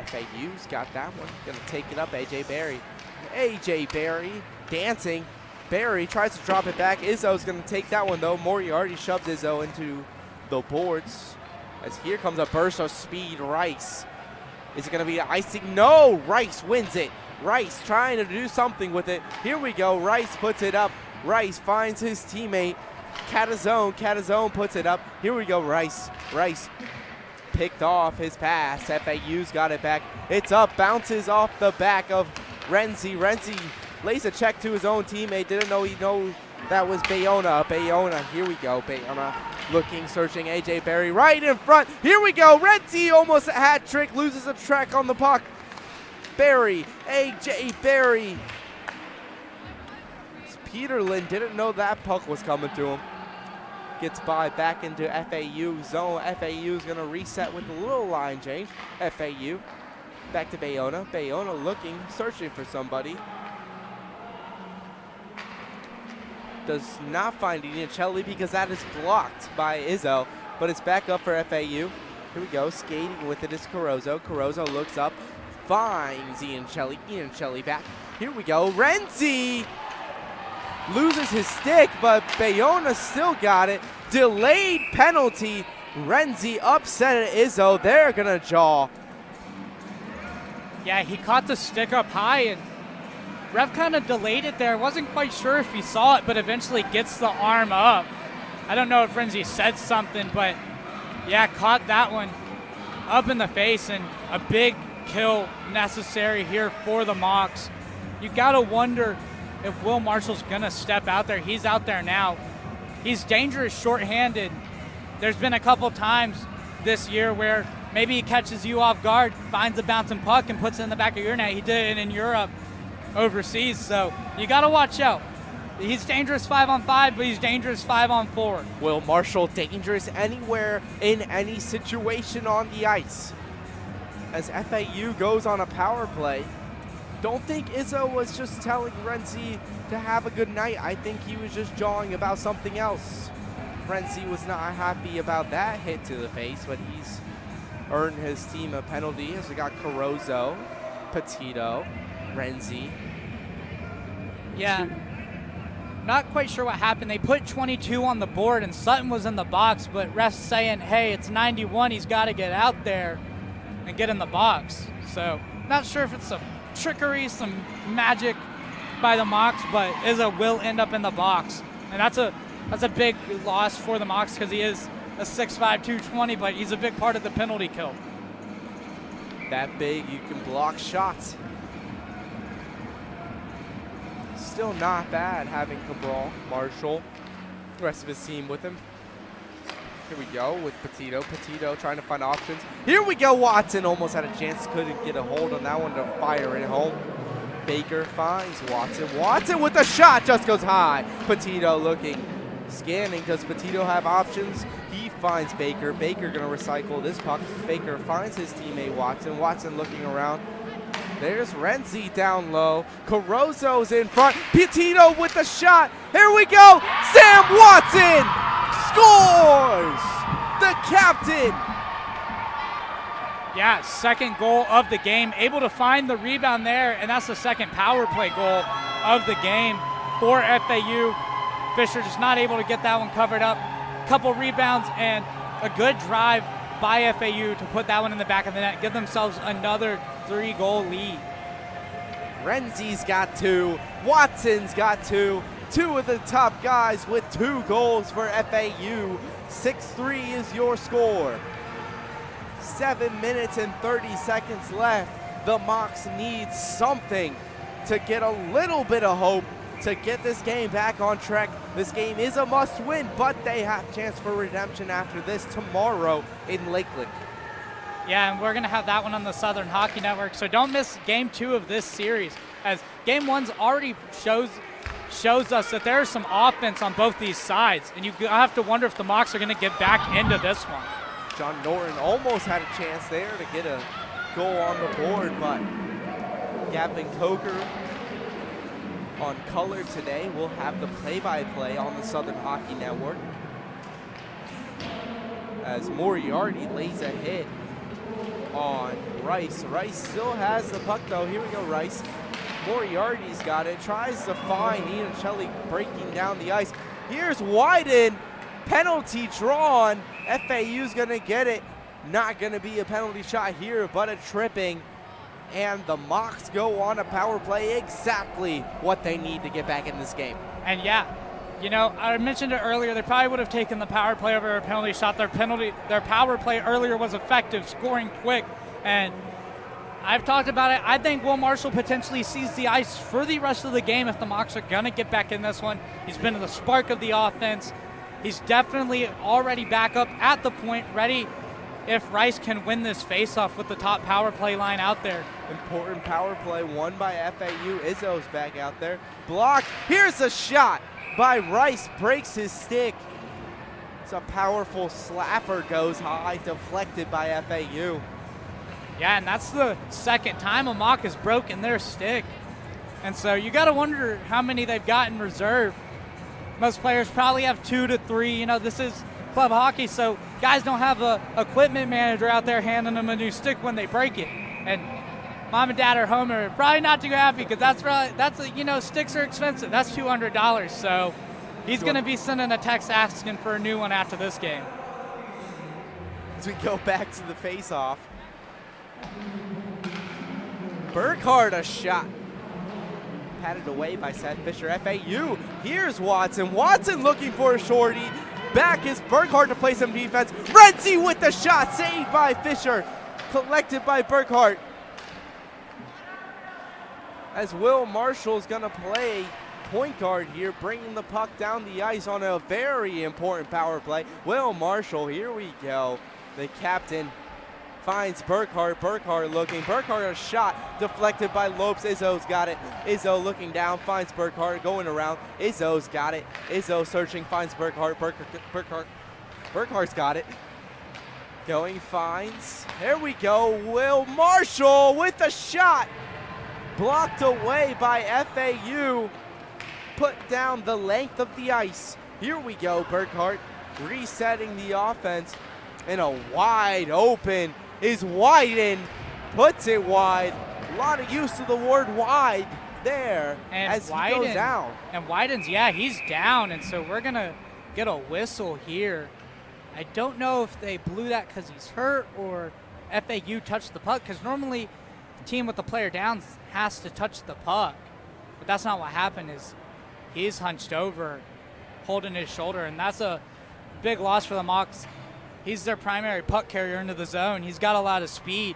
FAU's got that one. Gonna take it up, A.J. Berry. A.J. Berry dancing. Berry tries to drop it back. Izzo's gonna take that one, though. Moriarty shoves Izzo into the boards. As here comes a burst of speed. Rice. Is it gonna be icing? No! Rice wins it. Rice trying to do something with it. Here we go. Rice puts it up. Rice finds his teammate. Catazone puts it up. Here we go, Rice picked off his pass. FAU's got it back. It's up, bounces off the back of Renzi. Renzi lays a check to his own teammate. Didn't know that was Bayona. Here we go. Bayona looking, searching. A.J. Berry right in front. Here we go. Renzi almost a hat trick. Loses a track on the puck. Berry. A.J. Berry. Peterlin didn't know that puck was coming to him. Gets by back into FAU zone. FAU's going to reset with a little line change. FAU back to Bayona. Bayona looking, searching for somebody. Does not find Iancelli because that is blocked by Izzo. But it's back up for FAU. Here we go. Skating with it is Caruso. Caruso looks up, finds Iancelli. Iancelli back. Here we go. Renzi loses his stick, but Bayona still got it. Delayed penalty. Renzi upset Izzo. They're going to jaw. Yeah, he caught the stick up high, and ref kind of delayed it there. Wasn't quite sure if he saw it, but eventually gets the arm up. I don't know if Renzi said something, but yeah, caught that one up in the face, and a big kill necessary here for the Mocs. You got to wonder if Will Marshall's going to step out there. He's out there now. He's dangerous shorthanded. There's been a couple times this year where maybe he catches you off guard, finds a bouncing puck, and puts it in the back of your net. He did it in Europe, overseas, so you got to watch out. He's dangerous 5-on-5, but he's dangerous 5-on-4. Will Marshall dangerous anywhere in any situation on the ice. As FAU goes on a power play, don't think Izzo was just telling Renzi to have a good night. I think he was just jawing about something else. Renzi was not happy about that hit to the face, but he's earned his team a penalty as we got Caruso, Petito, Renzi. Yeah, not quite sure what happened. They put 22 on the board and Sutton was in the box, but refs saying, hey, it's 91, he's got to get out there and get in the box. So not sure if it's some trickery, some magic by the Mocs, but Izzo will end up in the box. And that's a That's a big loss for the Mocs because he is a 6'5", 220, but he's a big part of the penalty kill. That big, you can block shots. Still not bad having Cabral, Marshall, the rest of his team with him. Here we go with Petito. Petito trying to find options. Here we go, Watson almost had a chance, couldn't get a hold on that one to fire it home. Baker finds Watson. Watson with a shot, just goes high. Petito looking, scanning. Does Petito have options? He finds Baker. Baker gonna recycle this puck. Baker finds his teammate Watson. Watson looking around. There's Renzi down low. Caruso's in front. Petito with the shot. Here we go. Sam Watson scores! The captain. Yeah, second goal of the game. Able to find the rebound there, and that's the second power play goal of the game for FAU. Fisher just not able to get that one covered up. Couple rebounds and a good drive by FAU to put that one in the back of the net, give themselves another 3-goal lead. Renzi's got 2. Watson's got 2. 2 of the top guys with 2 goals for FAU. 6-3 is your score. 7 minutes and 30 seconds left. The Mocs need something to get a little bit of hope to get this game back on track. This game is a must-win, but they have a chance for redemption after this tomorrow in Lakeland. Yeah, and we're going to have that one on the Southern Hockey Network, so don't miss Game 2 of this series, as Game 1's already shows us that there's some offense on both these sides, and you have to wonder if the Mocs are going to get back into this one. John Norton almost had a chance there to get a goal on the board, but Gavin Coker on color today. We'll have the play-by-play on the Southern Hockey Network as Moriarty lays a hit on Rice. Rice still has the puck though. Here we go, Rice. Moriarty's got it, tries to find Ian Shelley breaking down the ice. Here's Wyden, penalty drawn. FAU's gonna get it. Not gonna be a penalty shot here, but a tripping. And the Mocs go on a power play, exactly what they need to get back in this game. And yeah, you know, I mentioned it earlier, they probably would have taken the power play over a penalty shot. Their power play earlier was effective, scoring quick. And I've talked about it. I think Will Marshall potentially sees the ice for the rest of the game if the Mocs are going to get back in this one. He's been the spark of the offense. He's definitely already back up at the point, ready if Rice can win this faceoff with the top power play line out there. Important power play won by FAU. Izzo's back out there. Blocked. Here's a shot by Rice. Breaks his stick. It's a powerful slapper. Goes high. Deflected by FAU. Yeah, and that's the second time a Moc has broken their stick. And so you got to wonder how many they've got in reserve. Most players probably have 2 to 3. You know, this is club hockey, so guys don't have a equipment manager out there handing them a new stick when they break it. And mom and dad are home are probably not too happy because sticks are expensive. That's $200. So he's going to be sending a text asking for a new one after this game. As we go back to the face-off. Burkhardt a shot. Patted away by Seth Fisher. FAU. Here's Watson. Watson looking for a shorty. Back is Burkhardt to play some defense. Renzi with the shot. Saved by Fisher. Collected by Burkhardt. As Will Marshall's going to play point guard here, bringing the puck down the ice on a very important power play. Will Marshall, here we go. The captain finds Burkhardt. Burkhardt looking. Burkhardt a shot deflected by Lopes. Izzo's got it. Izzo looking down, finds Burkhardt. Going around. Izzo's got it. Izzo searching, finds Burkhardt. Burkhardt's got it. Going, finds. There we go. Will Marshall with a shot. Blocked away by FAU. Put down the length of the ice. Here we go. Burkhardt resetting the offense. And a wide open is Wyden. Puts it wide. A lot of use of the word wide there and as he goes down. And Wyden's, yeah, he's down. And so we're going to get a whistle here. I don't know if they blew that because he's hurt or FAU touched the puck, because normally the team with the player down has to touch the puck. But that's not what happened. Is he's hunched over, holding his shoulder, and that's a big loss for the Mocs. He's their primary puck carrier into the zone. He's got a lot of speed,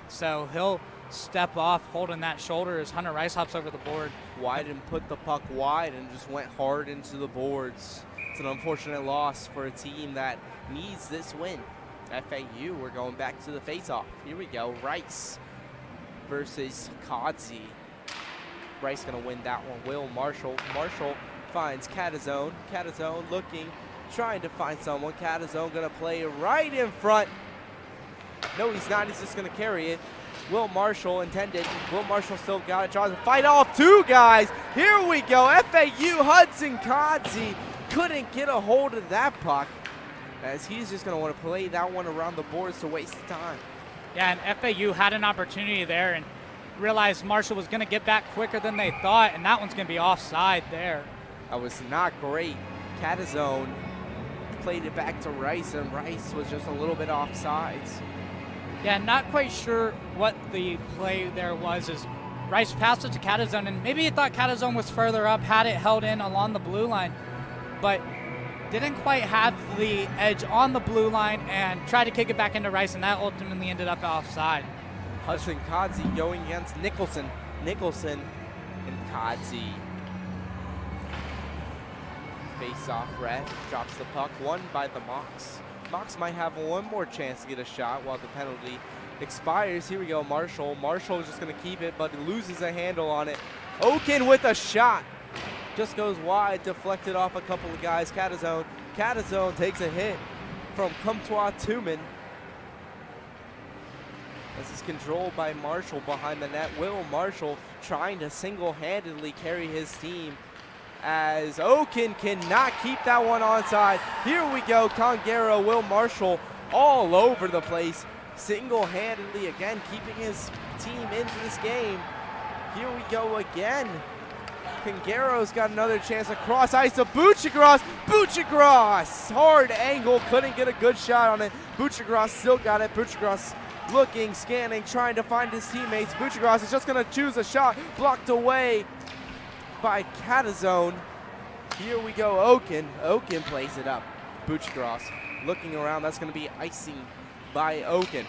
so he'll step off holding that shoulder as Hunter Rice hops over the board. Wyden put the puck wide and just went hard into the boards. It's an unfortunate loss for a team that needs this win. FAU, we're going back to the faceoff. Here we go, Rice versus Kodzi. Rice gonna win that one. Will Marshall finds Catazone. Catazone looking, trying to find someone. Catazone gonna play right in front. No, he's not, he's just gonna carry it. Will Marshall intended. Will Marshall still got it. Tries to fight off two guys. Here we go. FAU Hudson Kodzi couldn't get a hold of that puck, as he's just going to want to play that one around the boards to waste time. Yeah, and FAU had an opportunity there and realized Marshall was going to get back quicker than they thought, and that one's going to be offside there. That was not great. Catazone played it back to Rice, and Rice was just a little bit offsides. Yeah, not quite sure what the play there was, as Rice passed it to Catazone, and maybe he thought Catazone was further up, had it held in along the blue line, but didn't quite have the edge on the blue line and tried to kick it back into Rice, and that ultimately ended up offside. Hudson Kodzi going against Nicholson. Nicholson and Kodzi. Face-off ref drops the puck, won by the Mocs. Mocs might have one more chance to get a shot while the penalty expires. Here we go, Marshall. Marshall is just going to keep it, but loses a handle on it. Oken with a shot. Just goes wide, deflected off a couple of guys. Catazone. Catazone takes a hit from Comtois Tuman. This is controlled by Marshall behind the net. Will Marshall trying to single-handedly carry his team, as Oken cannot keep that one onside. Here we go, Congero, Will Marshall all over the place, single-handedly again keeping his team into this game. Here we go again. Congero's got another chance across ice to Buchagras. Buchagras, hard angle, couldn't get a good shot on it. Buchagras still got it. Buchagras looking, scanning, trying to find his teammates. Buchagras is just going to choose a shot, blocked away by Catazone. Here we go, Oken. Oken plays it up. Buchagras looking around. That's going to be icing by Oken.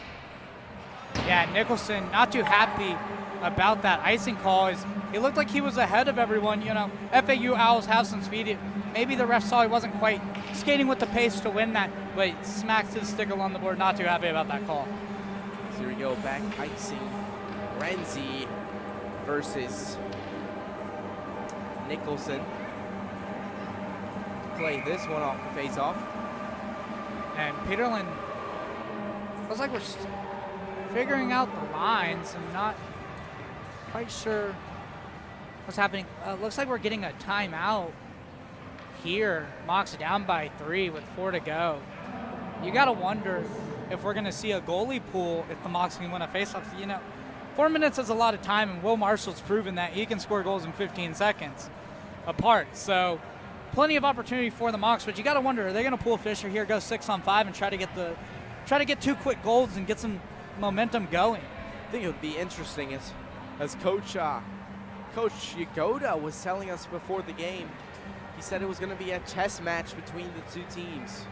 Yeah, Nicholson not too happy about that icing call. It looked like he was ahead of everyone. You know, FAU Owls have some speed. Maybe the ref saw he wasn't quite skating with the pace to win that, but smacks his stick along the board. Not too happy about that call. So here we go, back icing. Renzi versus Nicholson. Play this one off the face-off. And Peterland, looks like we're figuring out the lines and not quite sure what's happening. Looks like we're getting a timeout here. Mocs down by 3 with 4 to go. You got to wonder if we're going to see a goalie pool if the Mocs can win a faceoff. You know, 4 minutes is a lot of time, and Will Marshall's proven that he can score goals in 15 seconds apart. So plenty of opportunity for the Mocs, but you got to wonder, are they going to pull Fisher here, go 6-on-5, and try to get 2 quick goals and get some momentum going? I think it would be interesting as Coach Yagoda was telling us before the game. He said it was going to be a chess match between the two teams.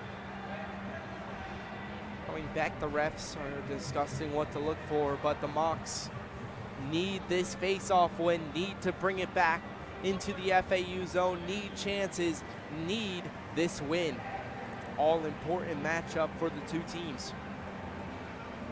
Going back, the refs are discussing what to look for, but the Mocs need this face-off win, need to bring it back into the FAU zone, need chances, need this win. All-important matchup for the two teams.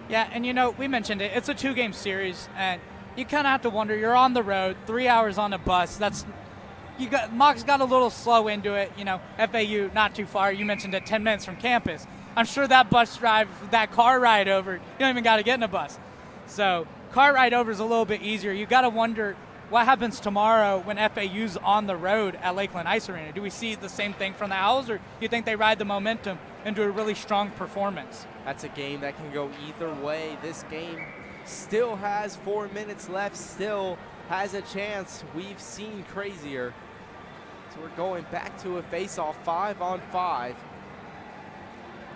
Yeah, and you know, we mentioned it. It's a 2-game series, and you kind of have to wonder. You're on the road, 3 hours on a bus. Mocs got a little slow into it. You know, FAU not too far. You mentioned it, 10 minutes from campus. I'm sure that bus drive, that car ride over, you don't even got to get in a bus. So car ride over is a little bit easier. You got to wonder what happens tomorrow when FAU's on the road at Lakeland Ice Arena. Do we see the same thing from the Owls, or do you think they ride the momentum into a really strong performance? That's a game that can go either way. This game still has 4 minutes left, still has a chance. We've seen crazier. So we're going back to a face-off 5-on-5.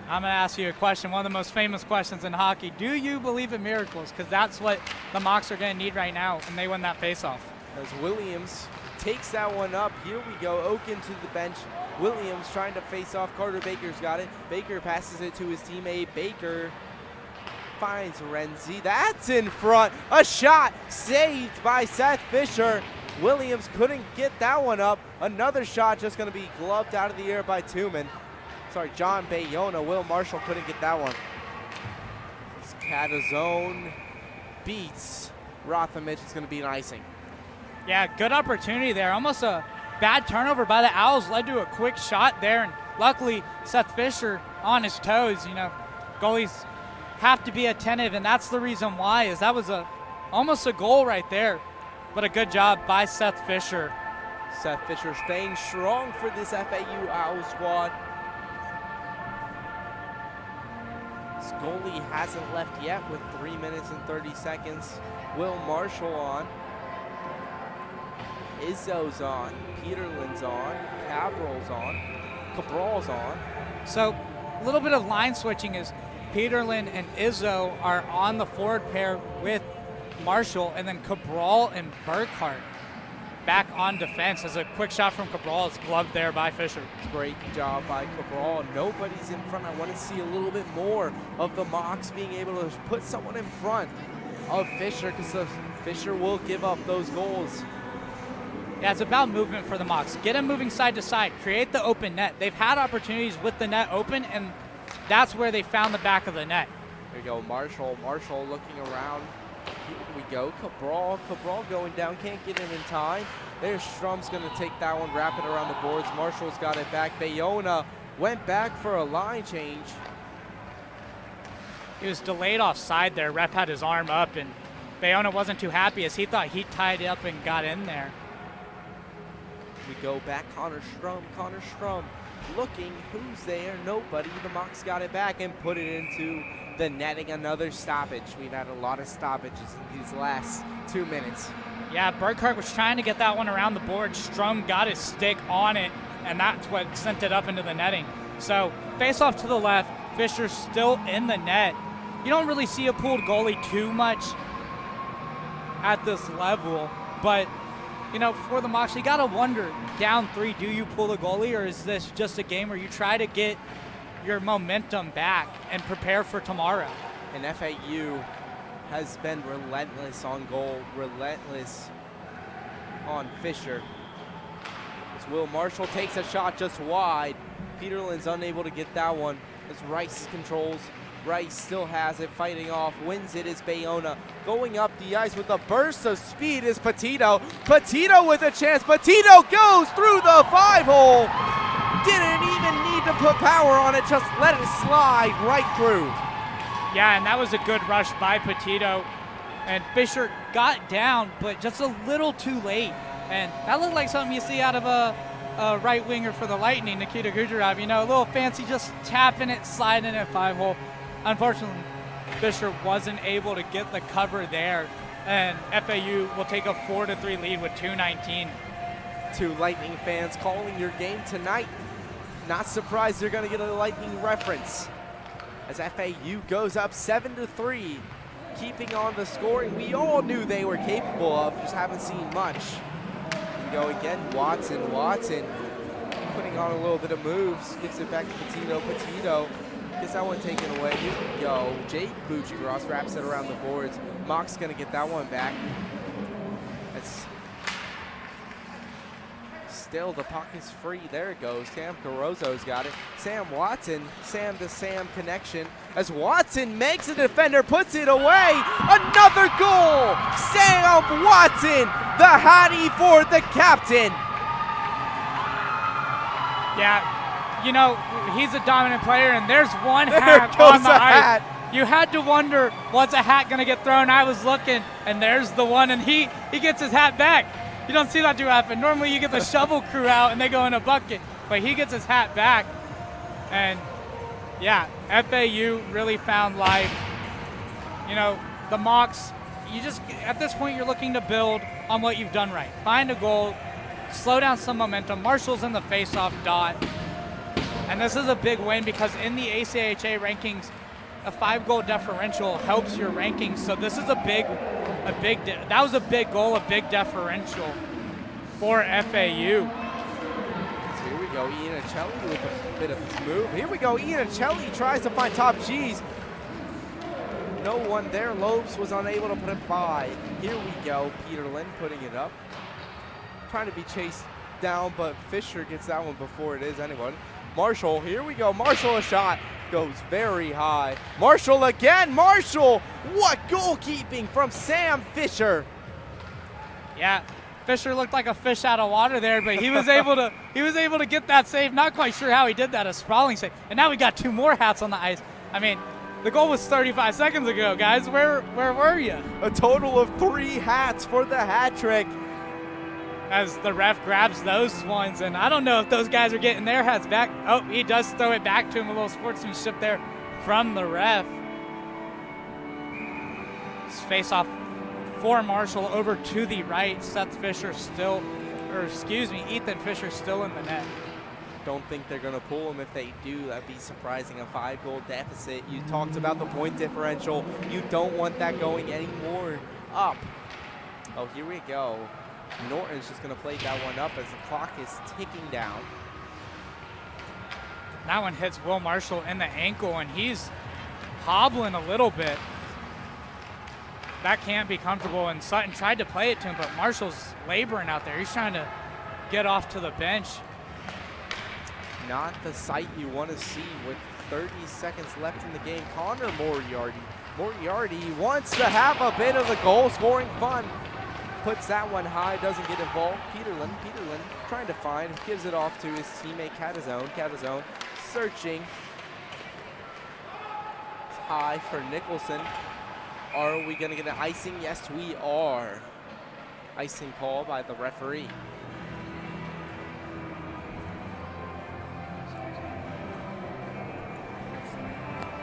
I'm going to ask you a question, one of the most famous questions in hockey. Do you believe in miracles? Because that's what the Mocs are going to need right now when they win that faceoff. As Williams takes that one up. Here we go. Oken to the bench. Williams trying to face off. Carter Baker's got it. Baker passes it to his teammate. Baker finds Renzi. That's in front. A shot saved by Seth Fisher. Williams couldn't get that one up. Another shot just going to be gloved out of the air by John Bayona. Will Marshall couldn't get that one. Catazone beats Rothamich. It's going to be an icing. Yeah, good opportunity there. Almost a bad turnover by the Owls led to a quick shot there, and luckily Seth Fisher on his toes. You know, goalies have to be attentive, and that's the reason why. Is that was almost a goal right there, but a good job by Seth Fisher. Seth Fisher staying strong for this FAU Owl squad. This goalie hasn't left yet with 3 minutes and 30 seconds. Will Marshall on. Izzo's on. Peterlin's on. Cabral's on. Cabral's on. So a little bit of line switching is Peterlin and Izzo are on the forward pair with Marshall, and then Cabral and Burkhart back on defense as a quick shot from Cabral is gloved there by Fisher. Great job by Cabral. Nobody's in front. I want to see a little bit more of the Mocs being able to put someone in front of Fisher, because Fisher will give up those goals. Yeah, it's about movement for the Mocs. Get them moving side to side. Create the open net. They've had opportunities with the net open, and that's where they found the back of the net. There you go, Marshall looking around. Here we go, Cabral going down, can't get in time. There's Strum's gonna take that one, wrap it around the boards. Marshall's got it back. Bayona went back for a line change. He was delayed offside there. Rep had his arm up, and Bayona wasn't too happy as he thought he tied it up and got in there. We go back, Connor Strum looking, who's there? Nobody. The Mocs got it back and put it into the netting. Another stoppage. We've had a lot of stoppages in these last 2 minutes. Yeah, Burkhart was trying to get that one around the board. Strum got his stick on it, and that's what sent it up into the netting. So face off to the left. Fisher's still in the net. You don't really see a pulled goalie too much at this level, but you know, for the Mocs, you got to wonder, down 3, do you pull the goalie, or is this just a game where you try to get your momentum back and prepare for tomorrow? And FAU has been relentless on goal, relentless on Fisher. As Will Marshall takes a shot just wide. Peterlin's unable to get that one as Rice controls. Rice still has it, fighting off, wins it is Bayona. Going up the ice with a burst of speed is Petito. Petito with a chance. Petito goes through the 5-hole. Didn't even need to put power on it, just let it slide right through. Yeah, and that was a good rush by Petito. And Fisher got down, but just a little too late. And that looked like something you see out of a right winger for the Lightning, Nikita Kucherov. You know, a little fancy, just tapping it, sliding it 5-hole. Unfortunately, Fisher wasn't able to get the cover there, and FAU will take a 4-3 lead with 2:19. 2 Lightning fans calling your game tonight. Not surprised you're going to get a Lightning reference as FAU goes up 7-3, keeping on the scoring we all knew they were capable of, just haven't seen much. Here we go again, Watson putting on a little bit of moves, gives it back to Petito. Gets that one taken away. Here we go. Jake Buccigross wraps it around the boards. Mock's going to get that one back. That's still, the puck is free. There it goes. Sam Carozzo's got it. Sam Watson, Sam to Sam connection. As Watson makes a defender, puts it away. Another goal. Sam Watson, the Hattie for the captain. Yeah. You know, he's a dominant player, and there's one hat on the ice. You had to wonder, what's a hat going to get thrown? I was looking, and there's the one, and he gets his hat back. You don't see that too often. Normally you get the shovel crew out, and they go in a bucket, but he gets his hat back. And, yeah, FAU really found life. You know, the Mocs, at this point, you're looking to build on what you've done right. Find a goal, slow down some momentum. Marshall's in the face-off dot. And this is a big win because in the ACHA rankings, a 5-goal differential helps your rankings. So this is that was a big goal, a big differential. for FAU. So here we go, Iannicelli with a bit of his move. Here we go, Iannicelli tries to find top G's. No one there. Lopes was unable to put it by. Here we go, Peterlin putting it up. Trying to be chased down, but Fisher gets that one before it is anyone. Marshall, here we go. Marshall, a shot goes very high. Marshall again. Marshall, what goalkeeping from Sam Fisher. Yeah, Fisher looked like a fish out of water there, but he was able to get that save. Not quite sure how he did that, a sprawling save. And now we got 2 more hats on the ice. I mean, the goal was 35 seconds ago, guys. Where were you? A total of 3 hats for the hat trick. As the ref grabs those ones, and I don't know if those guys are getting their hats back. Oh, he does throw it back to him. A little sportsmanship there from the ref. Face off for Marshall over to the right. Ethan Fisher still in the net. Don't think they're going to pull him. If they do, that'd be surprising. A 5-goal deficit. You talked about the point differential. You don't want that going any more up. Oh, here we go. Norton's just going to play that one up as the clock is ticking down. That one hits Will Marshall in the ankle, and he's hobbling a little bit. That can't be comfortable, and Sutton tried to play it to him, but Marshall's laboring out there. He's trying to get off to the bench. Not the sight you want to see with 30 seconds left in the game. Connor Moriarty wants to have a bit of the goal-scoring fun. Puts that one high, doesn't get involved. Peterlin trying to find, gives it off to his teammate Catazone. Catazone searching. It's high for Nicholson. Are we going to get an icing? Yes, we are. Icing call by the referee.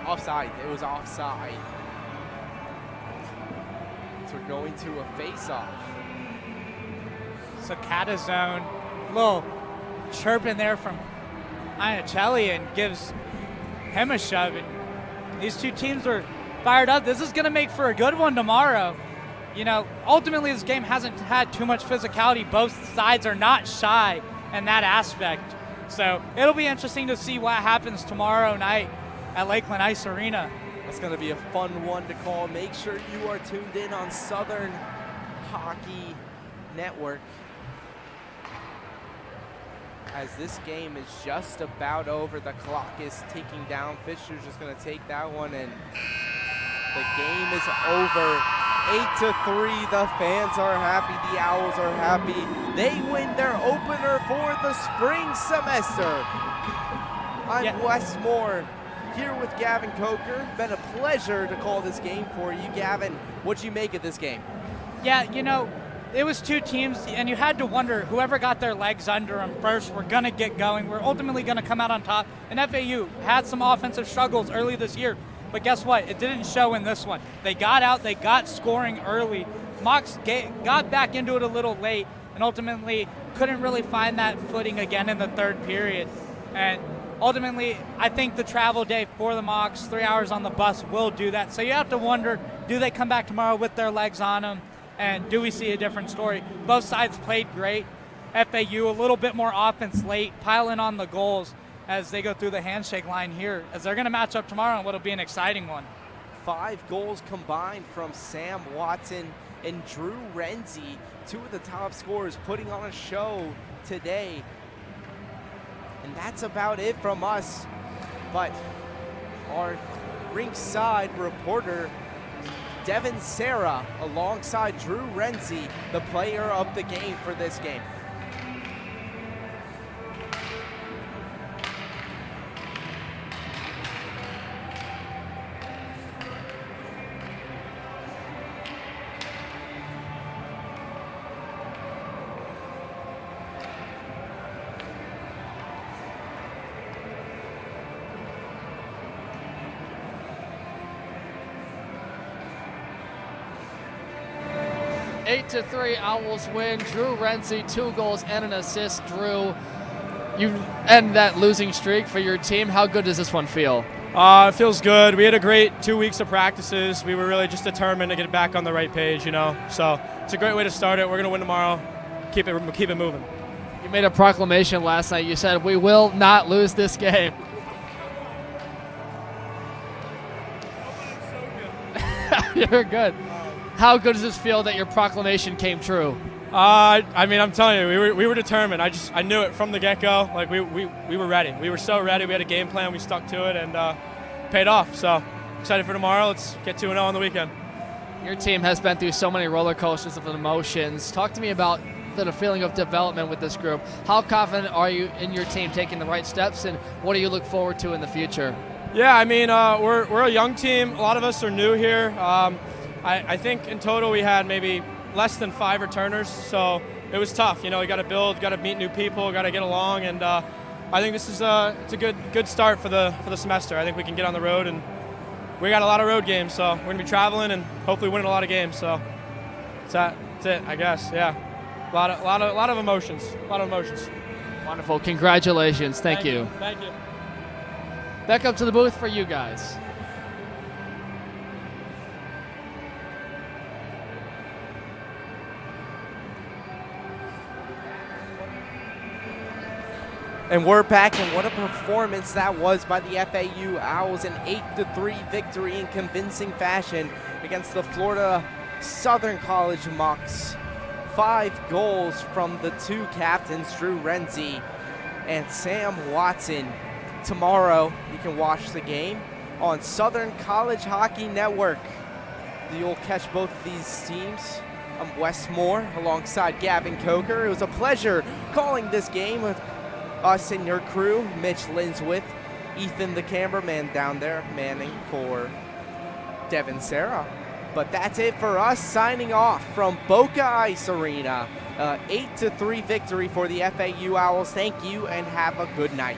Offside. It was offside. So we're going to a face-off. So Catazone, a little chirping there from Iannicelli and gives him a shove. And these two teams are fired up. This is going to make for a good one tomorrow. You know, ultimately this game hasn't had too much physicality. Both sides are not shy in that aspect. So it'll be interesting to see what happens tomorrow night at Lakeland Ice Arena. That's going to be a fun one to call. Make sure you are tuned in on Southern Hockey Network, as this game is just about over. The clock is ticking down. Fisher's just going to take that one, and the game is over. 8-3. The fans are happy. The Owls are happy. They win their opener for the spring semester. I'm Wes Moore, here with Gavin Coker. Been a pleasure to call this game for you. Gavin, what'd you make of this game? Yeah, you know, it was two teams, and you had to wonder whoever got their legs under them first were going to get going. We're ultimately going to come out on top. And FAU had some offensive struggles early this year, but guess what? It didn't show in this one. They got out, they got scoring early. Mocs got back into it a little late, and ultimately couldn't really find that footing again in the third period. And ultimately, I think the travel day for the Mocs, 3 hours on the bus, will do that. So you have to wonder, do they come back tomorrow with their legs on them? And do we see a different story? Both sides played great. FAU a little bit more offense late, piling on the goals as they go through the handshake line here, as they're going to match up tomorrow in what will be an exciting one. 5 goals combined from Sam Watson and Drew Renzi, 2 of the top scorers, putting on a show today. And that's about it from us. But our ringside reporter, Devin Serra, alongside Drew Renzi, the player of the game for this game. To 3, Owls win. Drew Renzi, 2 goals and an assist. Drew, you end that losing streak for your team. How good does this one feel? It feels good. We had a great 2 weeks of practices. We were really just determined to get back on the right page, you know. So it's a great way to start it. We're going to win tomorrow. keep it moving. You made a proclamation last night. You said, we will not lose this game. You're good. How good does this feel that your proclamation came true? I mean, I'm telling you, we were determined. I knew it from the get-go. Like, we were ready. We were so ready. We had a game plan. We stuck to it, and paid off. So, excited for tomorrow. Let's get 2-0 on the weekend. Your team has been through so many roller coasters of emotions. Talk to me about the feeling of development with this group. How confident are you in your team taking the right steps, and what do you look forward to in the future? Yeah, I mean, we're a young team. A lot of us are new here. I think in total we had maybe less than 5 returners, so it was tough. You know, you got to build, got to meet new people, got to get along, and I think this is it's a good start for the semester. I think we can get on the road, and we got a lot of road games, so we're gonna be traveling and hopefully winning a lot of games. So that's it, I guess. Yeah, a lot of emotions. Wonderful. Congratulations. Thank you. Thank you. Back up to the booth for you guys. And we're back, and what a performance that was by the FAU Owls. An 8-3 victory in convincing fashion against the Florida Southern College Mocs. 5 goals from the 2 captains, Drew Renzi and Sam Watson. Tomorrow, you can watch the game on Southern College Hockey Network. You'll catch both of these teams. I'm Wes Moore alongside Gavin Coker. It was a pleasure calling this game with us and your crew. Mitch Liswith, Ethan the cameraman down there manning for Devin Serra. But that's it for us, signing off from Boca Ice Arena. 8-3 victory for the FAU Owls. Thank you and have a good night.